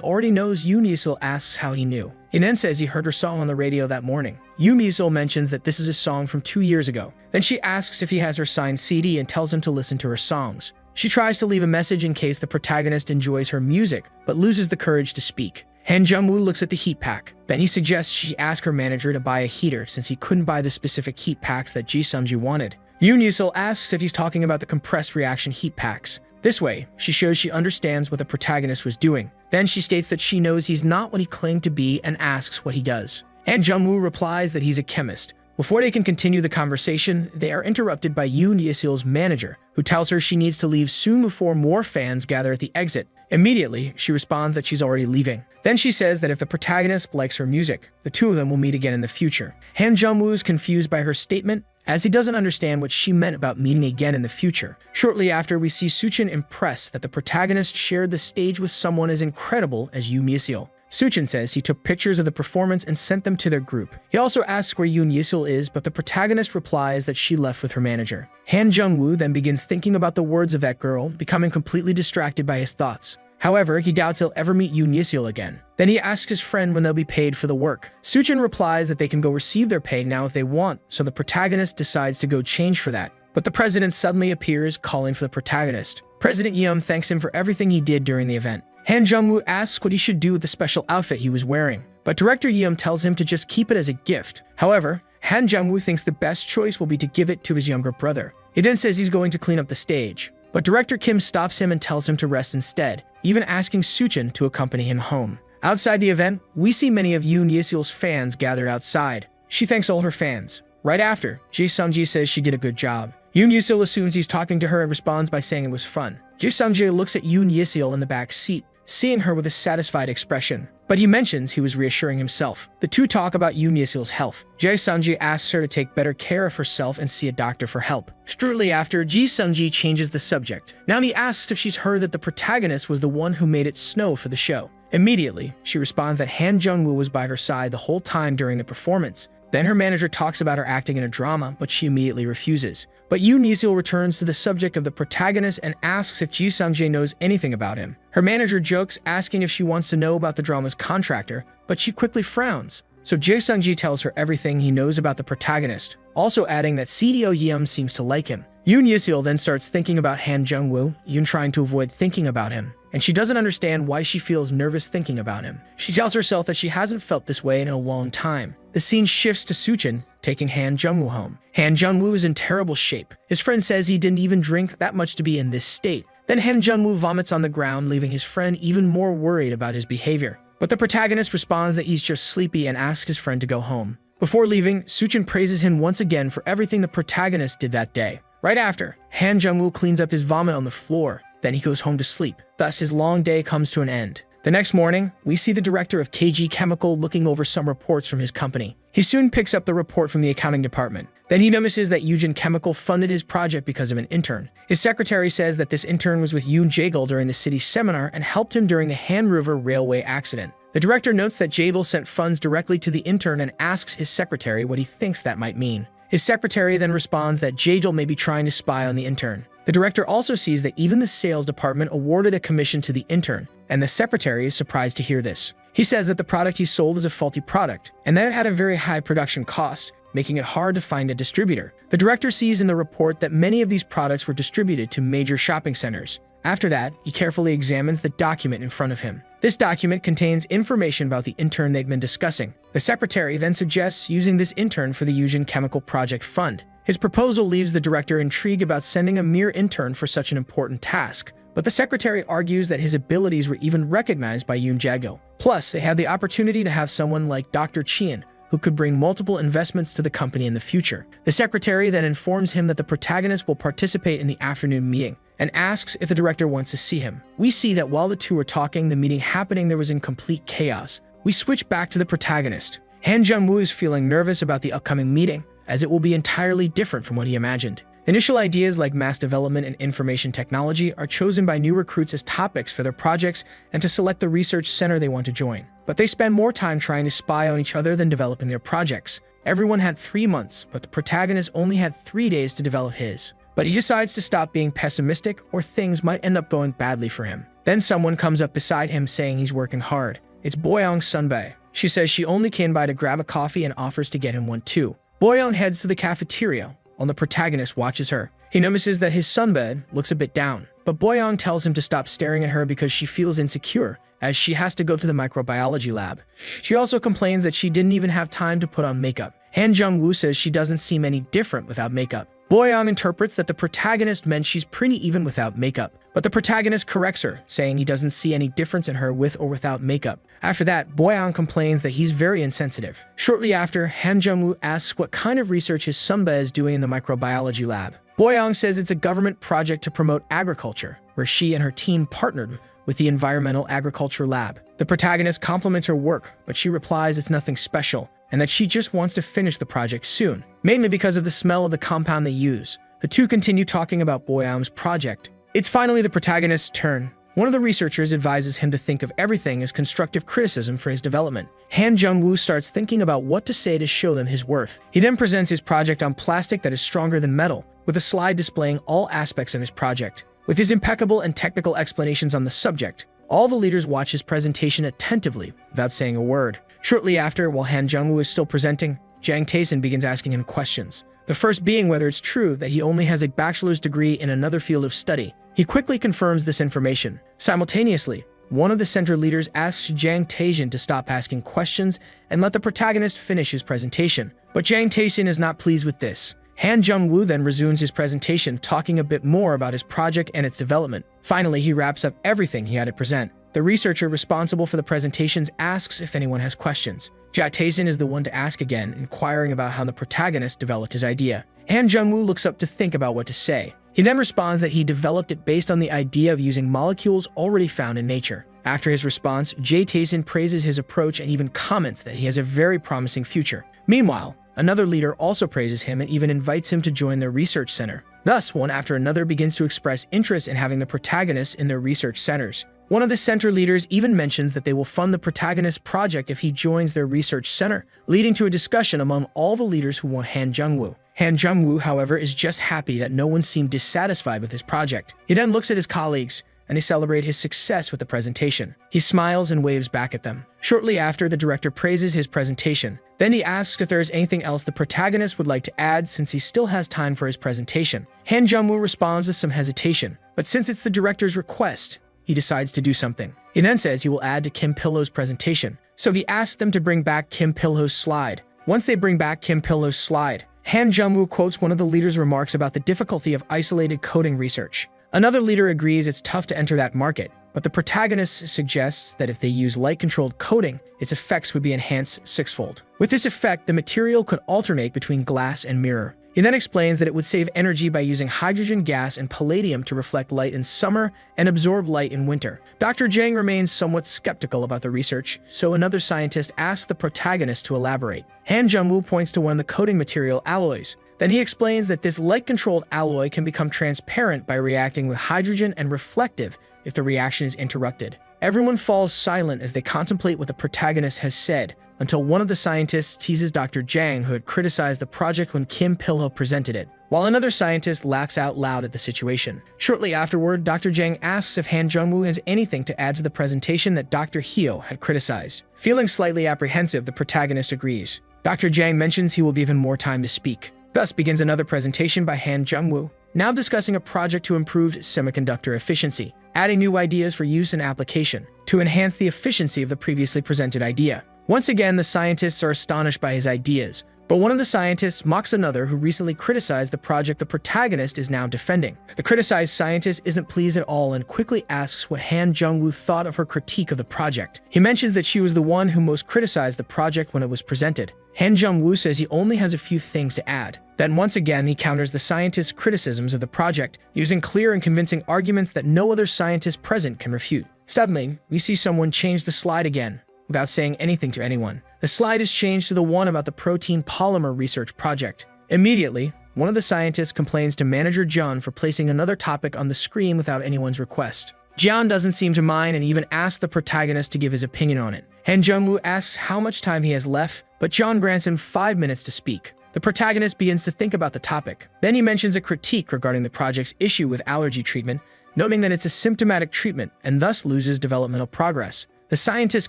already knows, Yoon Yesil asks how he knew. He then says he heard her song on the radio that morning. Yoon Yesil mentions that this is a song from 2 years ago. Then she asks if he has her signed CD and tells him to listen to her songs. She tries to leave a message in case the protagonist enjoys her music, but loses the courage to speak. Han Jung-woo looks at the heat pack. Then he suggests she ask her manager to buy a heater since he couldn't buy the specific heat packs that Ji Sung-ji wanted. Yoon Yesil asks if he's talking about the compressed reaction heat packs. This way, she shows she understands what the protagonist was doing. Then she states that she knows he's not what he claimed to be and asks what he does. Han Jung-woo replies that he's a chemist. Before they can continue the conversation, they are interrupted by Yoon Yesil's manager, who tells her she needs to leave soon before more fans gather at the exit. Immediately, she responds that she's already leaving. Then she says that if the protagonist likes her music, the two of them will meet again in the future. Han Jung-woo is confused by her statement, as he doesn't understand what she meant about meeting again in the future. Shortly after, we see Suchin impressed that the protagonist shared the stage with someone as incredible as Yoon Yesil. Suchin says he took pictures of the performance and sent them to their group. He also asks where Yoon Yesil is, but the protagonist replies that she left with her manager. Han Jung-woo then begins thinking about the words of that girl, becoming completely distracted by his thoughts. However, he doubts he'll ever meet Yoon Yesil again. Then he asks his friend when they'll be paid for the work. Suchin replies that they can go receive their pay now if they want, so the protagonist decides to go change for that. But the president suddenly appears, calling for the protagonist. President Yeom thanks him for everything he did during the event. Han Jung-woo asks what he should do with the special outfit he was wearing, but director Yeom tells him to just keep it as a gift. However, Han Jung-woo thinks the best choice will be to give it to his younger brother. He then says he's going to clean up the stage. But director Kim stops him and tells him to rest instead, even asking Suchin to accompany him home. Outside the event, we see many of Yoon Yesil's fans gathered outside. She thanks all her fans. Right after, Ji Sung-ji says she did a good job. Yoon Yesil assumes he's talking to her and responds by saying it was fun. Ji Sung-ji looks at Yoon Yesil in the back seat, seeing her with a satisfied expression. But he mentions he was reassuring himself. The two talk about Yoon Yesil's health. Ji Sung-ji asks her to take better care of herself and see a doctor for help. Shortly after, Ji Sung-ji changes the subject. Now he asks if she's heard that the protagonist was the one who made it snow for the show. Immediately, she responds that Han Jung-woo was by her side the whole time during the performance. Then her manager talks about her acting in a drama, but she immediately refuses. But Yoon Yesil returns to the subject of the protagonist and asks if Ji Sung-jae knows anything about him. Her manager jokes, asking if she wants to know about the drama's contractor, but she quickly frowns. So Ji Sung-ji tells her everything he knows about the protagonist, also adding that CDO Yeom seems to like him. Yoon Yesil then starts thinking about Han Jung-woo, Yoon trying to avoid thinking about him, and she doesn't understand why she feels nervous thinking about him. She tells herself that she hasn't felt this way in a long time. The scene shifts to Suchin, taking Han Jung-woo home. Han Jung-woo is in terrible shape. His friend says he didn't even drink that much to be in this state. Then Han Jung-woo vomits on the ground, leaving his friend even more worried about his behavior. But the protagonist responds that he's just sleepy and asks his friend to go home. Before leaving, Suchin praises him once again for everything the protagonist did that day. Right after, Han Jung-woo cleans up his vomit on the floor. Then he goes home to sleep. Thus, his long day comes to an end. The next morning, we see the director of KG Chemical looking over some reports from his company. He soon picks up the report from the accounting department. Then he notices that Yujin Chemical funded his project because of an intern. His secretary says that this intern was with Yoon Jae-gul during the city's seminar and helped him during the Han River Railway accident. The director notes that Jae-gul sent funds directly to the intern and asks his secretary what he thinks that might mean. His secretary then responds that Jae-gul may be trying to spy on the intern. The director also sees that even the sales department awarded a commission to the intern, and the secretary is surprised to hear this. He says that the product he sold is a faulty product, and that it had a very high production cost, making it hard to find a distributor. The director sees in the report that many of these products were distributed to major shopping centers. After that, he carefully examines the document in front of him. This document contains information about the intern they've been discussing. The secretary then suggests using this intern for the Yujin Chemical Project Fund. His proposal leaves the director intrigued about sending a mere intern for such an important task. But the secretary argues that his abilities were even recognized by Yoon Jae-gul. Plus, they had the opportunity to have someone like Dr. Chien, who could bring multiple investments to the company in the future. The secretary then informs him that the protagonist will participate in the afternoon meeting and asks if the director wants to see him. We see that while the two were talking, the meeting happening there was in complete chaos. We switch back to the protagonist. Han Jung-woo is feeling nervous about the upcoming meeting, as it will be entirely different from what he imagined. Initial ideas like mass development and information technology are chosen by new recruits as topics for their projects and to select the research center they want to join. But they spend more time trying to spy on each other than developing their projects. Everyone had 3 months, but the protagonist only had 3 days to develop his. but he decides to stop being pessimistic or things might end up going badly for him. Then someone comes up beside him saying he's working hard. It's Boyoung Sunbae. She says she only came by to grab a coffee and offers to get him one too. Boyoung heads to the cafeteria while the protagonist watches her. He notices that his sunbed looks a bit down, but Boyoung tells him to stop staring at her because she feels insecure as she has to go to the microbiology lab. She also complains that she didn't even have time to put on makeup. Han Jung-woo says she doesn't seem any different without makeup. Boyoung interprets that the protagonist meant she's pretty even without makeup, but the protagonist corrects her, saying he doesn't see any difference in her with or without makeup. After that, Boyoung complains that he's very insensitive. Shortly after, Han Jung-woo asks what kind of research his sunbae is doing in the microbiology lab. Boyoung says it's a government project to promote agriculture, where she and her team partnered with the Environmental Agriculture Lab. The protagonist compliments her work, but she replies it's nothing special, and that she just wants to finish the project soon, mainly because of the smell of the compound they use. The two continue talking about Boyoung's project. It's finally the protagonist's turn. One of the researchers advises him to think of everything as constructive criticism for his development. Han Jung-woo starts thinking about what to say to show them his worth. He then presents his project on plastic that is stronger than metal, with a slide displaying all aspects of his project. With his impeccable and technical explanations on the subject, all the leaders watch his presentation attentively without saying a word. Shortly after, while Han Jung-woo is still presenting, Jang Tae-sin begins asking him questions. The first being whether it's true that he only has a bachelor's degree in another field of study. He quickly confirms this information. Simultaneously, one of the center leaders asks Jang Tae-sin to stop asking questions and let the protagonist finish his presentation. But Jang Tae-sin is not pleased with this. Han Jung-woo then resumes his presentation, talking a bit more about his project and its development. Finally, he wraps up everything he had to present. The researcher responsible for the presentations asks if anyone has questions. Jang Tae-sin is the one to ask again, inquiring about how the protagonist developed his idea. Han Jung-woo looks up to think about what to say. He then responds that he developed it based on the idea of using molecules already found in nature. After his response, Jang Tae-sin praises his approach and even comments that he has a very promising future. Meanwhile, another leader also praises him and even invites him to join their research center. Thus, one after another begins to express interest in having the protagonists in their research centers. One of the center leaders even mentions that they will fund the protagonist's project if he joins their research center, leading to a discussion among all the leaders who want Han Jung-woo. Han Jung-woo, however, is just happy that no one seemed dissatisfied with his project. He then looks at his colleagues, and they celebrate his success with the presentation. He smiles and waves back at them. Shortly after, the director praises his presentation. Then he asks if there is anything else the protagonist would like to add since he still has time for his presentation. Han Jung-woo responds with some hesitation, but since it's the director's request, he decides to do something. He then says he will add to Kim Pil-ho's presentation, so he asks them to bring back Kim Pil-ho's slide. Once they bring back Kim Pil-ho's slide, Han Jung-woo quotes one of the leaders' remarks about the difficulty of isolated coding research. Another leader agrees it's tough to enter that market, but the protagonist suggests that if they use light-controlled coding, its effects would be enhanced sixfold. With this effect, the material could alternate between glass and mirror. He then explains that it would save energy by using hydrogen gas and palladium to reflect light in summer and absorb light in winter. Dr. Jang remains somewhat skeptical about the research, so another scientist asks the protagonist to elaborate. Han Jung-woo points to one of the coating material alloys. Then he explains that this light-controlled alloy can become transparent by reacting with hydrogen and reflective if the reaction is interrupted. Everyone falls silent as they contemplate what the protagonist has said, until one of the scientists teases Dr. Jang, who had criticized the project when Kim Pil-ho presented it, while another scientist laughs out loud at the situation. Shortly afterward, Dr. Jang asks if Han Jung-woo has anything to add to the presentation that Dr. Hyo had criticized. Feeling slightly apprehensive, the protagonist agrees. Dr. Jang mentions he will give him more time to speak. Thus begins another presentation by Han Jung-woo, now discussing a project to improve semiconductor efficiency, adding new ideas for use and application, to enhance the efficiency of the previously presented idea. Once again, the scientists are astonished by his ideas, but one of the scientists mocks another who recently criticized the project the protagonist is now defending. The criticized scientist isn't pleased at all and quickly asks what Han Jung-woo thought of her critique of the project. He mentions that she was the one who most criticized the project when it was presented. Han Jung-woo says he only has a few things to add. Then once again, he counters the scientist's criticisms of the project, using clear and convincing arguments that no other scientist present can refute. Suddenly, we see someone change the slide again, without saying anything to anyone. The slide is changed to the one about the protein polymer research project. Immediately, one of the scientists complains to manager John for placing another topic on the screen without anyone's request. John doesn't seem to mind and even asks the protagonist to give his opinion on it. Han Jung-woo asks how much time he has left, but John grants him 5 minutes to speak. The protagonist begins to think about the topic. Then he mentions a critique regarding the project's issue with allergy treatment, noting that it's a symptomatic treatment and thus loses developmental progress. The scientist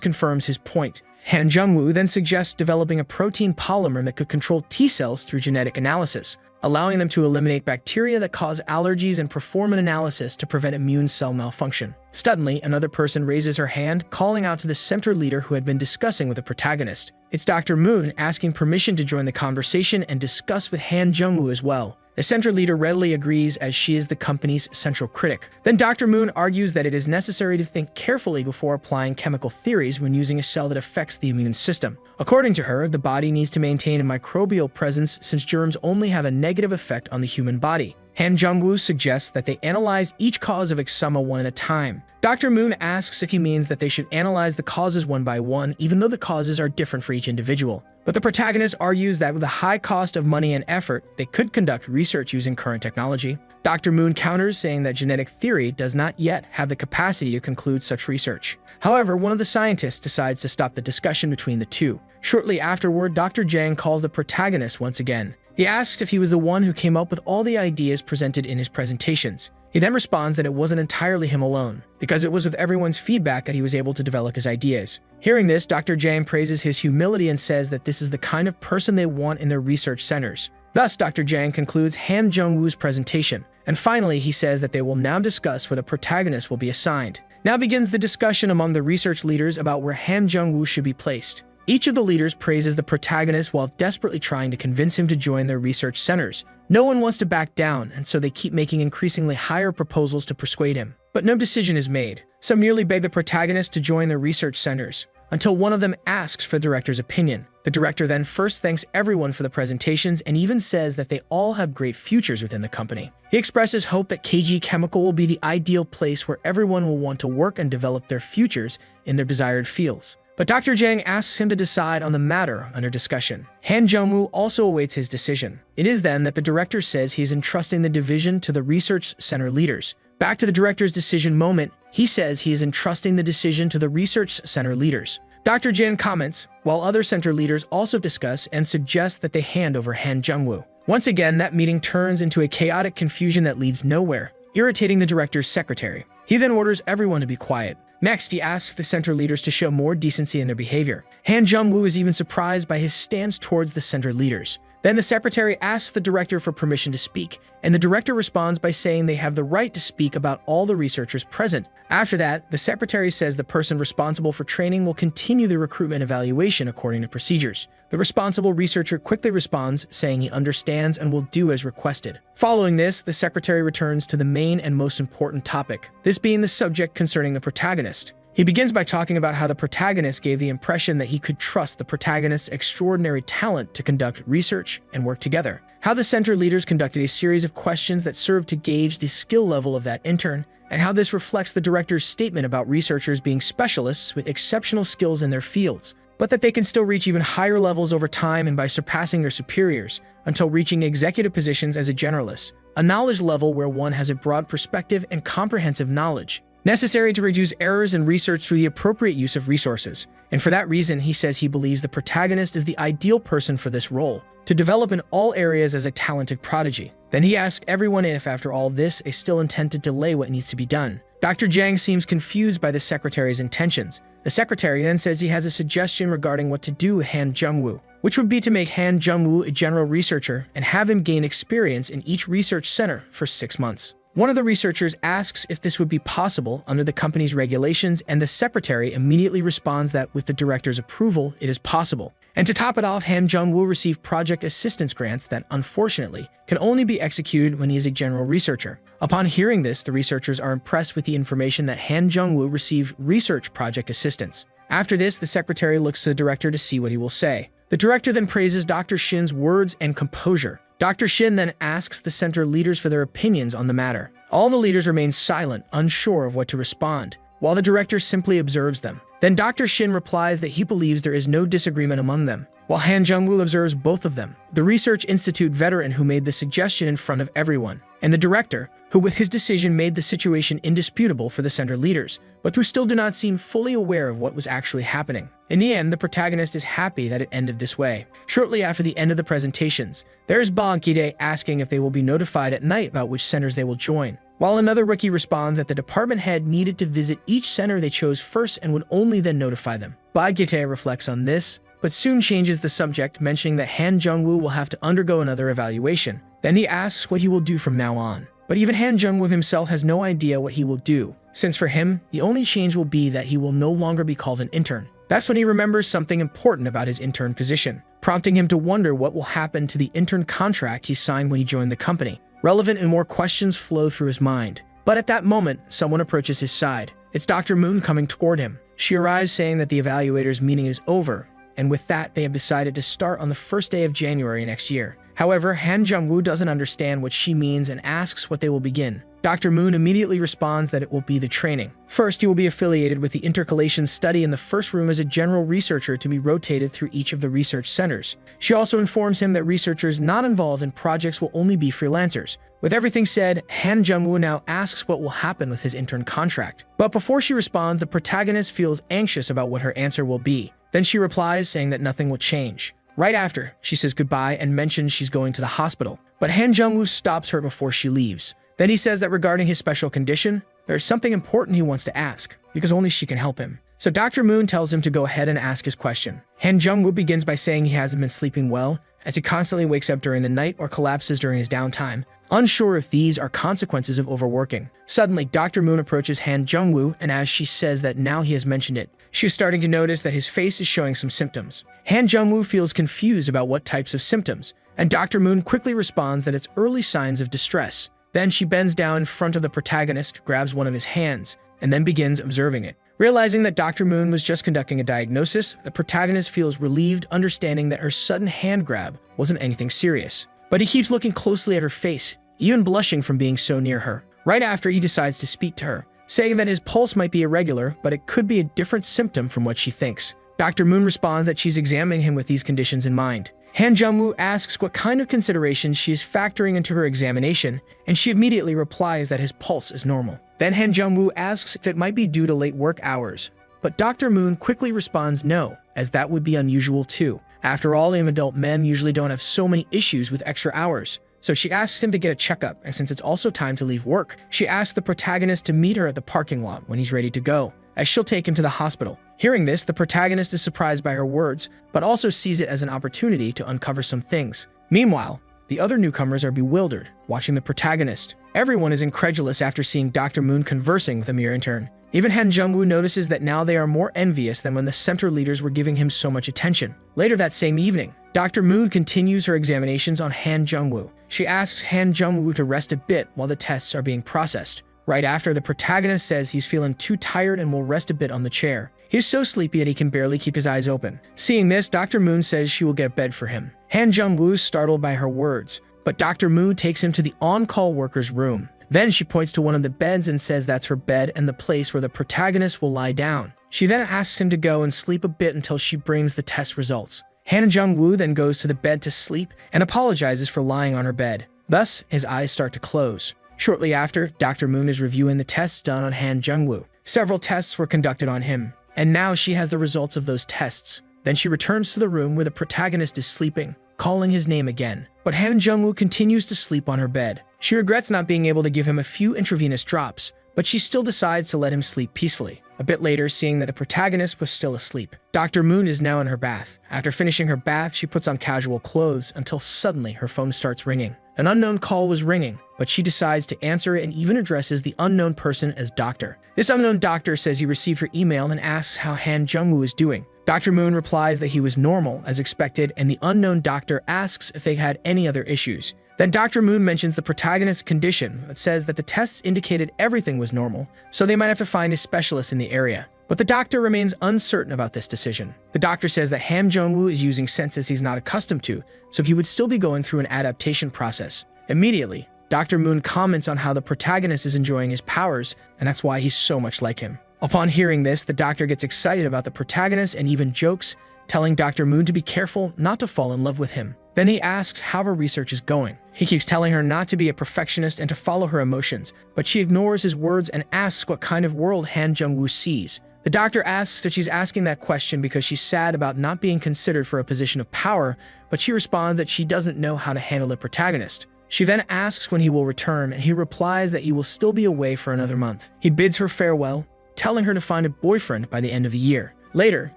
confirms his point. Han Jung-woo then suggests developing a protein polymer that could control T cells through genetic analysis, allowing them to eliminate bacteria that cause allergies and perform an analysis to prevent immune cell malfunction. Suddenly, another person raises her hand, calling out to the center leader who had been discussing with the protagonist. It's Dr. Moon, asking permission to join the conversation and discuss with Han Jung-woo as well. The center leader readily agrees as she is the company's central critic. Then Dr. Moon argues that it is necessary to think carefully before applying chemical theories when using a cell that affects the immune system. According to her, the body needs to maintain a microbial presence since germs only have a negative effect on the human body. Han Jung-woo suggests that they analyze each cause of eczema one at a time. Dr. Moon asks if he means that they should analyze the causes one by one, even though the causes are different for each individual. But the protagonist argues that with a high cost of money and effort, they could conduct research using current technology. Dr. Moon counters, saying that genetic theory does not yet have the capacity to conclude such research. However, one of the scientists decides to stop the discussion between the two. Shortly afterward, Dr. Jang calls the protagonist once again. He asks if he was the one who came up with all the ideas presented in his presentations. He then responds that it wasn't entirely him alone, because it was with everyone's feedback that he was able to develop his ideas. Hearing this, Dr. Jang praises his humility and says that this is the kind of person they want in their research centers. Thus, Dr. Jang concludes Han Jung-woo's presentation, and finally he says that they will now discuss where the protagonist will be assigned. Now begins the discussion among the research leaders about where Han Jung-woo should be placed. Each of the leaders praises the protagonist while desperately trying to convince him to join their research centers. No one wants to back down, and so they keep making increasingly higher proposals to persuade him. But no decision is made. Some merely beg the protagonist to join their research centers, until one of them asks for the director's opinion. The director then first thanks everyone for the presentations and even says that they all have great futures within the company. He expresses hope that KG Chemical will be the ideal place where everyone will want to work and develop their futures in their desired fields. But Dr. Jang asks him to decide on the matter under discussion. Han Jung-woo also awaits his decision. It is then that the director says he is entrusting the division to the research center leaders. Back to the director's decision moment, he says he is entrusting the decision to the research center leaders. Dr. Jin comments, while other center leaders also discuss and suggest that they hand over Han Jung-woo. Once again, that meeting turns into a chaotic confusion that leads nowhere, irritating the director's secretary. He then orders everyone to be quiet. Next, he asks the center leaders to show more decency in their behavior. Han Jung-woo is even surprised by his stance towards the center leaders. Then the secretary asks the director for permission to speak, and the director responds by saying they have the right to speak about all the researchers present. After that, the secretary says the person responsible for training will continue the recruitment evaluation according to procedures. The responsible researcher quickly responds, saying he understands and will do as requested. Following this, the secretary returns to the main and most important topic, this being the subject concerning the protagonist. He begins by talking about how the protagonist gave the impression that he could trust the protagonist's extraordinary talent to conduct research and work together. How the center leaders conducted a series of questions that served to gauge the skill level of that intern, and how this reflects the director's statement about researchers being specialists with exceptional skills in their fields, but that they can still reach even higher levels over time and by surpassing their superiors, until reaching executive positions as a generalist, a knowledge level where one has a broad perspective and comprehensive knowledge, necessary to reduce errors in research through the appropriate use of resources. And for that reason, he says he believes the protagonist is the ideal person for this role, to develop in all areas as a talented prodigy. Then he asks everyone if, after all this, they still intend to delay what needs to be done. Dr. Jang seems confused by the secretary's intentions. The secretary then says he has a suggestion regarding what to do with Han Jung-woo, which would be to make Han Jung-woo a general researcher and have him gain experience in each research center for 6 months. One of the researchers asks if this would be possible under the company's regulations, and the secretary immediately responds that with the director's approval, it is possible. And to top it off, Han Jung-woo received project assistance grants that, unfortunately, can only be executed when he is a general researcher. Upon hearing this, the researchers are impressed with the information that Han Jung-woo received research project assistance. After this, the secretary looks to the director to see what he will say. The director then praises Dr. Shin's words and composure. Dr. Shin then asks the center leaders for their opinions on the matter. All the leaders remain silent, unsure of what to respond, while the director simply observes them. Then Dr. Shin replies that he believes there is no disagreement among them, while Han Jung-woo observes both of them, the Research Institute veteran who made the suggestion in front of everyone, and the director, who with his decision made the situation indisputable for the center leaders, but who still do not seem fully aware of what was actually happening. In the end, the protagonist is happy that it ended this way. Shortly after the end of the presentations, there is Bankide asking if they will be notified at night about which centers they will join, while another rookie responds that the department head needed to visit each center they chose first and would only then notify them. Bankide reflects on this, but soon changes the subject, mentioning that Han Jung-woo will have to undergo another evaluation. Then he asks what he will do from now on. But even Han Jung-woo himself has no idea what he will do, since for him, the only change will be that he will no longer be called an intern. That's when he remembers something important about his intern position, prompting him to wonder what will happen to the intern contract he signed when he joined the company. Relevant and more questions flow through his mind. But at that moment, someone approaches his side. It's Dr. Moon coming toward him. She arrives saying that the evaluator's meeting is over, and with that, they have decided to start on the first day of January next year. However, Han Jung-woo doesn't understand what she means and asks what they will begin. Dr. Moon immediately responds that it will be the training. First, he will be affiliated with the intercalation study in the first room as a general researcher to be rotated through each of the research centers. She also informs him that researchers not involved in projects will only be freelancers. With everything said, Han Jung-woo now asks what will happen with his intern contract. But before she responds, the protagonist feels anxious about what her answer will be. Then she replies saying that nothing will change. Right after, she says goodbye and mentions she's going to the hospital. But Han Jung-woo stops her before she leaves. Then he says that regarding his special condition, there's something important he wants to ask, because only she can help him. So Dr. Moon tells him to go ahead and ask his question. Han Jung-woo begins by saying he hasn't been sleeping well, as he constantly wakes up during the night or collapses during his downtime, unsure if these are consequences of overworking. Suddenly, Dr. Moon approaches Han Jung-woo, and as she says that now he has mentioned it, she's starting to notice that his face is showing some symptoms. Han Jung-woo feels confused about what types of symptoms, and Dr. Moon quickly responds that it's early signs of distress. Then she bends down in front of the protagonist, grabs one of his hands, and then begins observing it. Realizing that Dr. Moon was just conducting a diagnosis, the protagonist feels relieved, understanding that her sudden hand grab wasn't anything serious. But he keeps looking closely at her face, even blushing from being so near her. Right after, he decides to speak to her, saying that his pulse might be irregular, but it could be a different symptom from what she thinks. Dr. Moon responds that she's examining him with these conditions in mind. Han Jung-woo asks what kind of considerations she is factoring into her examination, and she immediately replies that his pulse is normal. Then Han Jung-woo asks if it might be due to late work hours, but Dr. Moon quickly responds no, as that would be unusual too. After all, even adult men usually don't have so many issues with extra hours. So she asks him to get a checkup, and since it's also time to leave work, she asks the protagonist to meet her at the parking lot when he's ready to go, as she'll take him to the hospital. Hearing this, the protagonist is surprised by her words, but also sees it as an opportunity to uncover some things. Meanwhile, the other newcomers are bewildered, watching the protagonist. Everyone is incredulous after seeing Dr. Moon conversing with a mere intern. Even Han Jung-woo notices that now they are more envious than when the center leaders were giving him so much attention. Later that same evening, Dr. Moon continues her examinations on Han Jung-woo. She asks Han Jung-woo to rest a bit while the tests are being processed. Right after, the protagonist says he's feeling too tired and will rest a bit on the chair. He's so sleepy that he can barely keep his eyes open. Seeing this, Dr. Moon says she will get a bed for him. Han Jung-woo is startled by her words, but Dr. Moon takes him to the on-call worker's room. Then she points to one of the beds and says that's her bed and the place where the protagonist will lie down. She then asks him to go and sleep a bit until she brings the test results. Han Jung-woo then goes to the bed to sleep and apologizes for lying on her bed. Thus, his eyes start to close. Shortly after, Dr. Moon is reviewing the tests done on Han Jung-woo. Several tests were conducted on him, and now she has the results of those tests. Then she returns to the room where the protagonist is sleeping, calling his name again. But Han Jung-woo continues to sleep on her bed. She regrets not being able to give him a few intravenous drops, but she still decides to let him sleep peacefully. A bit later, seeing that the protagonist was still asleep, Dr. Moon is now in her bath. After finishing her bath, she puts on casual clothes until suddenly her phone starts ringing. An unknown call was ringing, but she decides to answer it and even addresses the unknown person as doctor. This unknown doctor says he received her email and asks how Han Jung-woo is doing. Dr. Moon replies that he was normal as expected, and the unknown doctor asks if they had any other issues. Then Dr. Moon mentions the protagonist's condition, but says that the tests indicated everything was normal, so they might have to find a specialist in the area. But the doctor remains uncertain about this decision. The doctor says that Han Jung-woo is using senses he's not accustomed to, so he would still be going through an adaptation process. Immediately, Dr. Moon comments on how the protagonist is enjoying his powers, and that's why he's so much like him. Upon hearing this, the doctor gets excited about the protagonist and even jokes, telling Dr. Moon to be careful not to fall in love with him. Then he asks how her research is going. He keeps telling her not to be a perfectionist and to follow her emotions, but she ignores his words and asks what kind of world Han Jung-woo sees. The doctor asks that she's asking that question because she's sad about not being considered for a position of power, but she responds that she doesn't know how to handle the protagonist. She then asks when he will return, and he replies that he will still be away for another month. He bids her farewell, telling her to find a boyfriend by the end of the year. Later,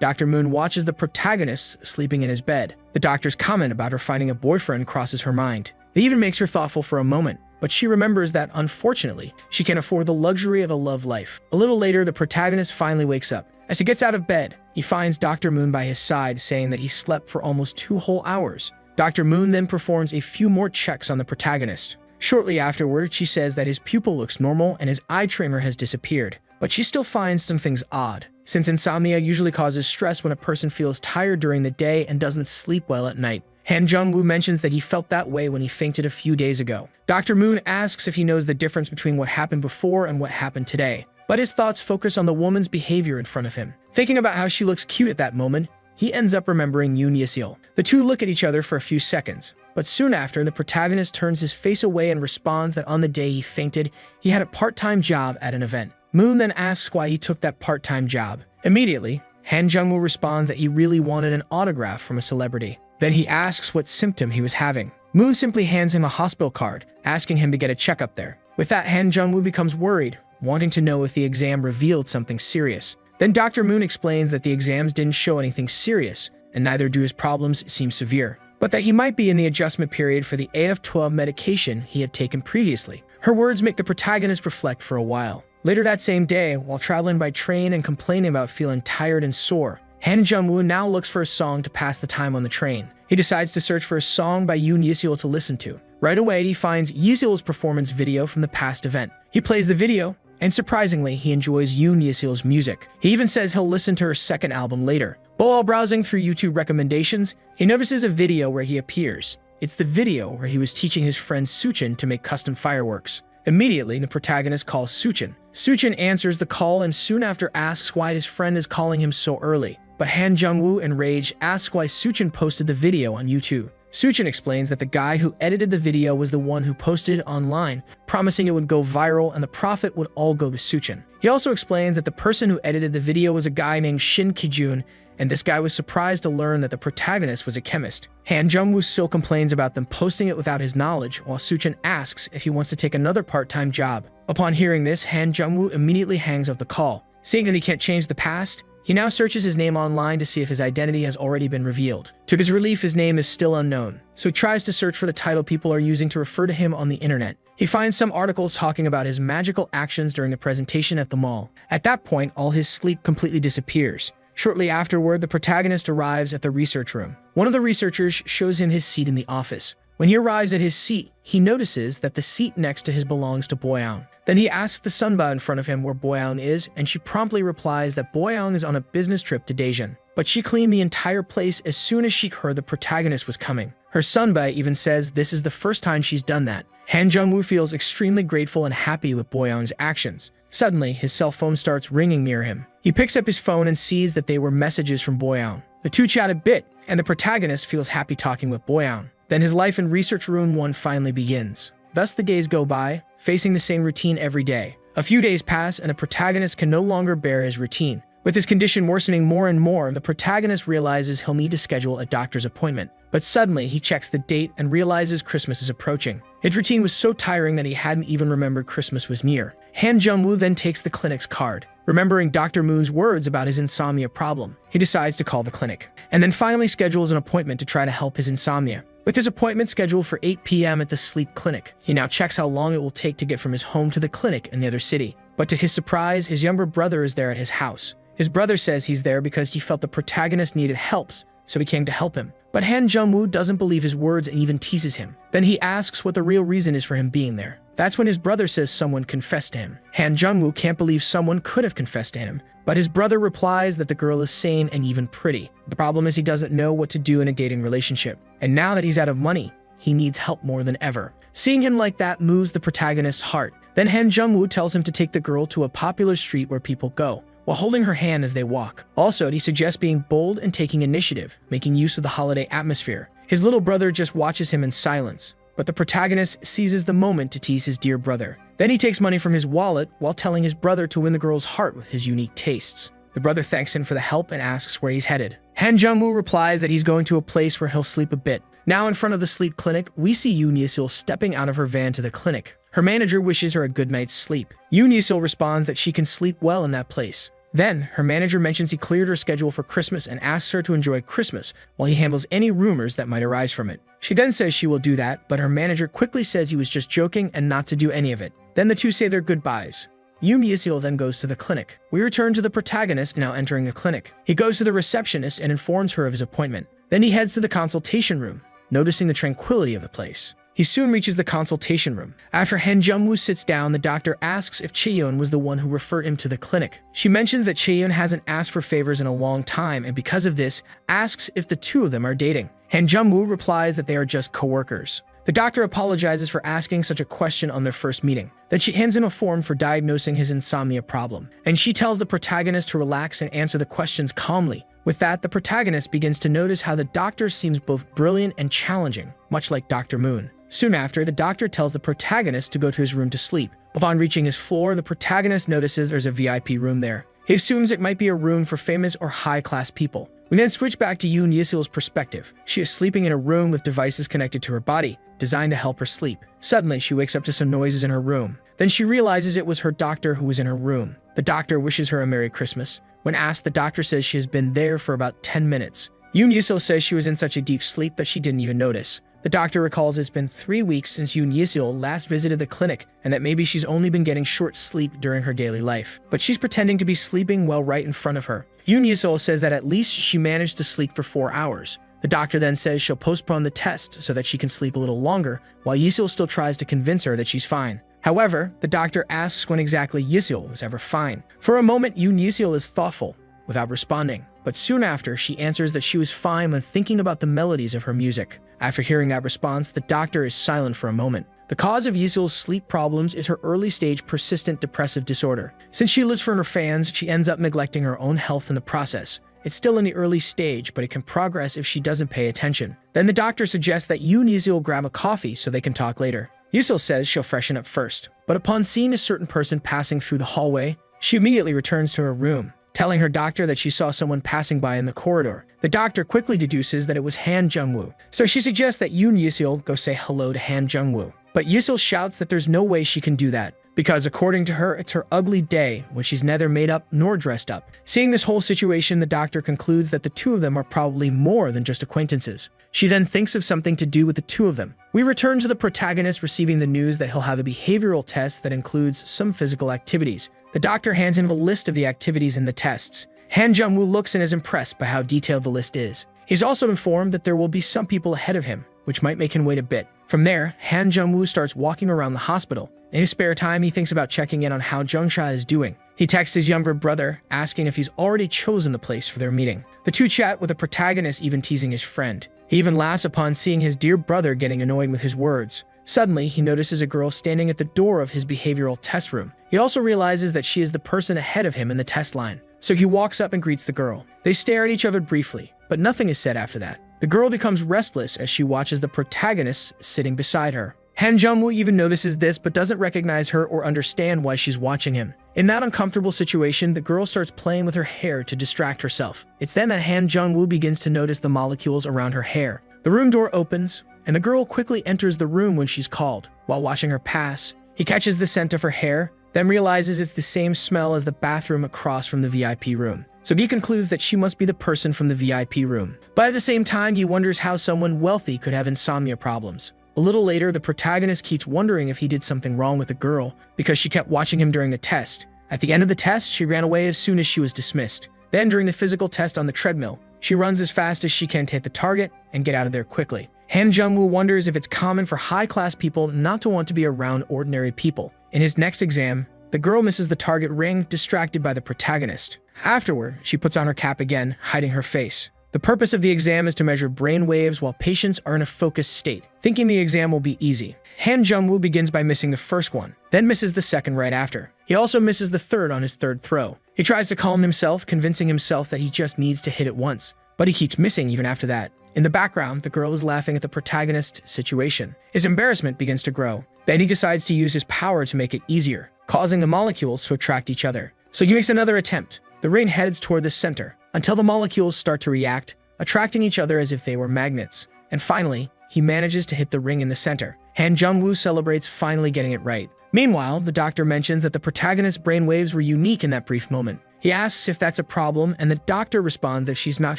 Dr. Moon watches the protagonist sleeping in his bed. The doctor's comment about her finding a boyfriend crosses her mind. It even makes her thoughtful for a moment, but she remembers that, unfortunately, she can't afford the luxury of a love life. A little later, the protagonist finally wakes up. As he gets out of bed, he finds Dr. Moon by his side, saying that he slept for almost 2 whole hours. Dr. Moon then performs a few more checks on the protagonist. Shortly afterward, she says that his pupil looks normal and his eye tremor has disappeared. But she still finds some things odd, since insomnia usually causes stress when a person feels tired during the day and doesn't sleep well at night. Han Jung-woo mentions that he felt that way when he fainted a few days ago. Dr. Moon asks if he knows the difference between what happened before and what happened today, but his thoughts focus on the woman's behavior in front of him. Thinking about how she looks cute at that moment, he ends up remembering Yoon Yesil. The two look at each other for a few seconds, but soon after, the protagonist turns his face away and responds that on the day he fainted, he had a part-time job at an event. Moon then asks why he took that part-time job. Immediately, Han Jung-woo responds that he really wanted an autograph from a celebrity. Then he asks what symptom he was having. Moon simply hands him a hospital card, asking him to get a checkup there. With that, Han Jung-woo becomes worried, wanting to know if the exam revealed something serious. Then Dr. Moon explains that the exams didn't show anything serious, and neither do his problems seem severe, but that he might be in the adjustment period for the AF-12 medication he had taken previously. Her words make the protagonist reflect for a while. Later that same day, while traveling by train and complaining about feeling tired and sore, Han Jung-woo now looks for a song to pass the time on the train. He decides to search for a song by Yoon Yesil to listen to. Right away, he finds Yesil's performance video from the past event. He plays the video, and surprisingly, he enjoys Yoon Yesil's music. He even says he'll listen to her second album later. But while browsing through YouTube recommendations, he notices a video where he appears. It's the video where he was teaching his friend Suchin to make custom fireworks. Immediately, the protagonist calls Suchin. Suchin answers the call and soon after asks why his friend is calling him so early. But Han Jung-woo, enraged, asks why Suchin posted the video on YouTube. Suchin explains that the guy who edited the video was the one who posted it online, promising it would go viral and the profit would all go to Suchin. He also explains that the person who edited the video was a guy named Shin Ki-jun, and this guy was surprised to learn that the protagonist was a chemist. Han Jung-woo still complains about them posting it without his knowledge, while Suchin asks if he wants to take another part-time job. Upon hearing this, Han Jung-woo immediately hangs up the call. Seeing that he can't change the past, he now searches his name online to see if his identity has already been revealed. To his relief, his name is still unknown, so he tries to search for the title people are using to refer to him on the internet. He finds some articles talking about his magical actions during the presentation at the mall. At that point, all his sleep completely disappears. Shortly afterward, the protagonist arrives at the research room. One of the researchers shows him his seat in the office. When he arrives at his seat, he notices that the seat next to his belongs to Boyoung. Then he asks the Sunba in front of him where Boyoung is, and she promptly replies that Boyoung is on a business trip to Daejeon. But she cleaned the entire place as soon as she heard the protagonist was coming. Her Sunba even says this is the first time she's done that. Han Jung-woo feels extremely grateful and happy with Boyoung's actions. Suddenly, his cell phone starts ringing near him. He picks up his phone and sees that they were messages from Boyoung. The two chat a bit, and the protagonist feels happy talking with Boyoung. Then his life in Research Room 1 finally begins. Thus the days go by, facing the same routine every day. A few days pass and the protagonist can no longer bear his routine. With his condition worsening more and more, the protagonist realizes he'll need to schedule a doctor's appointment. But suddenly, he checks the date and realizes Christmas is approaching. His routine was so tiring that he hadn't even remembered Christmas was near. Han Jung-woo then takes the clinic's card. Remembering Dr. Moon's words about his insomnia problem, he decides to call the clinic, and then finally schedules an appointment to try to help his insomnia. With his appointment scheduled for 8 p.m. at the sleep clinic, he now checks how long it will take to get from his home to the clinic in the other city. But to his surprise, his younger brother is there at his house. His brother says he's there because he felt the protagonist needed help, so he came to help him. But Han Jung-woo doesn't believe his words and even teases him. Then he asks what the real reason is for him being there. That's when his brother says someone confessed to him. Han Jung-woo can't believe someone could have confessed to him, but his brother replies that the girl is sane and even pretty. The problem is he doesn't know what to do in a dating relationship. And now that he's out of money, he needs help more than ever. Seeing him like that moves the protagonist's heart. Then Han Jung-woo tells him to take the girl to a popular street where people go. while holding her hand as they walk. Also, he suggests being bold and taking initiative, making use of the holiday atmosphere. His little brother just watches him in silence, but the protagonist seizes the moment to tease his dear brother. Then he takes money from his wallet while telling his brother to win the girl's heart with his unique tastes. The brother thanks him for the help and asks where he's headed. Han Jung-woo replies that he's going to a place where he'll sleep a bit. Now in front of the sleep clinic, we see Yoon Ye-sil stepping out of her van to the clinic. Her manager wishes her a good night's sleep. Yoon Ye-sil responds that she can sleep well in that place. Then, her manager mentions he cleared her schedule for Christmas and asks her to enjoy Christmas while he handles any rumors that might arise from it. She then says she will do that, but her manager quickly says he was just joking and not to do any of it. Then the two say their goodbyes. Yoon Ye-sil then goes to the clinic. We return to the protagonist now entering the clinic. He goes to the receptionist and informs her of his appointment. Then he heads to the consultation room, noticing the tranquility of the place. He soon reaches the consultation room. After Han Jung-woo sits down, the doctor asks if Chaeyeon was the one who referred him to the clinic. She mentions that Chaeyeon hasn't asked for favors in a long time and because of this, asks if the two of them are dating. Han Jung-woo replies that they are just co-workers. The doctor apologizes for asking such a question on their first meeting. Then she hands him a form for diagnosing his insomnia problem, and she tells the protagonist to relax and answer the questions calmly. With that, the protagonist begins to notice how the doctor seems both brilliant and challenging, much like Dr. Moon. Soon after, the doctor tells the protagonist to go to his room to sleep. Upon reaching his floor, the protagonist notices there's a VIP room there. He assumes it might be a room for famous or high-class people. We then switch back to Yoon Ye-sil's perspective. She is sleeping in a room with devices connected to her body, designed to help her sleep. Suddenly, she wakes up to some noises in her room. Then she realizes it was her doctor who was in her room. The doctor wishes her a Merry Christmas. When asked, the doctor says she has been there for about 10 minutes. Yoon Ye-sil says she was in such a deep sleep that she didn't even notice. The doctor recalls it's been 3 weeks since Yoon Ye-sil last visited the clinic and that maybe she's only been getting short sleep during her daily life. But she's pretending to be sleeping well right in front of her. Yoon Ye-sil says that at least she managed to sleep for 4 hours. The doctor then says she'll postpone the test so that she can sleep a little longer, while Ye-sil still tries to convince her that she's fine. However, the doctor asks when exactly Ye-sil was ever fine. For a moment, Yoon Ye-sil is thoughtful, without responding. But soon after, she answers that she was fine when thinking about the melodies of her music. After hearing that response, the doctor is silent for a moment. The cause of Ye-sil's sleep problems is her early-stage persistent depressive disorder. Since she lives for her fans, she ends up neglecting her own health in the process. It's still in the early stage, but it can progress if she doesn't pay attention. Then the doctor suggests that Yoon Ye-sil grab a coffee so they can talk later. Ye-sil says she'll freshen up first, but upon seeing a certain person passing through the hallway, she immediately returns to her room, telling her doctor that she saw someone passing by in the corridor. The doctor quickly deduces that it was Han Jung-woo, so she suggests that Yoon Ye-sil go say hello to Han Jung-woo. But Ye-sil shouts that there's no way she can do that, because according to her, it's her ugly day when she's neither made up nor dressed up. Seeing this whole situation, the doctor concludes that the two of them are probably more than just acquaintances. She then thinks of something to do with the two of them. We return to the protagonist receiving the news that he'll have a behavioral test that includes some physical activities. The doctor hands him a list of the activities in the tests. Han Jung-woo looks and is impressed by how detailed the list is. He's also informed that there will be some people ahead of him, which might make him wait a bit. From there, Han Jung-woo starts walking around the hospital. In his spare time, he thinks about checking in on how Jung-sha is doing. He texts his younger brother, asking if he's already chosen the place for their meeting. The two chat, with the protagonist even teasing his friend. He even laughs upon seeing his dear brother getting annoyed with his words. Suddenly, he notices a girl standing at the door of his behavioral test room. He also realizes that she is the person ahead of him in the test line. So he walks up and greets the girl. They stare at each other briefly, but nothing is said after that. The girl becomes restless as she watches the protagonist sitting beside her. Han Jung-woo even notices this but doesn't recognize her or understand why she's watching him. In that uncomfortable situation, the girl starts playing with her hair to distract herself. It's then that Han Jung-woo begins to notice the molecules around her hair. The room door opens, and the girl quickly enters the room when she's called. While watching her pass, he catches the scent of her hair, then realizes it's the same smell as the bathroom across from the VIP room. So he concludes that she must be the person from the VIP room. But at the same time, he wonders how someone wealthy could have insomnia problems. A little later, the protagonist keeps wondering if he did something wrong with the girl because she kept watching him during the test. At the end of the test, she ran away as soon as she was dismissed. Then, during the physical test on the treadmill, she runs as fast as she can to hit the target and get out of there quickly. Han Jung-woo wonders if it's common for high-class people not to want to be around ordinary people. In his next exam, the girl misses the target ring, distracted by the protagonist. Afterward, she puts on her cap again, hiding her face. The The purpose of the exam is to measure brain waves while patients are in a focused state, thinking the exam will be easy. Han Jungwoo begins by missing the first one, then misses the second right after. He also misses the third on his third throw. He tries to calm himself, convincing himself that he just needs to hit it once, but he keeps missing even after that. In the background, the girl is laughing at the protagonist's situation. His embarrassment begins to grow. Then he decides to use his power to make it easier, causing the molecules to attract each other. So he makes another attempt. The ring heads toward the center, until the molecules start to react, attracting each other as if they were magnets. And finally, he manages to hit the ring in the center. Han Jungwoo celebrates finally getting it right. Meanwhile, the doctor mentions that the protagonist's brainwaves were unique in that brief moment. He asks if that's a problem, and the doctor responds that she's not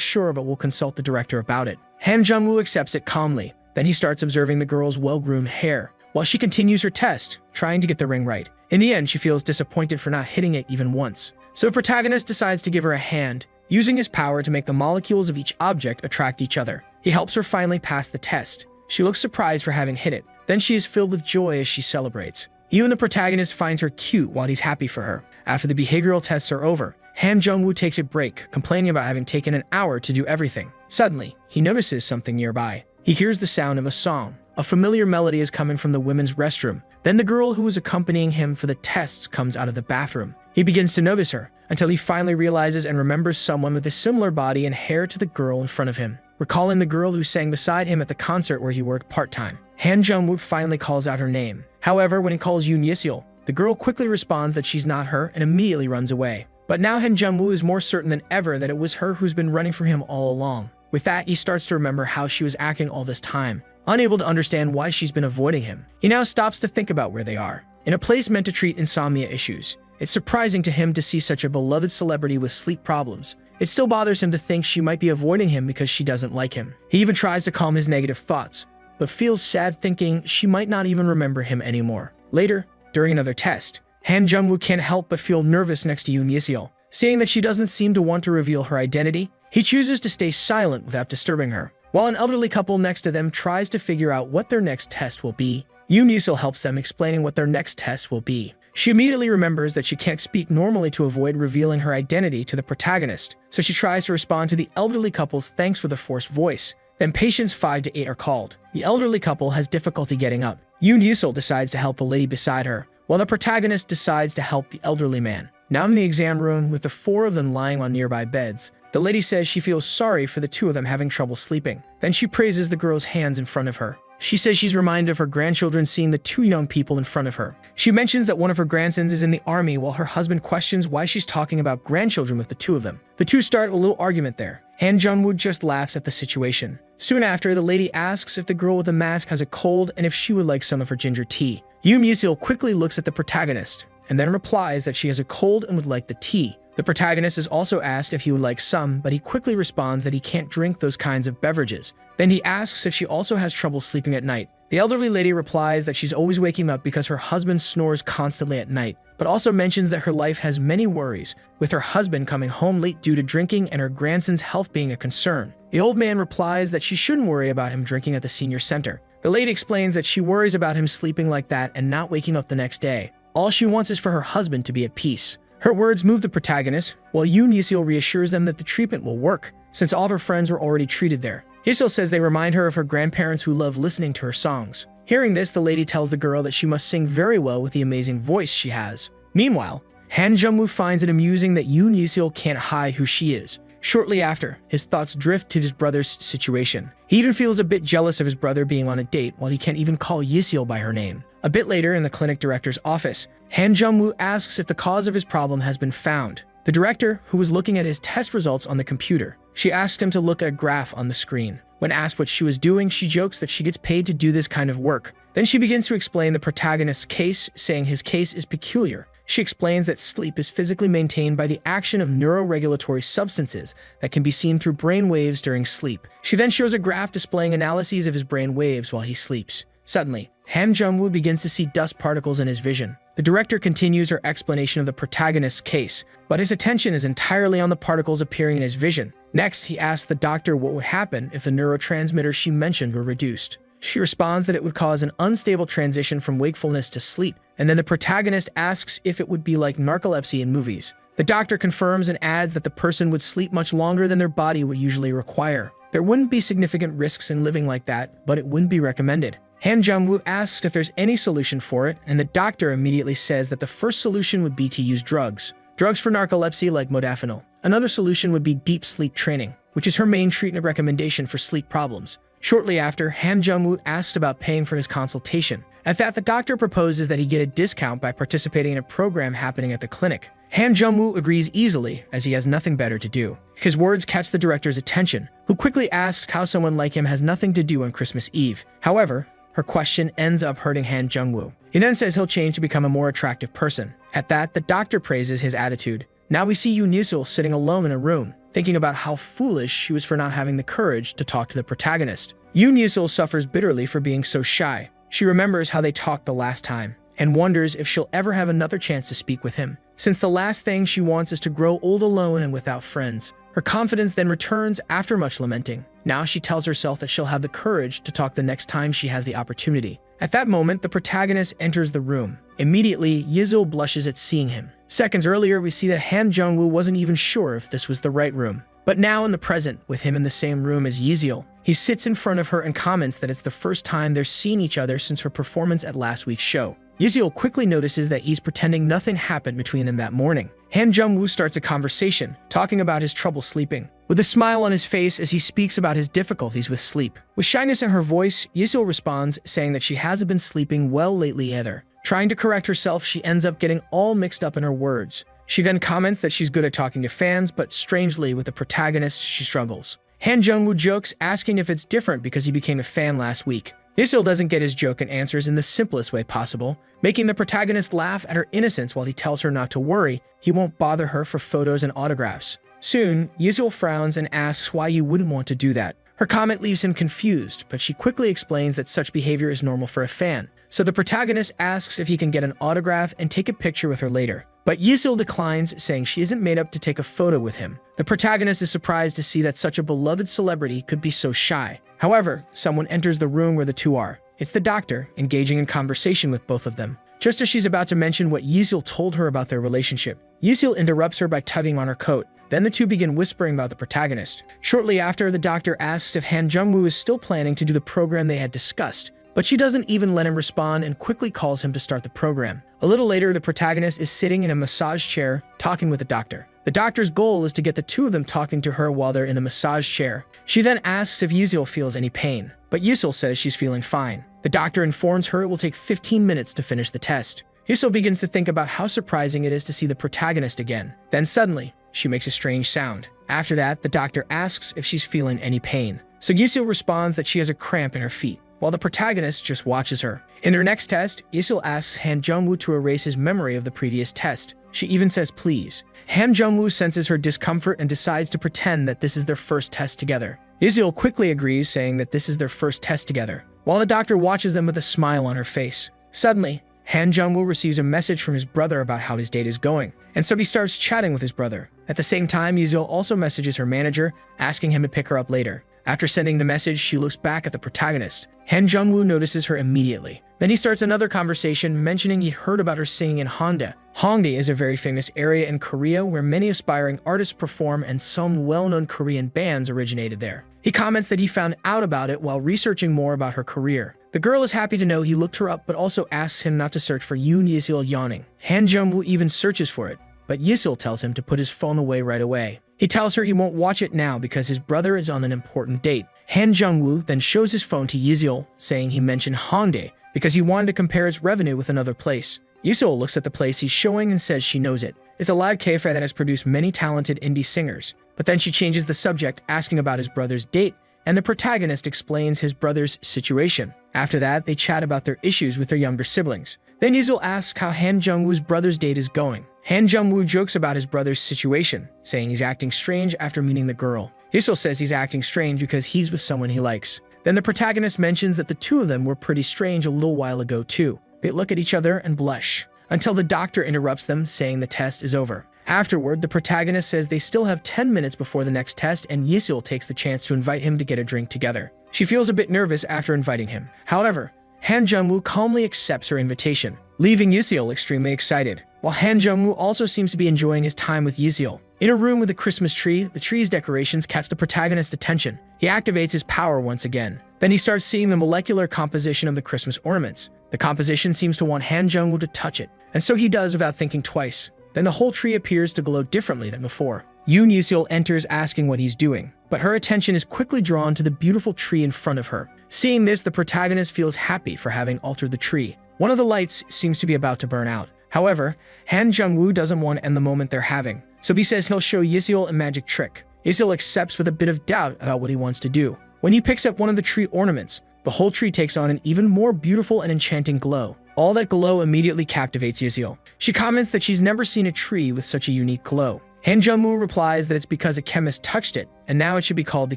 sure but will consult the director about it. Han Jungwoo accepts it calmly. Then he starts observing the girl's well-groomed hair, while she continues her test, trying to get the ring right. In the end, she feels disappointed for not hitting it even once. So the protagonist decides to give her a hand, using his power to make the molecules of each object attract each other. He helps her finally pass the test. She looks surprised for having hit it. Then she is filled with joy as she celebrates. Even the protagonist finds her cute while he's happy for her. After the behavioral tests are over, Han Jungwoo takes a break, complaining about having taken an hour to do everything. Suddenly, he notices something nearby. He hears the sound of a song. A familiar melody is coming from the women's restroom. Then the girl who was accompanying him for the tests comes out of the bathroom. He begins to notice her, until he finally realizes and remembers someone with a similar body and hair to the girl in front of him, recalling the girl who sang beside him at the concert where he worked part-time. Han Jungwoo finally calls out her name. However, when he calls Yoon Yesil, the girl quickly responds that she's not her and immediately runs away. But now Han Jungwoo is more certain than ever that it was her who's been running from him all along. With that, he starts to remember how she was acting all this time, unable to understand why she's been avoiding him. He now stops to think about where they are. In a place meant to treat insomnia issues. It's surprising to him to see such a beloved celebrity with sleep problems. It still bothers him to think she might be avoiding him because she doesn't like him. He even tries to calm his negative thoughts, but feels sad thinking she might not even remember him anymore. Later, during another test, Han Jungwoo can't help but feel nervous next to Yoon Yesil. Seeing that she doesn't seem to want to reveal her identity, he chooses to stay silent without disturbing her. While an elderly couple next to them tries to figure out what their next test will be, Yoon Yesil helps them explaining what their next test will be. She immediately remembers that she can't speak normally to avoid revealing her identity to the protagonist, so she tries to respond to the elderly couple's thanks with a forced voice. Then patients 5 to 8 are called. The elderly couple has difficulty getting up. Yoon Yesil decides to help the lady beside her, while the protagonist decides to help the elderly man. Now in the exam room, with the 4 of them lying on nearby beds, the lady says she feels sorry for the 2 of them having trouble sleeping. Then she praises the girl's hands in front of her. She says she's reminded of her grandchildren seeing the 2 young people in front of her. She mentions that one of her grandsons is in the army, while her husband questions why she's talking about grandchildren with the 2 of them. The 2 start a little argument there. Han Jungwoo just laughs at the situation. Soon after, the lady asks if the girl with the mask has a cold and if she would like some of her ginger tea. Yoon Yesil quickly looks at the protagonist, and then replies that she has a cold and would like the tea. The protagonist is also asked if he would like some, but he quickly responds that he can't drink those kinds of beverages. Then he asks if she also has trouble sleeping at night. The elderly lady replies that she's always waking up because her husband snores constantly at night, but also mentions that her life has many worries, with her husband coming home late due to drinking and her grandson's health being a concern. The old man replies that she shouldn't worry about him drinking at the senior center. The lady explains that she worries about him sleeping like that and not waking up the next day. All she wants is for her husband to be at peace. Her words move the protagonist, while Yoon Yesil reassures them that the treatment will work, since all of her friends were already treated there. Yesil says they remind her of her grandparents who love listening to her songs. Hearing this, the lady tells the girl that she must sing very well with the amazing voice she has. Meanwhile, Han Jungwoo finds it amusing that Yoon Yesil can't hide who she is. Shortly after, his thoughts drift to his brother's situation. He even feels a bit jealous of his brother being on a date while he can't even call Yesil by her name. A bit later, in the clinic director's office, Han Jungwoo asks if the cause of his problem has been found. The director, who was looking at his test results on the computer, she asked him to look at a graph on the screen. When asked what she was doing, she jokes that she gets paid to do this kind of work. Then she begins to explain the protagonist's case, saying his case is peculiar. She explains that sleep is physically maintained by the action of neuroregulatory substances that can be seen through brain waves during sleep. She then shows a graph displaying analyses of his brain waves while he sleeps. Suddenly, Han Jungwoo begins to see dust particles in his vision. The director continues her explanation of the protagonist's case, but his attention is entirely on the particles appearing in his vision. Next, he asks the doctor what would happen if the neurotransmitters she mentioned were reduced. She responds that it would cause an unstable transition from wakefulness to sleep, and then the protagonist asks if it would be like narcolepsy in movies. The doctor confirms and adds that the person would sleep much longer than their body would usually require. There wouldn't be significant risks in living like that, but it wouldn't be recommended. Han Jung-woo asks if there's any solution for it, and the doctor immediately says that the first solution would be to use drugs. Drugs for narcolepsy like modafinil. Another solution would be deep sleep training, which is her main treatment recommendation for sleep problems. Shortly after, Han Jung-woo asks about paying for his consultation. At that, the doctor proposes that he get a discount by participating in a program happening at the clinic. Han Jung-woo agrees easily, as he has nothing better to do. His words catch the director's attention, who quickly asks how someone like him has nothing to do on Christmas Eve. However, her question ends up hurting Han Jung-woo. He then says he'll change to become a more attractive person. At that, the doctor praises his attitude. Now we see Yoon Yesil sitting alone in a room, thinking about how foolish she was for not having the courage to talk to the protagonist. Yoon Yesil suffers bitterly for being so shy. She remembers how they talked the last time, and wonders if she'll ever have another chance to speak with him, since the last thing she wants is to grow old alone and without friends. Her confidence then returns after much lamenting. Now she tells herself that she'll have the courage to talk the next time she has the opportunity. At that moment, the protagonist enters the room. Immediately, Yesil blushes at seeing him. Seconds earlier, we see that Han Jung-woo wasn't even sure if this was the right room. But now in the present, with him in the same room as Yesil, he sits in front of her and comments that it's the first time they're seeing each other since her performance at last week's show. Yesil quickly notices that he's pretending nothing happened between them that morning. Han Jung-woo starts a conversation, talking about his trouble sleeping, with a smile on his face as he speaks about his difficulties with sleep. With shyness in her voice, Yesil responds, saying that she hasn't been sleeping well lately either. Trying to correct herself, she ends up getting all mixed up in her words. She then comments that she's good at talking to fans, but strangely, with the protagonist, she struggles. Han Jung-woo jokes, asking if it's different because he became a fan last week. Yesil doesn't get his joke and answers in the simplest way possible, making the protagonist laugh at her innocence while he tells her not to worry, he won't bother her for photos and autographs. Soon, Yesil frowns and asks why he wouldn't want to do that. Her comment leaves him confused, but she quickly explains that such behavior is normal for a fan. So the protagonist asks if he can get an autograph and take a picture with her later. But Yesil declines, saying she isn't made up to take a photo with him. The protagonist is surprised to see that such a beloved celebrity could be so shy. However, someone enters the room where the two are. It's the doctor, engaging in conversation with both of them. Just as she's about to mention what Yesil told her about their relationship, Yesil interrupts her by tugging on her coat. Then the two begin whispering about the protagonist. Shortly after, the doctor asks if Han Jung-woo is still planning to do the program they had discussed, but she doesn't even let him respond and quickly calls him to start the program. A little later, the protagonist is sitting in a massage chair, talking with the doctor. The doctor's goal is to get the two of them talking to her while they're in the massage chair. She then asks if Yesil feels any pain, but Yesil says she's feeling fine. The doctor informs her it will take 15 minutes to finish the test. Yesil begins to think about how surprising it is to see the protagonist again. Then suddenly, she makes a strange sound. After that, the doctor asks if she's feeling any pain. So Yesil responds that she has a cramp in her feet, while the protagonist just watches her. In their next test, Yesil asks Han Jung-woo to erase his memory of the previous test. She even says please. Han Jung-woo senses her discomfort and decides to pretend that this is their first test together. Yesil quickly agrees, saying that this is their first test together, while the doctor watches them with a smile on her face. Suddenly, Han Jung-woo receives a message from his brother about how his date is going, and so he starts chatting with his brother. At the same time, Yesil also messages her manager, asking him to pick her up later. After sending the message, she looks back at the protagonist. Han Jung-woo notices her immediately. Then he starts another conversation, mentioning he'd heard about her singing in Hongdae. Hongdae is a very famous area in Korea where many aspiring artists perform, and some well-known Korean bands originated there. He comments that he found out about it while researching more about her career. The girl is happy to know he looked her up, but also asks him not to search for Yoon Yesil yawning. Han Jung-woo even searches for it, but Yesil tells him to put his phone away right away. He tells her he won't watch it now because his brother is on an important date. Han Jung-woo then shows his phone to Yesil, saying he mentioned Hongdae because he wanted to compare its revenue with another place. Yesil looks at the place he's showing and says she knows it. It's a live cafe that has produced many talented indie singers. But then she changes the subject, asking about his brother's date, and the protagonist explains his brother's situation. After that, they chat about their issues with their younger siblings. Then Yesil asks how Han Jung-woo's brother's date is going. Han Jung-woo jokes about his brother's situation, saying he's acting strange after meeting the girl. Yesil says he's acting strange because he's with someone he likes. Then the protagonist mentions that the two of them were pretty strange a little while ago too. They look at each other and blush, until the doctor interrupts them, saying the test is over. Afterward, the protagonist says they still have 10 minutes before the next test, and Yesil takes the chance to invite him to get a drink together. She feels a bit nervous after inviting him. However, Han Jung-woo calmly accepts her invitation, leaving Yesil extremely excited. while Han Jung-woo also seems to be enjoying his time with Yesil. In a room with a Christmas tree, the tree's decorations catch the protagonist's attention. He activates his power once again. Then he starts seeing the molecular composition of the Christmas ornaments. The composition seems to want Han Jung-woo to touch it, and so he does without thinking twice. Then the whole tree appears to glow differently than before. Yoon Yesil enters asking what he's doing, but her attention is quickly drawn to the beautiful tree in front of her. Seeing this, the protagonist feels happy for having altered the tree. One of the lights seems to be about to burn out. However, Han Jung-woo doesn't want to end the moment they're having, so he says he'll show Yesil a magic trick. Yesil accepts with a bit of doubt about what he wants to do. When he picks up one of the tree ornaments, the whole tree takes on an even more beautiful and enchanting glow. All that glow immediately captivates Yesil. She comments that she's never seen a tree with such a unique glow. Han Jung-woo replies that it's because a chemist touched it, and now it should be called the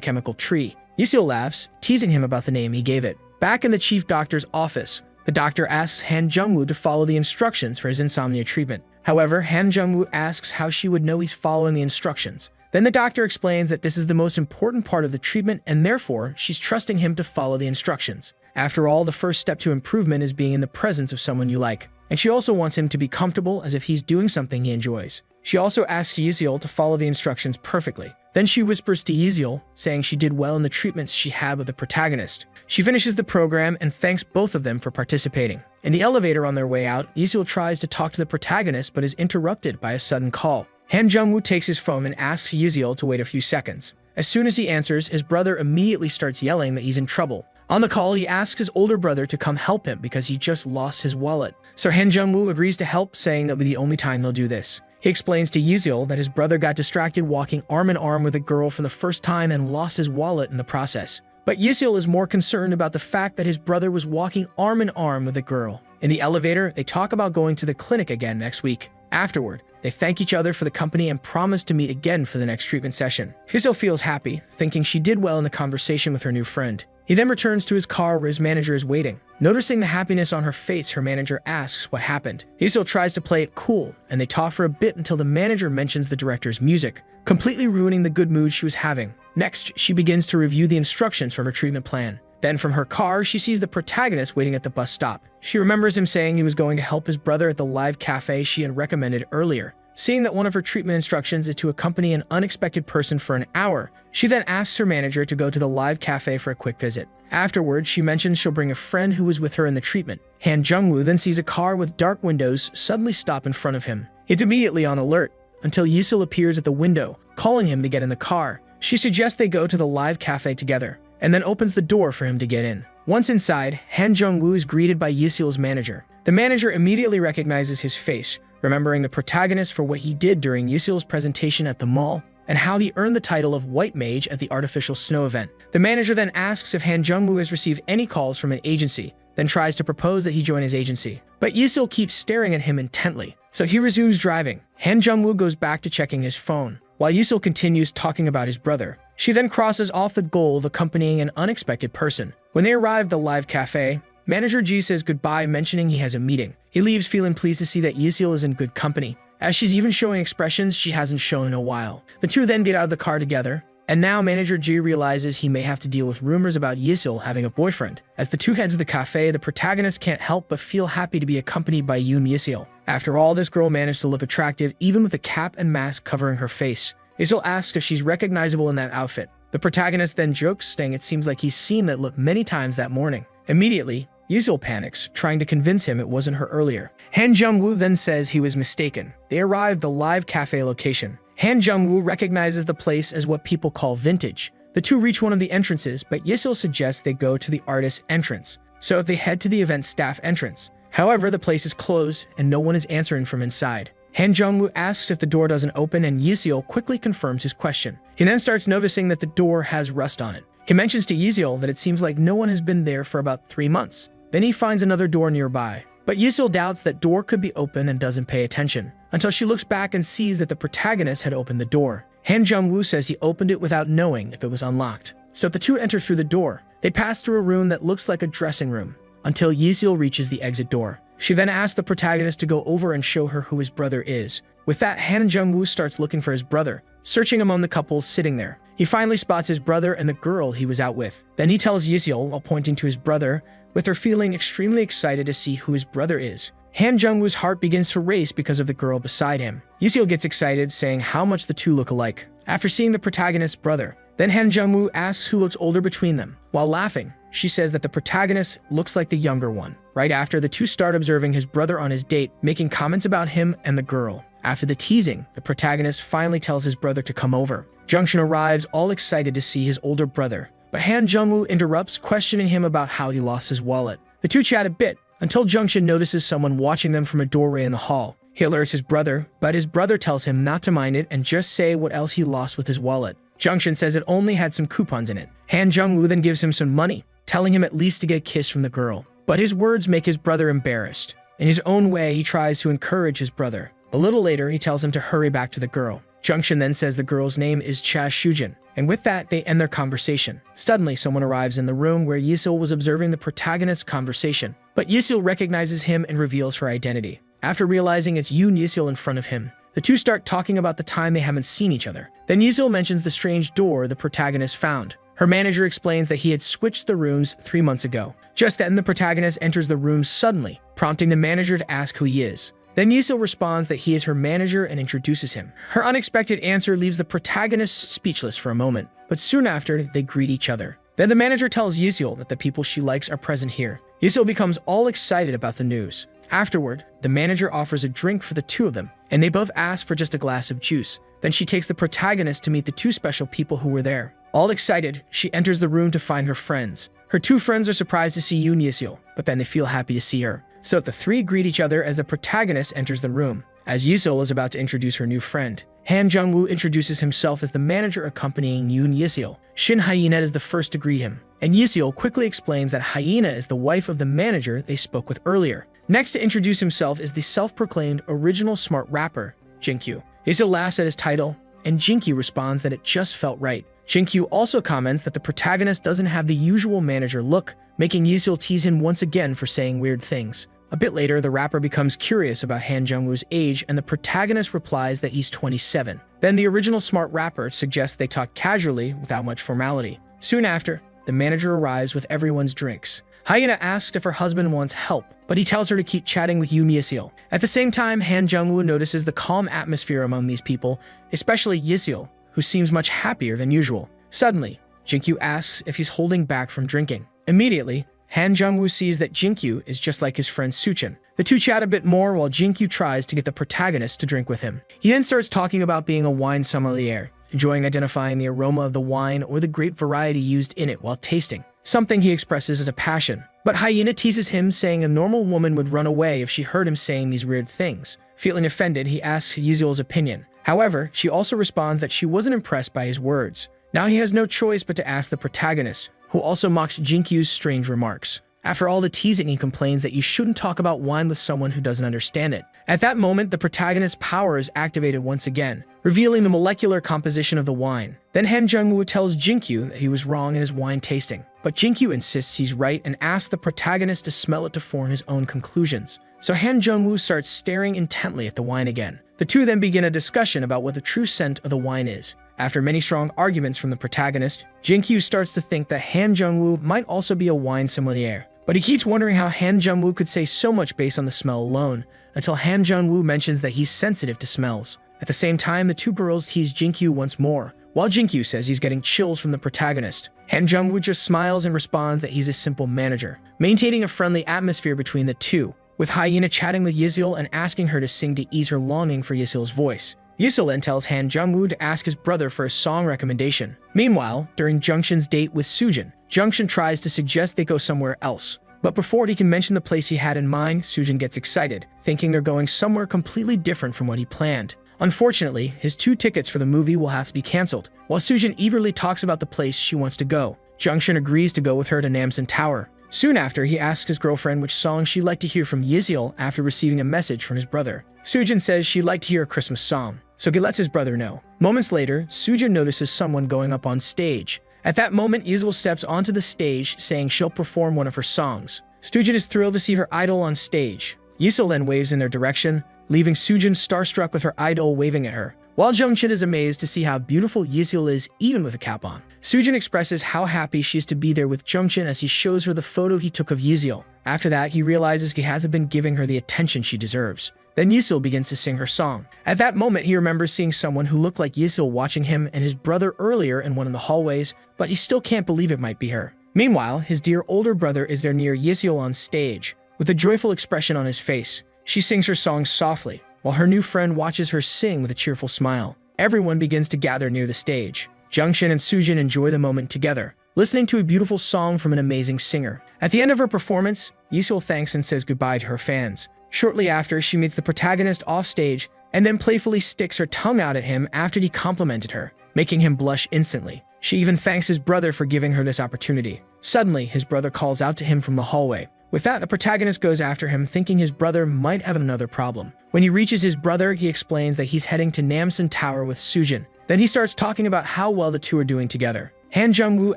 chemical tree. Yesil laughs, teasing him about the name he gave it. Back in the chief doctor's office, the doctor asks Han Jung-woo to follow the instructions for his insomnia treatment. However, Han Jung-woo asks how she would know he's following the instructions. Then the doctor explains that this is the most important part of the treatment and therefore she's trusting him to follow the instructions. After all, the first step to improvement is being in the presence of someone you like. And she also wants him to be comfortable as if he's doing something he enjoys. She also asks Yesil to follow the instructions perfectly. Then she whispers to Yesil, saying she did well in the treatments she had with the protagonist. She finishes the program and thanks both of them for participating. In the elevator on their way out, Yesil tries to talk to the protagonist but is interrupted by a sudden call. Han Jung-woo takes his phone and asks Yesil to wait a few seconds. As soon as he answers, his brother immediately starts yelling that he's in trouble. On the call, he asks his older brother to come help him because he just lost his wallet. So Han Jung-woo agrees to help, saying that'll be the only time they'll do this. He explains to Yesil that his brother got distracted walking arm in arm with a girl for the first time and lost his wallet in the process. But Yesil is more concerned about the fact that his brother was walking arm in arm with a girl. In the elevator, they talk about going to the clinic again next week. Afterward, they thank each other for the company and promise to meet again for the next treatment session. Yesil feels happy, thinking she did well in the conversation with her new friend. He then returns to his car where his manager is waiting. Noticing the happiness on her face, her manager asks what happened. Yesil tries to play it cool, and they talk for a bit until the manager mentions the director's music, completely ruining the good mood she was having. Next, she begins to review the instructions from her treatment plan. Then from her car, she sees the protagonist waiting at the bus stop. She remembers him saying he was going to help his brother at the live cafe she had recommended earlier. Seeing that one of her treatment instructions is to accompany an unexpected person for an hour, she then asks her manager to go to the live cafe for a quick visit. Afterwards, she mentions she'll bring a friend who was with her in the treatment. Han Jung-woo then sees a car with dark windows suddenly stop in front of him. He's immediately on alert, until Yesil appears at the window, calling him to get in the car. She suggests they go to the live cafe together, and then opens the door for him to get in. Once inside, Han Jung-woo is greeted by Yesil's manager. The manager immediately recognizes his face, remembering the protagonist for what he did during Yesil's presentation at the mall, and how he earned the title of White Mage at the artificial snow event. The manager then asks if Han Jung-woo has received any calls from an agency, then tries to propose that he join his agency. But Yesil keeps staring at him intently, so he resumes driving. Han Jung-woo goes back to checking his phone, while Yesil continues talking about his brother. She then crosses off the goal of accompanying an unexpected person. When they arrive at the live cafe, Manager G says goodbye, mentioning he has a meeting. He leaves feeling pleased to see that Yesil is in good company, as she's even showing expressions she hasn't shown in a while. The two then get out of the car together, and now Manager G realizes he may have to deal with rumors about Yesil having a boyfriend. As the two head to the cafe, the protagonist can't help but feel happy to be accompanied by Yoon Yesil. After all, this girl managed to look attractive even with a cap and mask covering her face. Yesil asks if she's recognizable in that outfit. The protagonist then jokes, saying it seems like he's seen that look many times that morning. Immediately, Yesil panics, trying to convince him it wasn't her earlier. Han Jung-woo then says he was mistaken. They arrive at the live cafe location. Han Jung-woo recognizes the place as what people call vintage. The two reach one of the entrances, but Yesil suggests they go to the artist's entrance, so they head to the event staff entrance. However, the place is closed and no one is answering from inside. Han Jung-woo asks if the door doesn't open, and Yesil quickly confirms his question. He then starts noticing that the door has rust on it. He mentions to Yesil that it seems like no one has been there for about 3 months. Then he finds another door nearby. But Yesil doubts that door could be open and doesn't pay attention, until she looks back and sees that the protagonist had opened the door. Han Jung-woo says he opened it without knowing if it was unlocked. So the two enter through the door. They pass through a room that looks like a dressing room, until Yesil reaches the exit door. She then asks the protagonist to go over and show her who his brother is. With that, Han Jung-woo starts looking for his brother, searching among the couples sitting there. He finally spots his brother and the girl he was out with. Then he tells Yesil, while pointing to his brother, with her feeling extremely excited to see who his brother is. Han Jung-woo's heart begins to race because of the girl beside him. Yiseol gets excited, saying how much the two look alike. After seeing the protagonist's brother, then Han Jung-woo asks who looks older between them. While laughing, she says that the protagonist looks like the younger one. Right after, the two start observing his brother on his date, making comments about him and the girl. After the teasing, the protagonist finally tells his brother to come over. Jungshin arrives, all excited to see his older brother, but Han Jung-woo interrupts, questioning him about how he lost his wallet. The two chat a bit, until Jungshin notices someone watching them from a doorway in the hall. He alerts his brother, but his brother tells him not to mind it and just say what else he lost with his wallet. Jungshin says it only had some coupons in it. Han Jung-woo then gives him some money, telling him at least to get a kiss from the girl. But his words make his brother embarrassed. In his own way, he tries to encourage his brother. A little later, he tells him to hurry back to the girl. Jungshin then says the girl's name is Cha Shujin, and with that, they end their conversation. Suddenly, someone arrives in the room where Yiseol was observing the protagonist's conversation, but Yiseol recognizes him and reveals her identity. After realizing it's Yoon Yiseol in front of him, the two start talking about the time they haven't seen each other. Then Yiseol mentions the strange door the protagonist found. Her manager explains that he had switched the rooms 3 months ago. Just then, the protagonist enters the room suddenly, prompting the manager to ask who he is. Then Yiseol responds that he is her manager and introduces him. Her unexpected answer leaves the protagonist speechless for a moment, but soon after, they greet each other. Then the manager tells Yiseol that the people she likes are present here. Yiseol becomes all excited about the news. Afterward, the manager offers a drink for the two of them, and they both ask for just a glass of juice. Then she takes the protagonist to meet the two special people who were there. All excited, she enters the room to find her friends. Her two friends are surprised to see Yoon Yiseol, but then they feel happy to see her. So the three greet each other as the protagonist enters the room. As Yiseol is about to introduce her new friend, Han Jung-woo introduces himself as the manager accompanying Yoon Yiseol. Shin Hyena is the first to greet him, and Yiseol quickly explains that Hyena is the wife of the manager they spoke with earlier. Next to introduce himself is the self-proclaimed original smart rapper, Jinkyu. Yiseol laughs at his title, and Jinkyu responds that it just felt right. Jinkyu also comments that the protagonist doesn't have the usual manager look, making Yiseol tease him once again for saying weird things. A bit later, the rapper becomes curious about Han Jung-woo's age, and the protagonist replies that he's 27. Then the original smart rapper suggests they talk casually without much formality. Soon after, the manager arrives with everyone's drinks. Hyena asks if her husband wants help, but he tells her to keep chatting with Yoon Yiseol. At the same time, Han Jung-woo notices the calm atmosphere among these people, especially Yiseol, who seems much happier than usual. Suddenly, Jinkyu asks if he's holding back from drinking. Immediately, Han Jung-woo sees that Jinkyu is just like his friend Suchin. The two chat a bit more while Jinkyu tries to get the protagonist to drink with him. He then starts talking about being a wine sommelier, enjoying identifying the aroma of the wine or the grape variety used in it while tasting, something he expresses as a passion. But Hyena teases him, saying a normal woman would run away if she heard him saying these weird things. Feeling offended, he asks Yiseol's opinion. However, she also responds that she wasn't impressed by his words. Now he has no choice but to ask the protagonist, who also mocks Jinkyu's strange remarks. After all the teasing, he complains that you shouldn't talk about wine with someone who doesn't understand it. At that moment, the protagonist's power is activated once again, revealing the molecular composition of the wine. Then Han Jung-woo tells Jinkyu that he was wrong in his wine tasting, but Jinkyu insists he's right and asks the protagonist to smell it to form his own conclusions. So Han Jung-woo starts staring intently at the wine again. The two then begin a discussion about what the true scent of the wine is. After many strong arguments from the protagonist, Jinkyu starts to think that Han Jung-woo might also be a wine sommelier. But he keeps wondering how Han Jung-woo could say so much based on the smell alone, until Han Jung-woo mentions that he's sensitive to smells. At the same time, the two girls tease Jinkyu once more, while Jinkyu says he's getting chills from the protagonist. Han Jung-woo just smiles and responds that he's a simple manager, maintaining a friendly atmosphere between the two, with Hyena chatting with Yiseol and asking her to sing to ease her longing for Yiseol's voice. Yiseol then tells Han Jung-woo to ask his brother for a song recommendation. Meanwhile, during Jungshin's date with Sujin, Jungshin tries to suggest they go somewhere else. But before he can mention the place he had in mind, Sujin gets excited, thinking they're going somewhere completely different from what he planned. Unfortunately, his 2 tickets for the movie will have to be cancelled, while Sujin eagerly talks about the place she wants to go. Jungshin agrees to go with her to Namsan Tower. Soon after, he asks his girlfriend which song she'd like to hear from Yiseol after receiving a message from his brother. Sujin says she'd like to hear a Christmas song, so he lets his brother know. Moments later, Sujin notices someone going up on stage. At that moment, Yiseol steps onto the stage, saying she'll perform one of her songs. Sujin is thrilled to see her idol on stage. Yiseol then waves in their direction, leaving Sujin starstruck with her idol waving at her. while Jungchin is amazed to see how beautiful Yiseul is even with a cap on. Sujin expresses how happy she is to be there with Jungchin as he shows her the photo he took of Yiseul. After that, he realizes he hasn't been giving her the attention she deserves. Then Yiseul begins to sing her song. At that moment, he remembers seeing someone who looked like Yiseul watching him and his brother earlier in one of the hallways, but he still can't believe it might be her. Meanwhile, his dear older brother is there near Yiseul on stage, with a joyful expression on his face. She sings her song softly, while her new friend watches her sing with a cheerful smile. Everyone begins to gather near the stage. Jungchin and Sujin enjoy the moment together, listening to a beautiful song from an amazing singer. At the end of her performance, Yiseul thanks and says goodbye to her fans. Shortly after, she meets the protagonist off stage and then playfully sticks her tongue out at him after he complimented her, making him blush instantly. She even thanks his brother for giving her this opportunity. Suddenly, his brother calls out to him from the hallway. With that, the protagonist goes after him, thinking his brother might have another problem. When he reaches his brother, he explains that he's heading to Namsan Tower with Sujin. Then he starts talking about how well the two are doing together. Han Jungwoo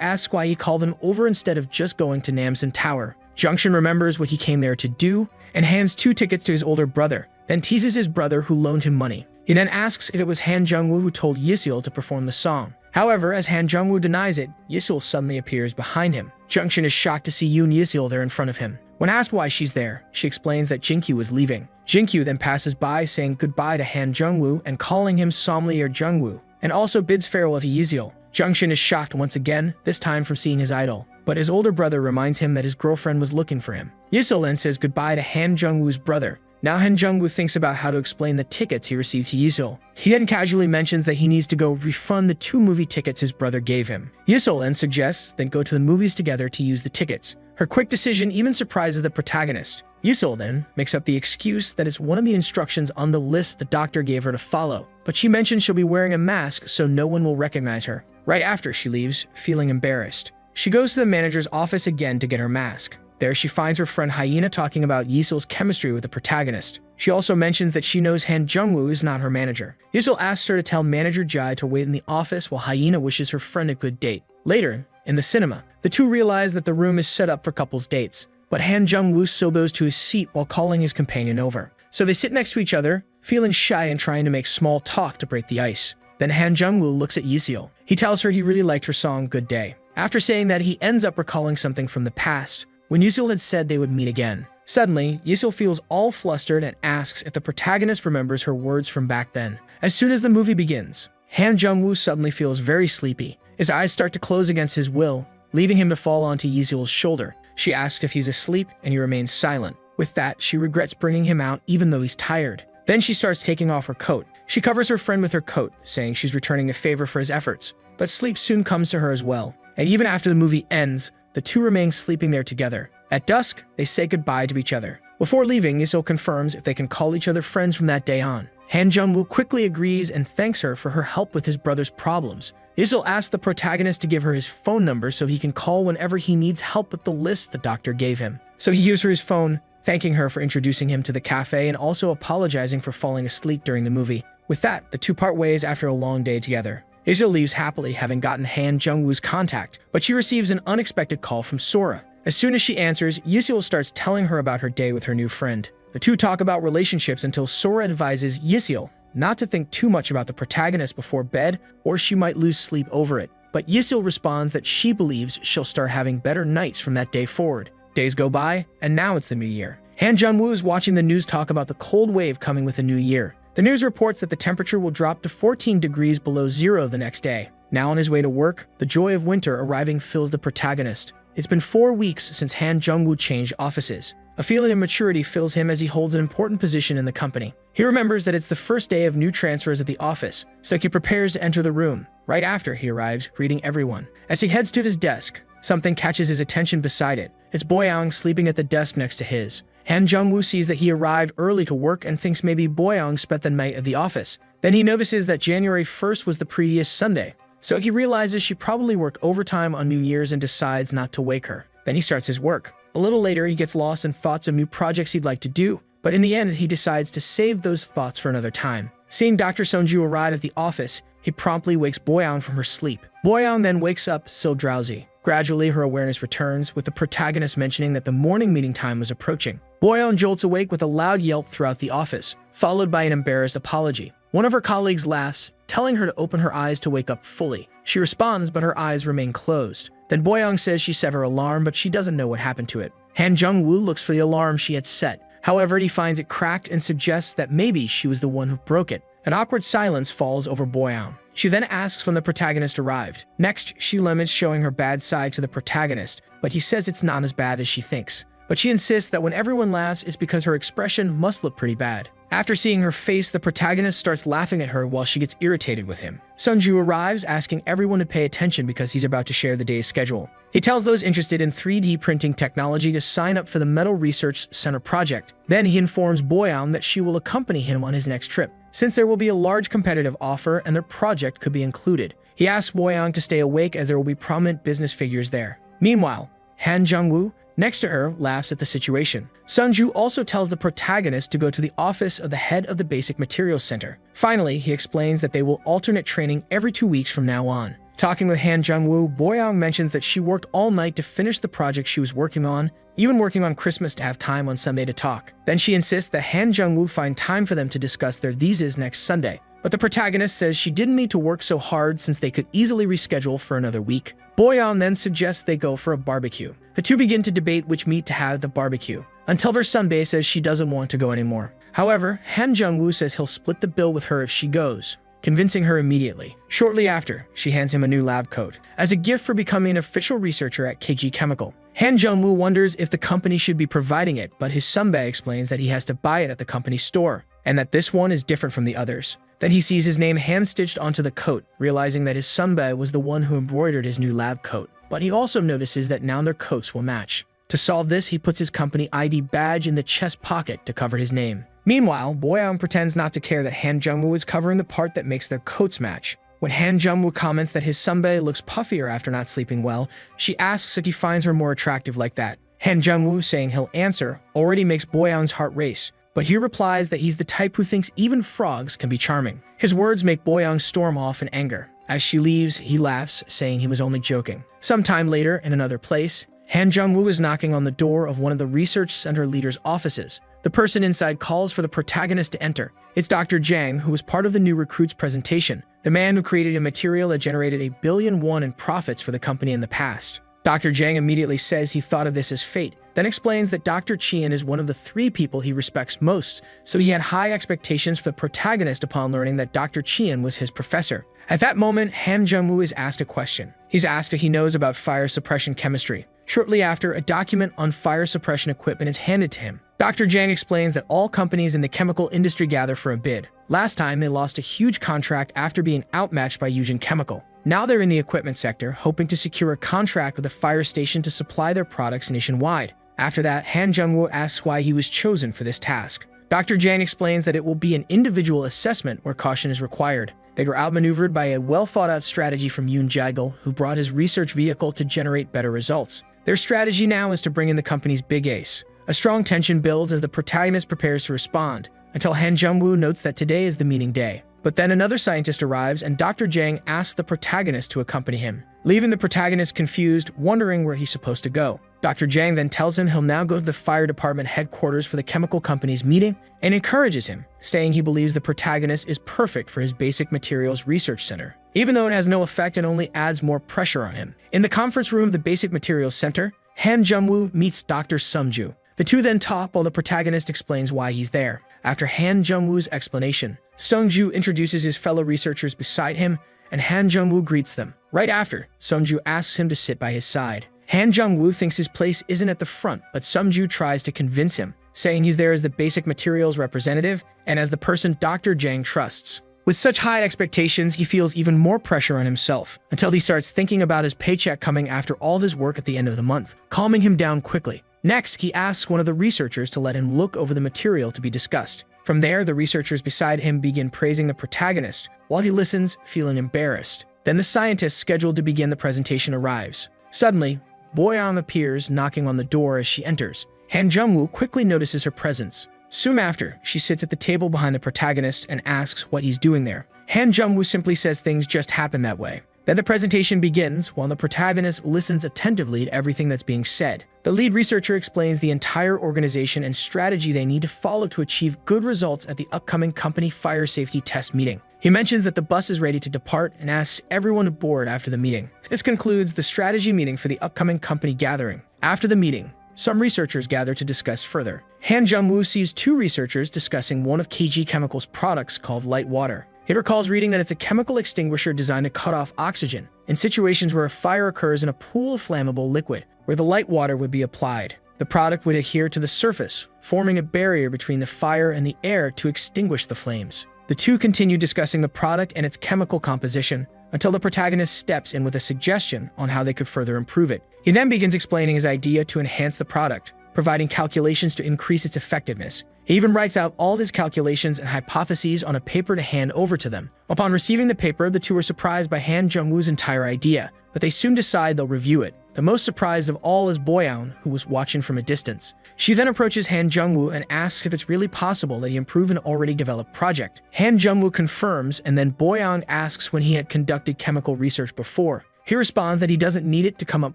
asks why he called them over instead of just going to Namsan Tower. Jungchin remembers what he came there to do and hands 2 tickets to his older brother, then teases his brother who loaned him money. He then asks if it was Han Jungwoo who told Yiseul to perform the song. However, as Han Jungwoo denies it, Yiseul suddenly appears behind him. Jungchin is shocked to see Yoon Yiseul there in front of him. When asked why she's there, she explains that Jinkyu was leaving. Jinkyu then passes by saying goodbye to Han Jungwoo and calling him Somlier Jungwoo, and also bids farewell to Yiseul. Jungchin is shocked once again, this time from seeing his idol, but his older brother reminds him that his girlfriend was looking for him. Yiseul then says goodbye to Han Jungwoo's brother. Now Han Jungwoo thinks about how to explain the tickets he received to Yiseul. He then casually mentions that he needs to go refund the 2 movie tickets his brother gave him. Yiseul then suggests they go to the movies together to use the tickets. Her quick decision even surprises the protagonist. Yiseul then makes up the excuse that it's one of the instructions on the list the doctor gave her to follow, but she mentions she'll be wearing a mask so no one will recognize her. Right after she leaves, feeling embarrassed. She goes to the manager's office again to get her mask. There she finds her friend Hyena talking about Yiseul's chemistry with the protagonist. She also mentions that she knows Han Jungwoo is not her manager. Yiseul asks her to tell Manager Jai to wait in the office while Hyena wishes her friend a good date. Later, in the cinema, the two realize that the room is set up for couples dates, but Han Jungwoo still goes to his seat while calling his companion over. So they sit next to each other, feeling shy and trying to make small talk to break the ice. Then Han Jungwoo looks at Yiseul. He tells her he really liked her song Good Day. After saying that, he ends up recalling something from the past, when Yiseul had said they would meet again. Suddenly, Yiseul feels all flustered and asks if the protagonist remembers her words from back then. As soon as the movie begins, Han Jungwoo suddenly feels very sleepy. His eyes start to close against his will, leaving him to fall onto Yiseul's shoulder. She asks if he's asleep, and he remains silent. With that, she regrets bringing him out even though he's tired. Then she starts taking off her coat. She covers her friend with her coat, saying she's returning a favor for his efforts. But sleep soon comes to her as well. And even after the movie ends, the two remain sleeping there together. At dusk, they say goodbye to each other. Before leaving, Yiseul confirms if they can call each other friends from that day on. Han Jungwoo quickly agrees and thanks her for her help with his brother's problems. Yiseul asks the protagonist to give her his phone number so he can call whenever he needs help with the list the doctor gave him. So he gives her his phone, thanking her for introducing him to the cafe and also apologizing for falling asleep during the movie. With that, the two part ways after a long day together. Yiseul leaves happily, having gotten Han Jungwoo's contact, but she receives an unexpected call from Sora. As soon as she answers, Yiseul starts telling her about her day with her new friend. The two talk about relationships until Sora advises Yiseul not to think too much about the protagonist before bed, or she might lose sleep over it. But Yiseul responds that she believes she'll start having better nights from that day forward. Days go by, and now it's the new year. Han Jungwoo is watching the news talk about the cold wave coming with the new year. The news reports that the temperature will drop to 14 degrees below zero the next day. Now on his way to work, the joy of winter arriving fills the protagonist. It's been 4 weeks since Han Jungwoo changed offices. A feeling of maturity fills him as he holds an important position in the company. He remembers that it's the first day of new transfers at the office, so he prepares to enter the room. Right after he arrives, greeting everyone. As he heads to his desk, something catches his attention beside it. It's Boyoung sleeping at the desk next to his. Han Jungwoo sees that he arrived early to work and thinks maybe Boyoung spent the night at the office. Then he notices that January 1st was the previous Sunday, so he realizes she probably worked overtime on New Year's and decides not to wake her. Then he starts his work. A little later, he gets lost in thoughts of new projects he'd like to do, but in the end, he decides to save those thoughts for another time. Seeing Dr. Sonju arrive at the office, he promptly wakes Boyoung from her sleep. Boyoung then wakes up, still drowsy. Gradually, her awareness returns, with the protagonist mentioning that the morning meeting time was approaching. Boyoung jolts awake with a loud yelp throughout the office, followed by an embarrassed apology. One of her colleagues laughs, telling her to open her eyes to wake up fully. She responds, but her eyes remain closed. Then Boyoung says she set her alarm, but she doesn't know what happened to it. Han Jung-woo looks for the alarm she had set. However, he finds it cracked and suggests that maybe she was the one who broke it. An awkward silence falls over Boyoung. She then asks when the protagonist arrived. Next, she laments showing her bad side to the protagonist, but he says it's not as bad as she thinks. But she insists that when everyone laughs, it's because her expression must look pretty bad. After seeing her face, the protagonist starts laughing at her while she gets irritated with him. Sunju arrives, asking everyone to pay attention because he's about to share the day's schedule. He tells those interested in 3D printing technology to sign up for the Metal Research Center project. Then he informs Boyoung that she will accompany him on his next trip, since there will be a large competitive offer and their project could be included. He asks Boyoung to stay awake as there will be prominent business figures there. Meanwhile, Han Jung-woo, next to her, laughs at the situation. Sunju also tells the protagonist to go to the office of the head of the Basic Materials Center. Finally, he explains that they will alternate training every 2 weeks from now on. Talking with Han Jung-woo, Boyoung mentions that she worked all night to finish the project she was working on, even working on Christmas to have time on Sunday to talk. Then she insists that Han Jung-woo find time for them to discuss their theses next Sunday. But the protagonist says she didn't need to work so hard since they could easily reschedule for another week. Boyoung then suggests they go for a barbecue. The two begin to debate which meat to have at the barbecue, until their Sunbae says she doesn't want to go anymore. However, Han Jung-woo says he'll split the bill with her if she goes, convincing her immediately. Shortly after, she hands him a new lab coat, as a gift for becoming an official researcher at KG Chemical. Han Jung-woo wonders if the company should be providing it, but his Sunbae explains that he has to buy it at the company store, and that this one is different from the others. Then he sees his name hand-stitched onto the coat, realizing that his Sunbae was the one who embroidered his new lab coat. But he also notices that now their coats will match. To solve this, he puts his company ID badge in the chest pocket to cover his name. Meanwhile, Boyoung pretends not to care that Han Jung-woo is covering the part that makes their coats match. When Han Jung-woo comments that his Sunbae looks puffier after not sleeping well, she asks if he finds her more attractive like that. Han Jung-woo, saying he'll answer, already makes Boyoung's heart race. But he replies that he's the type who thinks even frogs can be charming. His words make Boyoung storm off in anger. As she leaves, he laughs, saying he was only joking. Sometime later, in another place, Han Jung-woo is knocking on the door of one of the research center leader's offices. The person inside calls for the protagonist to enter. It's Dr. Jang, who was part of the new recruit's presentation, the man who created a material that generated $1 billion in profits for the company in the past. Dr. Jang immediately says he thought of this as fate, then explains that Dr. Chien is one of the 3 people he respects most, so he had high expectations for the protagonist upon learning that Dr. Chien was his professor. At that moment, Han Jung-woo is asked a question. He's asked if he knows about fire suppression chemistry. Shortly after, a document on fire suppression equipment is handed to him. Dr. Jang explains that all companies in the chemical industry gather for a bid. Last time, they lost a huge contract after being outmatched by Yujin Chemical. Now they're in the equipment sector, hoping to secure a contract with a fire station to supply their products nationwide. After that, Han Jung-woo asks why he was chosen for this task. Dr. Jang explains that it will be an individual assessment where caution is required. They were outmaneuvered by a well-thought-out strategy from Yoon Jae-gul, who brought his research vehicle to generate better results. Their strategy now is to bring in the company's big ace. A strong tension builds as the protagonist prepares to respond, until Han Jung-woo notes that today is the meeting day. But then another scientist arrives and Dr. Jang asks the protagonist to accompany him, leaving the protagonist confused, wondering where he's supposed to go. Dr. Jang then tells him he'll now go to the fire department headquarters for the chemical company's meeting and encourages him, saying he believes the protagonist is perfect for his basic materials research center, even though it has no effect and only adds more pressure on him. In the conference room of the Basic Materials Center, Han Jung-woo meets Dr. Sungju. The two then talk while the protagonist explains why he's there. After Han Jung-woo's explanation, Sungju introduces his fellow researchers beside him, and Han Jung-woo greets them. Right after, Sungju asks him to sit by his side. Han Jung-woo thinks his place isn't at the front, but Sungju tries to convince him, saying he's there as the basic materials representative and as the person Dr. Jang trusts. With such high expectations, he feels even more pressure on himself, until he starts thinking about his paycheck coming after all his work at the end of the month, calming him down quickly. Next, he asks one of the researchers to let him look over the material to be discussed. From there, the researchers beside him begin praising the protagonist, while he listens, feeling embarrassed. Then the scientist scheduled to begin the presentation arrives. Suddenly, Boyoung appears, knocking on the door as she enters. Han Jung-woo quickly notices her presence. Soon after, she sits at the table behind the protagonist and asks what he's doing there. Han Jung-woo simply says things just happen that way. Then the presentation begins while the protagonist listens attentively to everything that's being said. The lead researcher explains the entire organization and strategy they need to follow to achieve good results at the upcoming company fire safety test meeting. He mentions that the bus is ready to depart and asks everyone to board after the meeting. This concludes the strategy meeting for the upcoming company gathering. After the meeting, some researchers gather to discuss further. Han Jung-woo sees two researchers discussing one of KG Chemical's products called light water. He recalls reading that it's a chemical extinguisher designed to cut off oxygen in situations where a fire occurs in a pool of flammable liquid, where the light water would be applied. The product would adhere to the surface, forming a barrier between the fire and the air to extinguish the flames. The two continue discussing the product and its chemical composition until the protagonist steps in with a suggestion on how they could further improve it. He then begins explaining his idea to enhance the product, providing calculations to increase its effectiveness. He even writes out all his calculations and hypotheses on a paper to hand over to them. Upon receiving the paper, the two are surprised by Han Jung-woo's entire idea, but they soon decide they'll review it. The most surprised of all is Boyoung, who was watching from a distance. She then approaches Han Jung-woo and asks if it's really possible that he improve an already developed project. Han Jung-woo confirms, and then Boyoung asks when he had conducted chemical research before. He responds that he doesn't need it to come up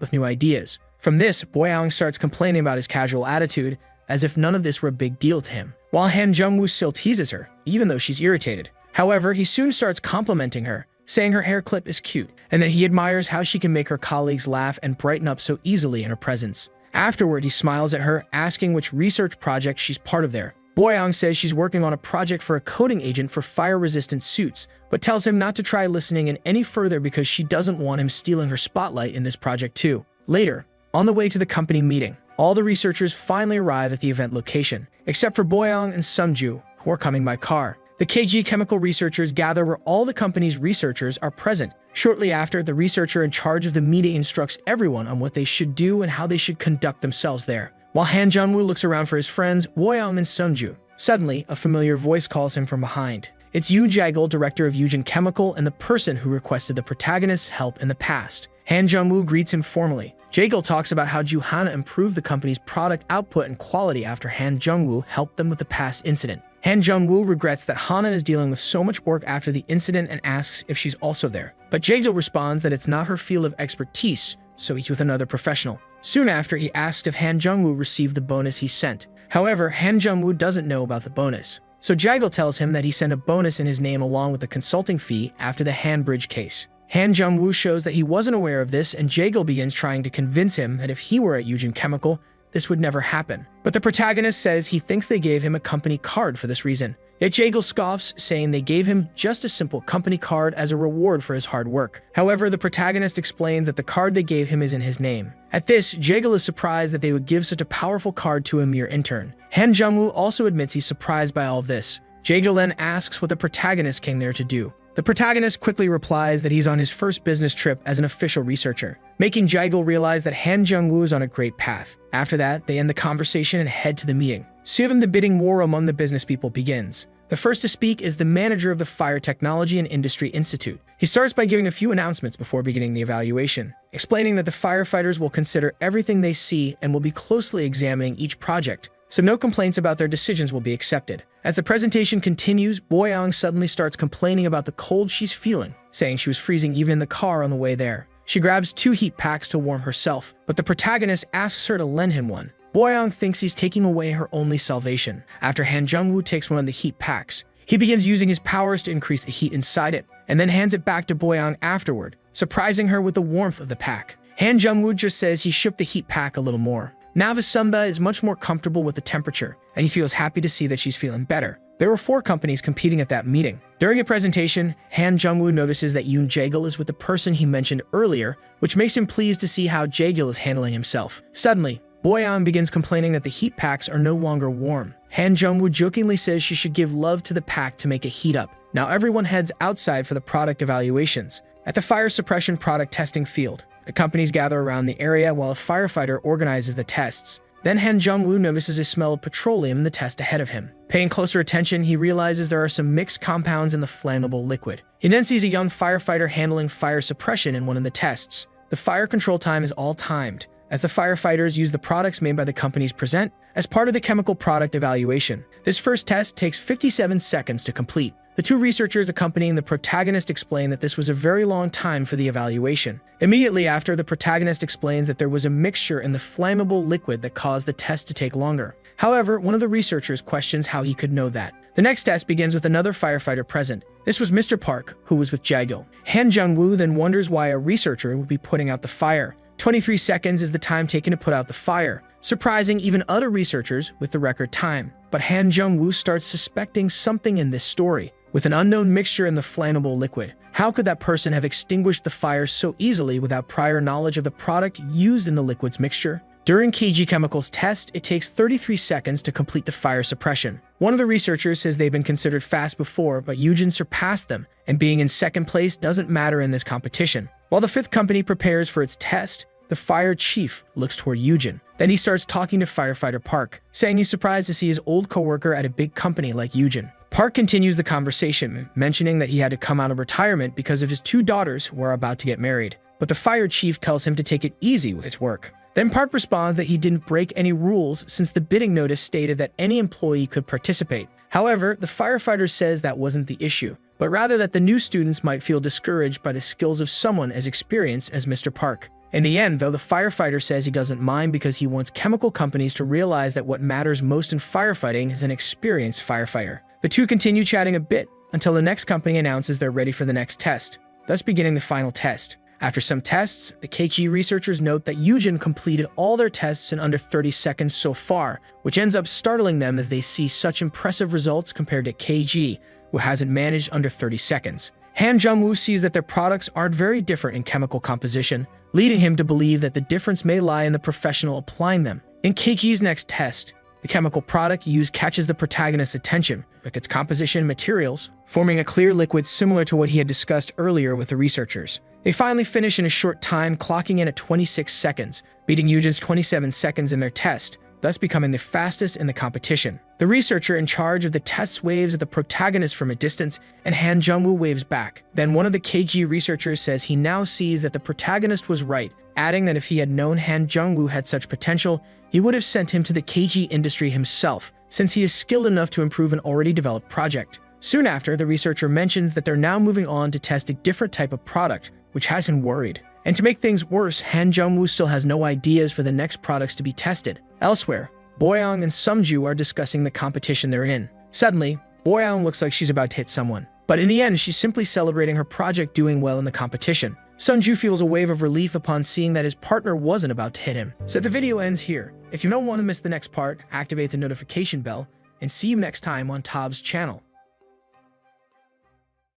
with new ideas. From this, Boyoung starts complaining about his casual attitude, as if none of this were a big deal to him, while Han Jung-woo still teases her, even though she's irritated. However, he soon starts complimenting her, saying her hair clip is cute, and that he admires how she can make her colleagues laugh and brighten up so easily in her presence. Afterward, he smiles at her, asking which research project she's part of there. Boyoung says she's working on a project for a coating agent for fire-resistant suits, but tells him not to try listening in any further because she doesn't want him stealing her spotlight in this project too. Later, on the way to the company meeting, all the researchers finally arrive at the event location, except for Boyoung and Sungju, who are coming by car. The KG chemical researchers gather where all the company's researchers are present. Shortly after, the researcher in charge of the meeting instructs everyone on what they should do and how they should conduct themselves there. While Han Jung-woo looks around for his friends, Boyoung and Sungju, suddenly, a familiar voice calls him from behind. It's Yoon Jae-gil, director of Yujin Chemical and the person who requested the protagonist's help in the past. Han Jung-woo greets him formally. Jae-gil talks about how Joo-hana improved the company's product output and quality after Han Jung-woo helped them with the past incident. Han Jung-woo regrets that Hana is dealing with so much work after the incident and asks if she's also there. But Jae-gil responds that it's not her field of expertise, so he's with another professional. Soon after, he asks if Han Jung-woo received the bonus he sent. However, Han Jung-woo doesn't know about the bonus. So Jae-gil tells him that he sent a bonus in his name along with the consulting fee after the Han Bridge case. Han Jung-woo shows that he wasn't aware of this, and Jae-gil begins trying to convince him that if he were at Yujin Chemical, this would never happen. But the protagonist says he thinks they gave him a company card for this reason. Yet Jae-gil scoffs, saying they gave him just a simple company card as a reward for his hard work. However, the protagonist explains that the card they gave him is in his name. At this, Jae-gil is surprised that they would give such a powerful card to a mere intern. Han Jung-woo also admits he's surprised by all of this. Jae-gil then asks what the protagonist came there to do. The protagonist quickly replies that he's on his first business trip as an official researcher, making Jae-gil realize that Han Jung-woo is on a great path. After that, they end the conversation and head to the meeting. Soon the bidding war among the business people begins. The first to speak is the manager of the Fire Technology and Industry Institute. He starts by giving a few announcements before beginning the evaluation, explaining that the firefighters will consider everything they see and will be closely examining each project, so no complaints about their decisions will be accepted. As the presentation continues, Boyoung suddenly starts complaining about the cold she's feeling, saying she was freezing even in the car on the way there. She grabs 2 heat packs to warm herself, but the protagonist asks her to lend him one. Boyoung thinks he's taking away her only salvation. After Han Jung-woo takes one of the heat packs, he begins using his powers to increase the heat inside it, and then hands it back to Boyoung afterward, surprising her with the warmth of the pack. Han Jung-woo just says he shook the heat pack a little more. Now Visumba is much more comfortable with the temperature, and he feels happy to see that she's feeling better. There were 4 companies competing at that meeting. During a presentation, Han Jung-woo notices that Yoon Jae-gil is with the person he mentioned earlier, which makes him pleased to see how Jae-gil is handling himself. Suddenly, Boyoung begins complaining that the heat packs are no longer warm. Han Jung-woo jokingly says she should give love to the pack to make it heat up. Now everyone heads outside for the product evaluations. At the fire suppression product testing field, the companies gather around the area while a firefighter organizes the tests. Then Han Jung-woo notices a smell of petroleum in the test ahead of him. Paying closer attention, he realizes there are some mixed compounds in the flammable liquid. He then sees a young firefighter handling fire suppression in one of the tests. The fire control time is all timed, as the firefighters use the products made by the companies present as part of the chemical product evaluation. This first test takes 57 seconds to complete. The two researchers accompanying the protagonist explain that this was a very long time for the evaluation. Immediately after, the protagonist explains that there was a mixture in the flammable liquid that caused the test to take longer. However, one of the researchers questions how he could know that. The next test begins with another firefighter present. This was Mr. Park, who was with Jago. Han Jung-woo then wonders why a researcher would be putting out the fire. 23 seconds is the time taken to put out the fire, surprising even other researchers with the record time. But Han Jung-woo starts suspecting something in this story. With an unknown mixture in the flammable liquid, how could that person have extinguished the fire so easily without prior knowledge of the product used in the liquid's mixture? During KG Chemical's test, it takes 33 seconds to complete the fire suppression. One of the researchers says they've been considered fast before, but Yujin surpassed them, and being in second place doesn't matter in this competition. While the fifth company prepares for its test, the fire chief looks toward Yujin. Then he starts talking to firefighter Park, saying he's surprised to see his old coworker at a big company like Yujin. Park continues the conversation, mentioning that he had to come out of retirement because of his two daughters who are about to get married. But the fire chief tells him to take it easy with his work. Then Park responds that he didn't break any rules since the bidding notice stated that any employee could participate. However, the firefighter says that wasn't the issue, but rather that the new students might feel discouraged by the skills of someone as experienced as Mr. Park. In the end, though, the firefighter says he doesn't mind because he wants chemical companies to realize that what matters most in firefighting is an experienced firefighter. The two continue chatting a bit until the next company announces they're ready for the next test, thus beginning the final test. After some tests, the KG researchers note that Yujin completed all their tests in under 30 seconds so far, which ends up startling them as they see such impressive results compared to KG, who hasn't managed under 30 seconds. Han Jung-woo sees that their products aren't very different in chemical composition, leading him to believe that the difference may lie in the professional applying them. In KG's next test, the chemical product used catches the protagonist's attention with its composition and materials, forming a clear liquid similar to what he had discussed earlier with the researchers. They finally finish in a short time, clocking in at 26 seconds, beating Yujin's 27 seconds in their test, thus becoming the fastest in the competition. The researcher in charge of the tests waves at the protagonist from a distance, and Han Jung-woo waves back. Then one of the KG researchers says he now sees that the protagonist was right, adding that if he had known Han Jung-woo had such potential, he would have sent him to the KG industry himself, since he is skilled enough to improve an already developed project. Soon after, the researcher mentions that they're now moving on to test a different type of product, which has him worried. And to make things worse, Han Jung-woo still has no ideas for the next products to be tested. Elsewhere, Boyoung and Sungju are discussing the competition they're in. Suddenly, Boyoung looks like she's about to hit someone. But in the end, she's simply celebrating her project doing well in the competition. Sungju feels a wave of relief upon seeing that his partner wasn't about to hit him. So the video ends here. If you don't want to miss the next part, activate the notification bell, and see you next time on Tob's channel.